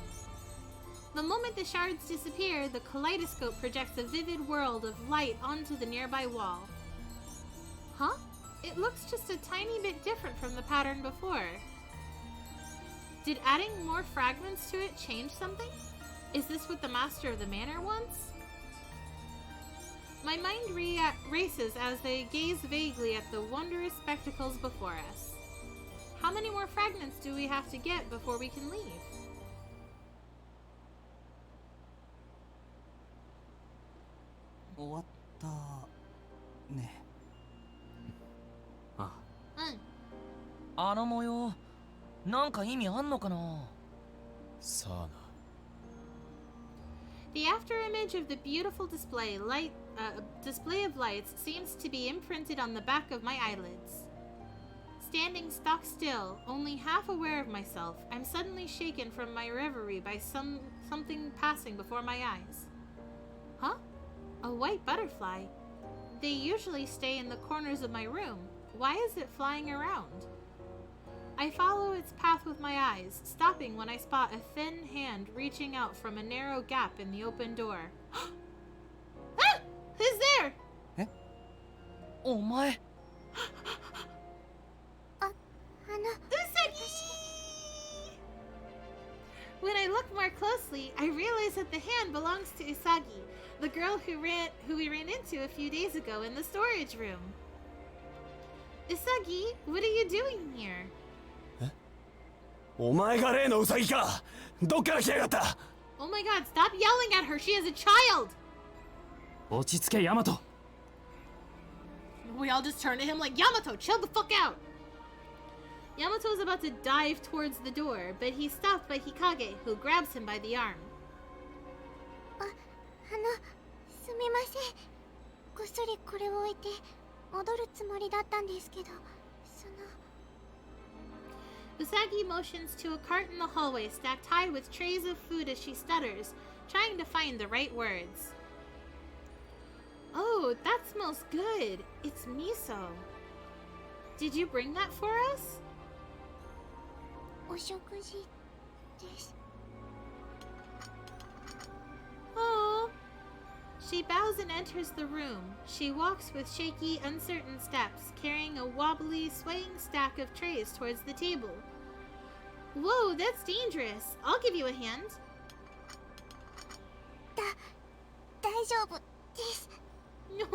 The moment the shards disappear, the kaleidoscope projects a vivid world of light onto the nearby wall. Huh? It looks just a tiny bit different from the pattern before. Did adding more fragments to it change something? Is this what the master of the manor wants? My mind races as they gaze vaguely at the wondrous spectacles before us. How many more fragments do we have to get before we can leave? 終わったね。ああ。あの模様、なんか意味あんのかな？さあな。 The afterimage of the beautiful display of lights seems to be imprinted on the back of my eyelids. Standing stock still, only half aware of myself, I'm suddenly shaken from my reverie by something passing before my eyes. Huh? A white butterfly. They usually stay in the corners of my room. Why is it flying around? I follow its path with my eyes, stopping when I spot a thin hand reaching out from a narrow gap in the open door. Ah! Who's there? お前。Usagi! When I look more closely, I realize that the hand belongs to Usagi, the girl who we ran into a few days ago in the storage room. Usagi, what are you doing here? お前が例のウサギか。どっから来やがった。 Oh my god, stop yelling at her, she is a child! 落ち着けヤマト。 We all just turn to him like, Yamato, chill the fuck out! Yamato is about to dive towards the door, but he's stopped by Hikage, who grabs him by the arm. すみません。こっそりこれを置いて戻るつもりだったんですけど、Usagi motions to a cart in the hallway stacked high with trays of food as she stutters, trying to find the right words. Oh, that smells good. It's miso. Did you bring that for us? お食事です。 Oh. She bows and enters the room. She walks with shaky, uncertain steps, carrying a wobbly, swaying stack of trays towards the table. Whoa, that's dangerous. I'll give you a hand. 大丈夫です。 No,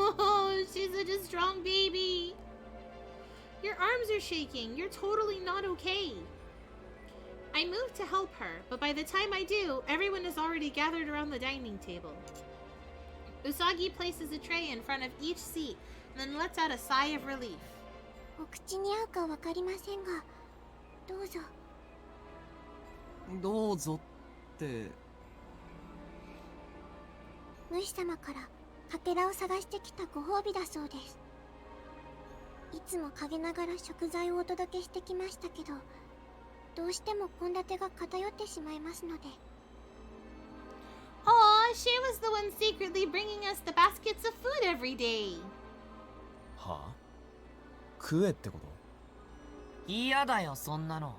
she's such a strong baby. Your arms are shaking. You're totally not okay. I move to help her, but by the time I do, everyone is already gathered around the dining table. Usagi places a tray in front of each seat and then lets out a sigh of relief. お口に合うかわかりませんが、どうぞ。どうぞって。主様からかけらを探してきたご褒美だそうです。いつも陰ながら食材をお届けしてきましたけど、どうしても献立が偏ってしまいますので。Aw, she was the one secretly bringing us the baskets of food every day. はあ？食えってこと？嫌だよそんなの。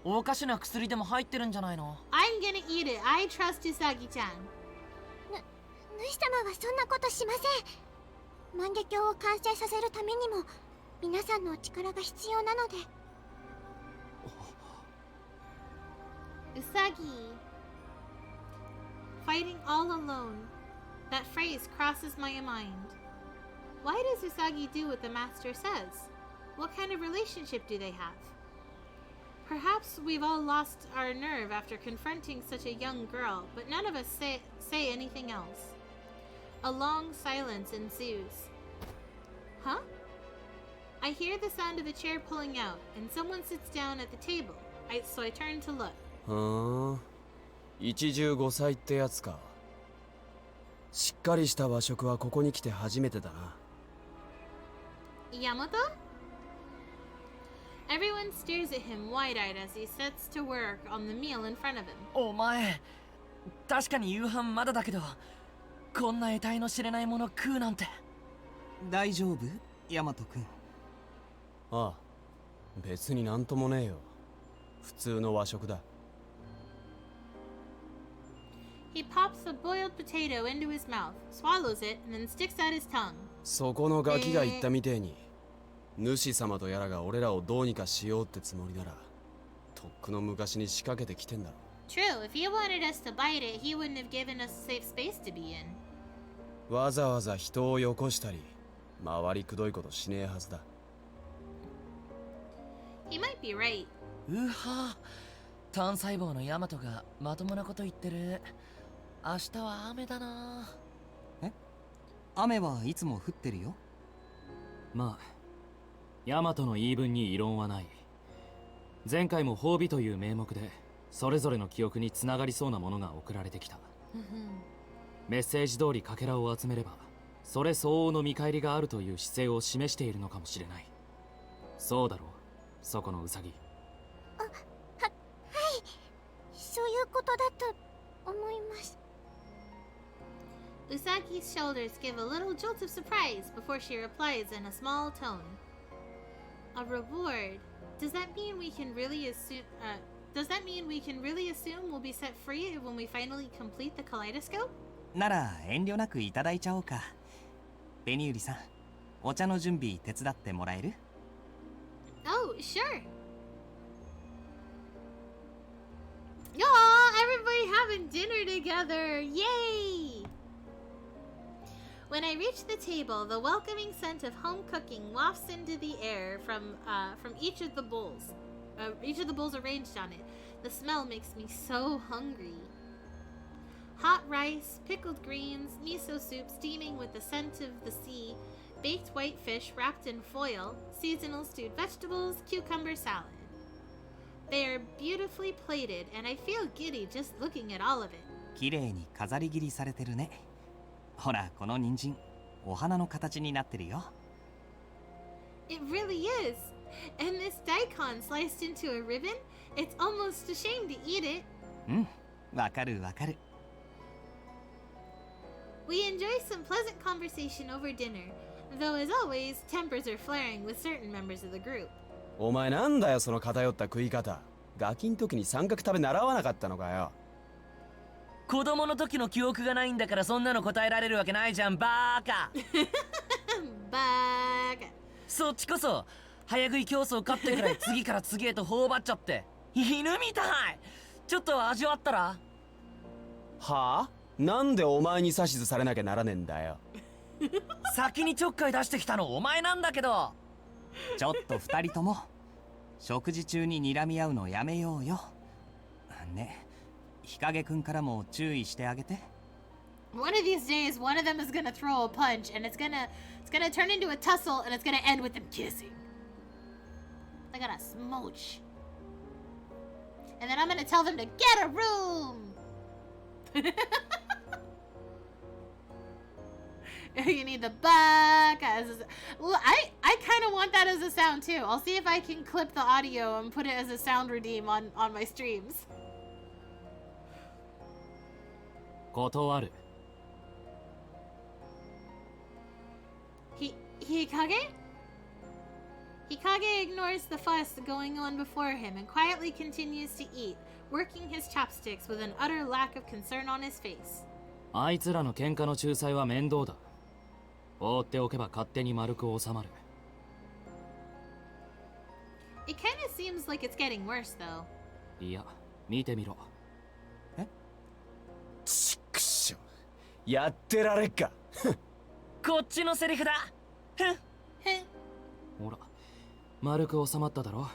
おかしな薬でも入ってるんじゃないの？ I'm gonna eat it. I trust Usagi-chan. 主様はそんなことしません。万華鏡を完成させるためにも皆さんのお力が必要なので。Usagi. Fighting all alone. That phrase crosses my mind. Why does Usagi do what the master says? What kind of relationship do they have? Perhaps we've all lost our nerve after confronting such a young girl, but none of us say anything else. A long silence ensues. Huh? I hear the sound of a chair pulling out, and someone sits down at the table. So I turn to look. はあ、一汁五菜ってやつか。しっかりした和食はここに来て初めてだな。Yamato? Everyone stares at him wide-eyed as he sets to work on the meal in front of him. お前、確かに夕飯まだだけど、こんな得体の知れないもの食うなんて。大丈夫？ヤマト君。ああ、別になんともねえよ。普通の和食だ。He pops a boiled potato into his mouth, swallows it, and then sticks out his tongue. そこのガキが言ったみてえに、主様とやらが俺らをどうにかしようってつもりなら、とっくの昔に仕掛けてきてんだろ。True, if he wanted us to bite it, he wouldn't have given us a safe space to be in. わざわざ人をよこしたり、回りくどいことしねえはずだ。He might be right. うは、単細胞のヤマトがまともなこと言ってる。明日は雨だな。え？雨はいつも降ってるよ。まあヤマトの言い分に異論はない。前回も褒美という名目でそれぞれの記憶につながりそうなものが送られてきた。メッセージ通りかけらを集めればそれ相応の見返りがあるという姿勢を示しているのかもしれない。そうだろう、そこのウサギ。はい、そういうことだと思います。Usagi's shoulders give a little jolt of surprise before she replies in a small tone. A reward? Does that mean we can really assume we'll be set free when we finally complete the kaleidoscope? なら遠慮なくいただいちゃおうか。ベニウリさん、お茶の準備手伝ってもらえる？ Oh, sure. Aw, everybody having dinner together! Yay! When I reach the table, the welcoming scent of home cooking wafts into the air from each of the bowls. Each of the bowls arranged on it. The smell makes me so hungry. Hot rice, pickled greens, miso soup steaming with the scent of the sea, baked white fish wrapped in foil, seasonal stewed vegetables, cucumber salad. They are beautifully plated, and I feel giddy just looking at all of it. 綺麗に飾り切りされてるね。ほら、この人参、お花の形になってるよ。It really is. And this daikon sliced into a ribbon, it's almost a shame to eat it. うん、わかるわかる。We enjoy some pleasant conversation over dinner, though as always, tempers are flaring with certain members of the group. お前なんだよその偏った食い方。ガキん時に三角食べ習わなかったのかよ。子供の時の記憶がないんだからそんなの答えられるわけないじゃんバーカバーカ。そっちこそ早食い競争勝ってくらい次から次へと頬張っちゃって犬みたい。ちょっと味わったら。はあ？なんでお前に指図されなきゃならねえんだよ。先にちょっかい出してきたのお前なんだけど。ちょっと二人とも食事中に睨み合うのやめようよ。ね、日陰くんからも注意してあげて。One of these days, one of them is gonna throw a punch, and it's gonna turn into a tussle, and it's gonna end with them kissing. They're gonna smooch, and then I'm gonna tell them to get a room. You need the back. Well, I kind of want that as a sound too. I'll see if I can clip the audio and put it as a sound redeem on my streams. 断る。Hikage? Hikage ignores the fuss going on before him and quietly continues to eat, working his chopsticks with an utter lack of concern on his face. あいつらの喧嘩の仲裁は面倒だ。放っておけば勝手に丸く収まる。It kind of seems like it's getting worse, though. いや、見てみろ。ちくしょ。やってられっか。こっちのセリフだ。ほら、丸く収まっただろ。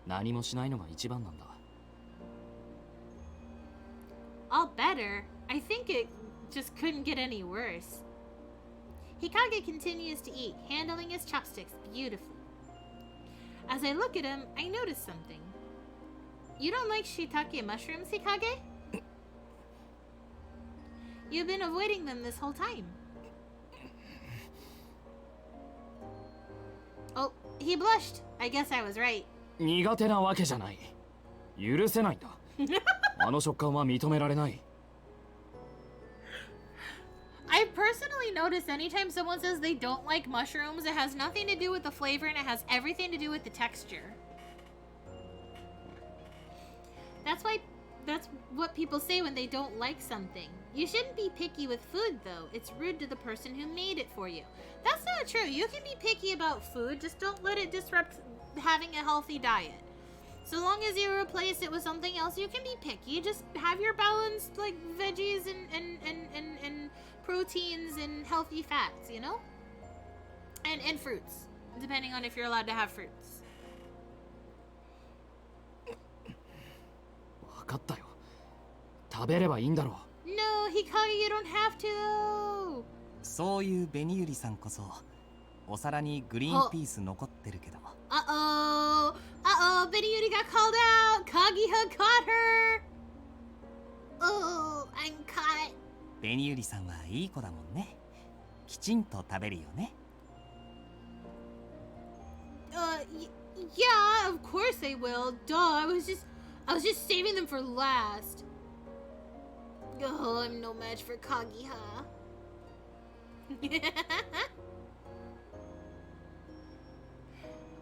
何もしないのが一番なんだ。All better. I think it just couldn't get any worse. Hikage continues to eat, handling his chopsticks beautifully. As I look at him, I notice something. You don't like shiitake mushrooms, Hikage? You've been avoiding them this whole time. Oh, he blushed. I guess I was right. 苦手なわけじゃない。許せないんだ。あの食感は認められない。I personally notice anytime someone says they don't like mushrooms, it has nothing to do with the flavor and it has everything to do with the texture. That's what people say when they don't like something. You shouldn't be picky with food, though. It's rude to the person who made it for you. That's not true. You can be picky about food, just don't let it disrupt having a healthy diet. So long as you replace it with something else, you can be picky. Just have your balanced, like, veggies and proteins and healthy fats, you know? And fruits, depending on if you're allowed to have fruits. 分かったよ。食べればいいんだろう。No, Hikage, you don't have to. そういう紅ゆりさんこそお皿にグリーンピース残ってるけど。Uh-oh, Betty Yuri got called out. Kagiha caught her. Oh, I'm caught. 紅ゆりさんはいい子だもんね。きちんと食べるよね。Yeah, of course I will. Duh, I was just saving them for last. Oh, I'm no match for Kagiha.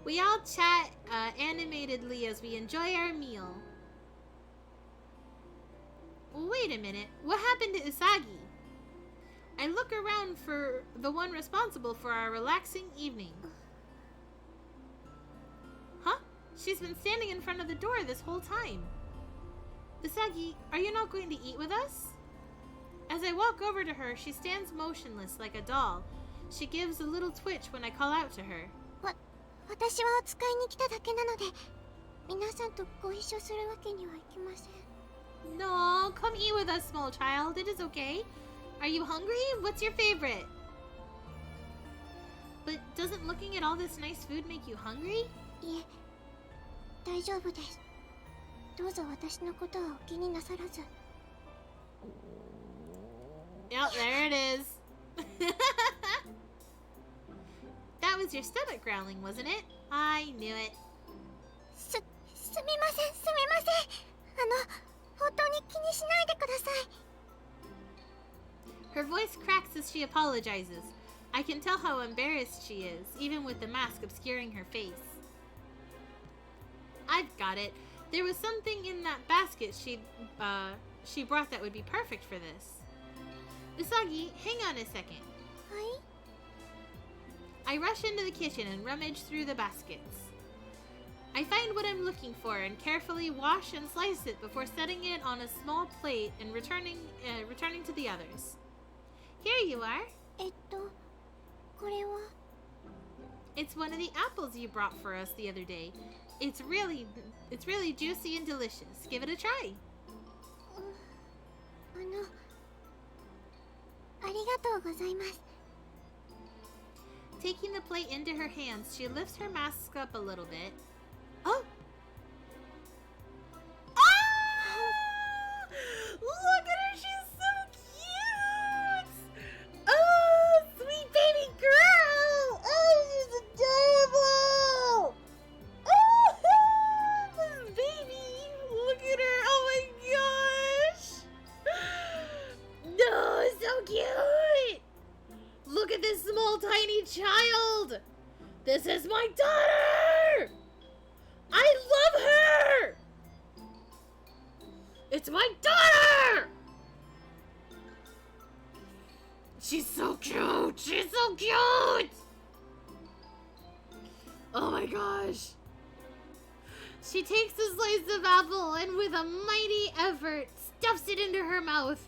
We all chat animatedly as we enjoy our meal. Wait a minute, what happened to Usagi? I look around for the one responsible for our relaxing evening. Huh? She's been standing in front of the door this whole time. Usagi, are you not going to eat with us? As I walk over to her, she stands motionless like a doll. She gives a little twitch when I call out to her. 私はお使いに来ただけなので、皆さんとご一緒するわけにはいきません。No, come eat with us, small child. It is okay. Are you hungry? What's your favorite? But doesn't looking at all this nice food make you hungry? いえ、大丈夫です。どうぞ私のことはお気になさらず。Yep, there it is. That was your stomach growling, wasn't it? I knew it. すみません。本当に気にしないでください。Her voice cracked she apologizes. I can tell how embarrassed she is, even with the mask obscuring her face. I've got it. There was something in that basket she brought that would be perfect for this. Usagi, hang on a second. Hi? I rush into the kitchen and rummage through the baskets. I find what I'm looking for and carefully wash and slice it before setting it on a small plate and returning to the others. Here you are. これは It's one of the apples you brought for us the other day. It's really juicy and delicious. Give it a try. ありがとうございます。 Taking the plate into her hands, she lifts her mask up a little bit. Oh! Ah! Look at her, she's so cute! Oh, sweet baby girl! Oh, she's adorable! Oh, this baby! Look at her! Oh my gosh! No, so cute! Look at this small, tiny child! This is my daughter! I love her! It's my daughter! She's so cute! She's so cute! Oh my gosh. She takes a slice of apple and with a mighty effort stuffs it into her mouth.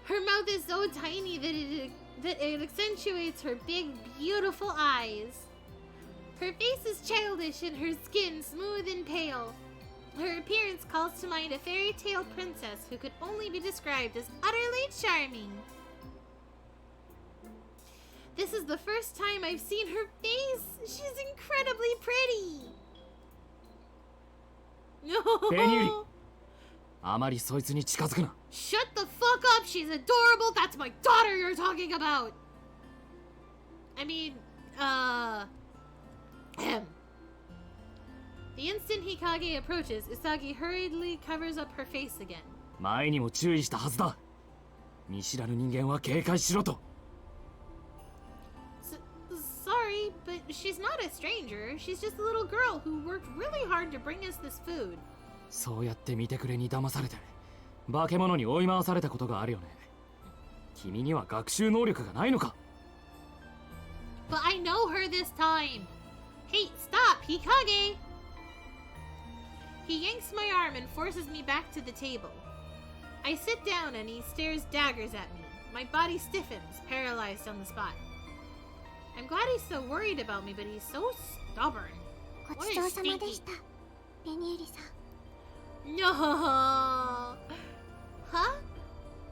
Her mouth is so tiny that it accentuates her big, beautiful eyes. Her face is childish and her skin smooth and pale. Her appearance calls to mind a fairy tale princess who could only be described as utterly charming. This is the first time I've seen her face. She's incredibly pretty. Daniel. No. あまりそいつに近づくな。 Shut the fuck up! She's adorable! That's my daughter you're talking about! I mean, The instant Hikage approaches, Usagi hurriedly covers up her face again. 前にも注意したはずだ。見知らぬ人間は警戒しろと。 Sorry, but she's not a stranger. She's just a little girl who worked really hard to bring us this food. そうやって見てくれに騙されて化け物に追い回されたことがあるよね。君には学習能力がないのか。 But I know her this time. Hey, stop, Hikage! He yanks my arm and forces me back to the table. I sit down and he stares daggers at me. My body stiffens, paralyzed on the spot. I'm glad he's so worried about me, but he's so stubborn. ごちそうさまでした、ベニエリさん。 No! Huh?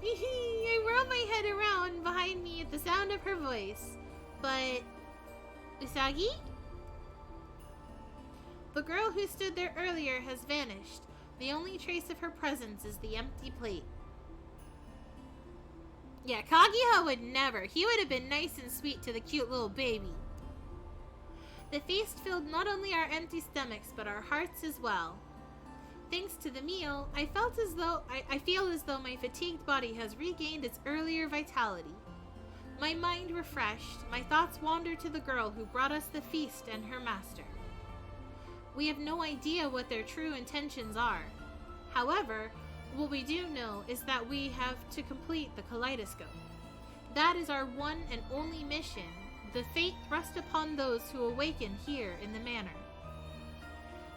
I whirl my head around behind me at the sound of her voice. But... Usagi? The girl who stood there earlier has vanished. The only trace of her presence is the empty plate. Yeah, Kaguya would never. He would have been nice and sweet to the cute little baby. The feast filled not only our empty stomachs, but our hearts as well. Thanks to the meal, I feel as though my fatigued body has regained its earlier vitality. My mind refreshed, my thoughts wander to the girl who brought us the feast and her master. We have no idea what their true intentions are. However, what we do know is that we have to complete the kaleidoscope. That is our one and only mission, the fate thrust upon those who awaken here in the manor.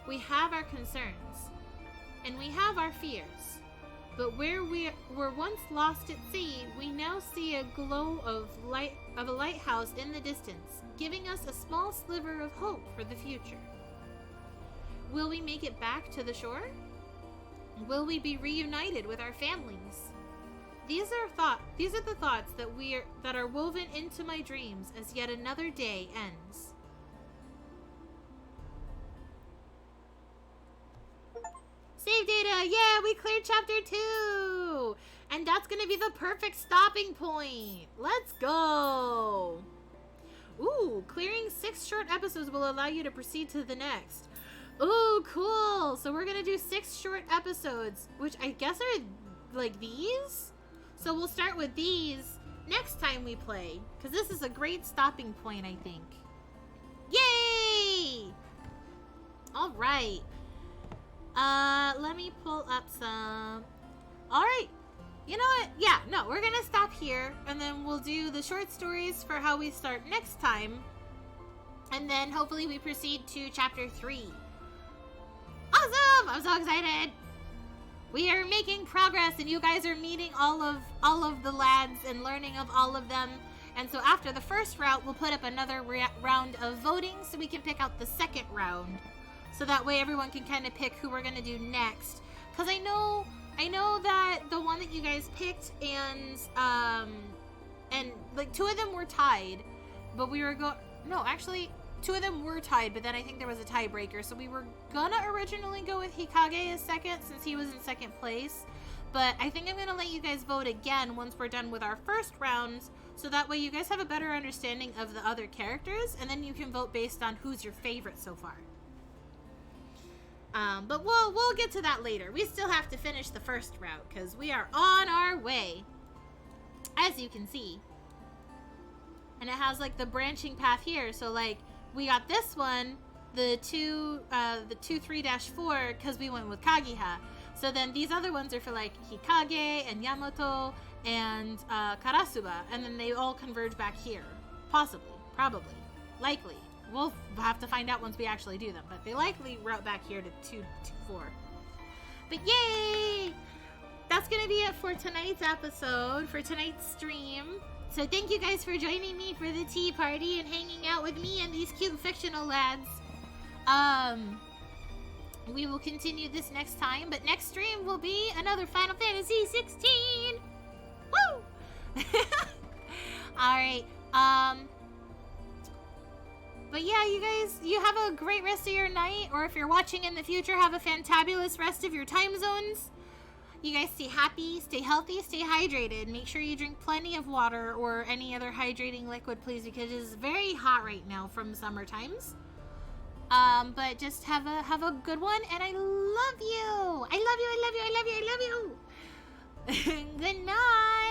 We have our concerns, and we have our fears. But where we were once lost at sea, we now see a glow of a lighthouse in the distance, giving us a small sliver of hope for the future. Will we make it back to the shore? Will we be reunited with our families? These are the thoughts that are woven into my dreams as yet another day ends. Save data! Yeah, we cleared chapter 2! And that's gonna be the perfect stopping point! Let's go! Ooh, clearing 6 short episodes will allow you to proceed to the next. Ooh, cool! So we're gonna do 6 short episodes, which I guess are like these? So we'll start with these, next time we play, because this is a great stopping point, I think. Yay! All right. Let me pull up some. All right. You know what? Yeah, no, we're gonna stop here, and then we'll do the short stories for how we start next time, and then hopefully we proceed to chapter 3. Awesome! I'm so excited. We are making progress, and you guys are meeting all of the lads and learning of all of them. And so after the first route, we'll put up another round of voting so we can pick out the second round. So that way everyone can kind of pick who we're gonna do next. Cause I know that the one that you guys picked and like 2 of them were tied, but we were actually 2 of them were tied, but then I think there was a tiebreaker. So we were gonna originally go with Hikage as second since he was in second place. But I think I'm gonna let you guys vote again once we're done with our first rounds, so that way you guys have a better understanding of the other characters, and then you can vote based on who's your favorite so far. But we'll get to that later. We still have to finish the first route because we are on our way, as you can see. And it has like the branching path here. So like we got this one, the 2-3-4, because we went with Kagiha. So then these other ones are for like Hikage and Yamato and Karasuba, and then they all converge back here. Possibly, probably, likely. We'll have to find out once we actually do them, but they likely route back here to 2-4. But yay! That's gonna be it for tonight's episode, for tonight's stream. So thank you guys for joining me for the tea party and hanging out with me and these cute fictional lads. We will continue this next time, but next stream will be another Final Fantasy 16. Woo! Alright, but yeah, you guys, you have a great rest of your night, or if you're watching in the future, have a fantabulous rest of your time zones. You guys stay happy, stay healthy, stay hydrated. Make sure you drink plenty of water or any other hydrating liquid, please, because it is very hot right now from summer times. But just have a good one, and I love you. I love you, I love you, I love you, I love you. Good night.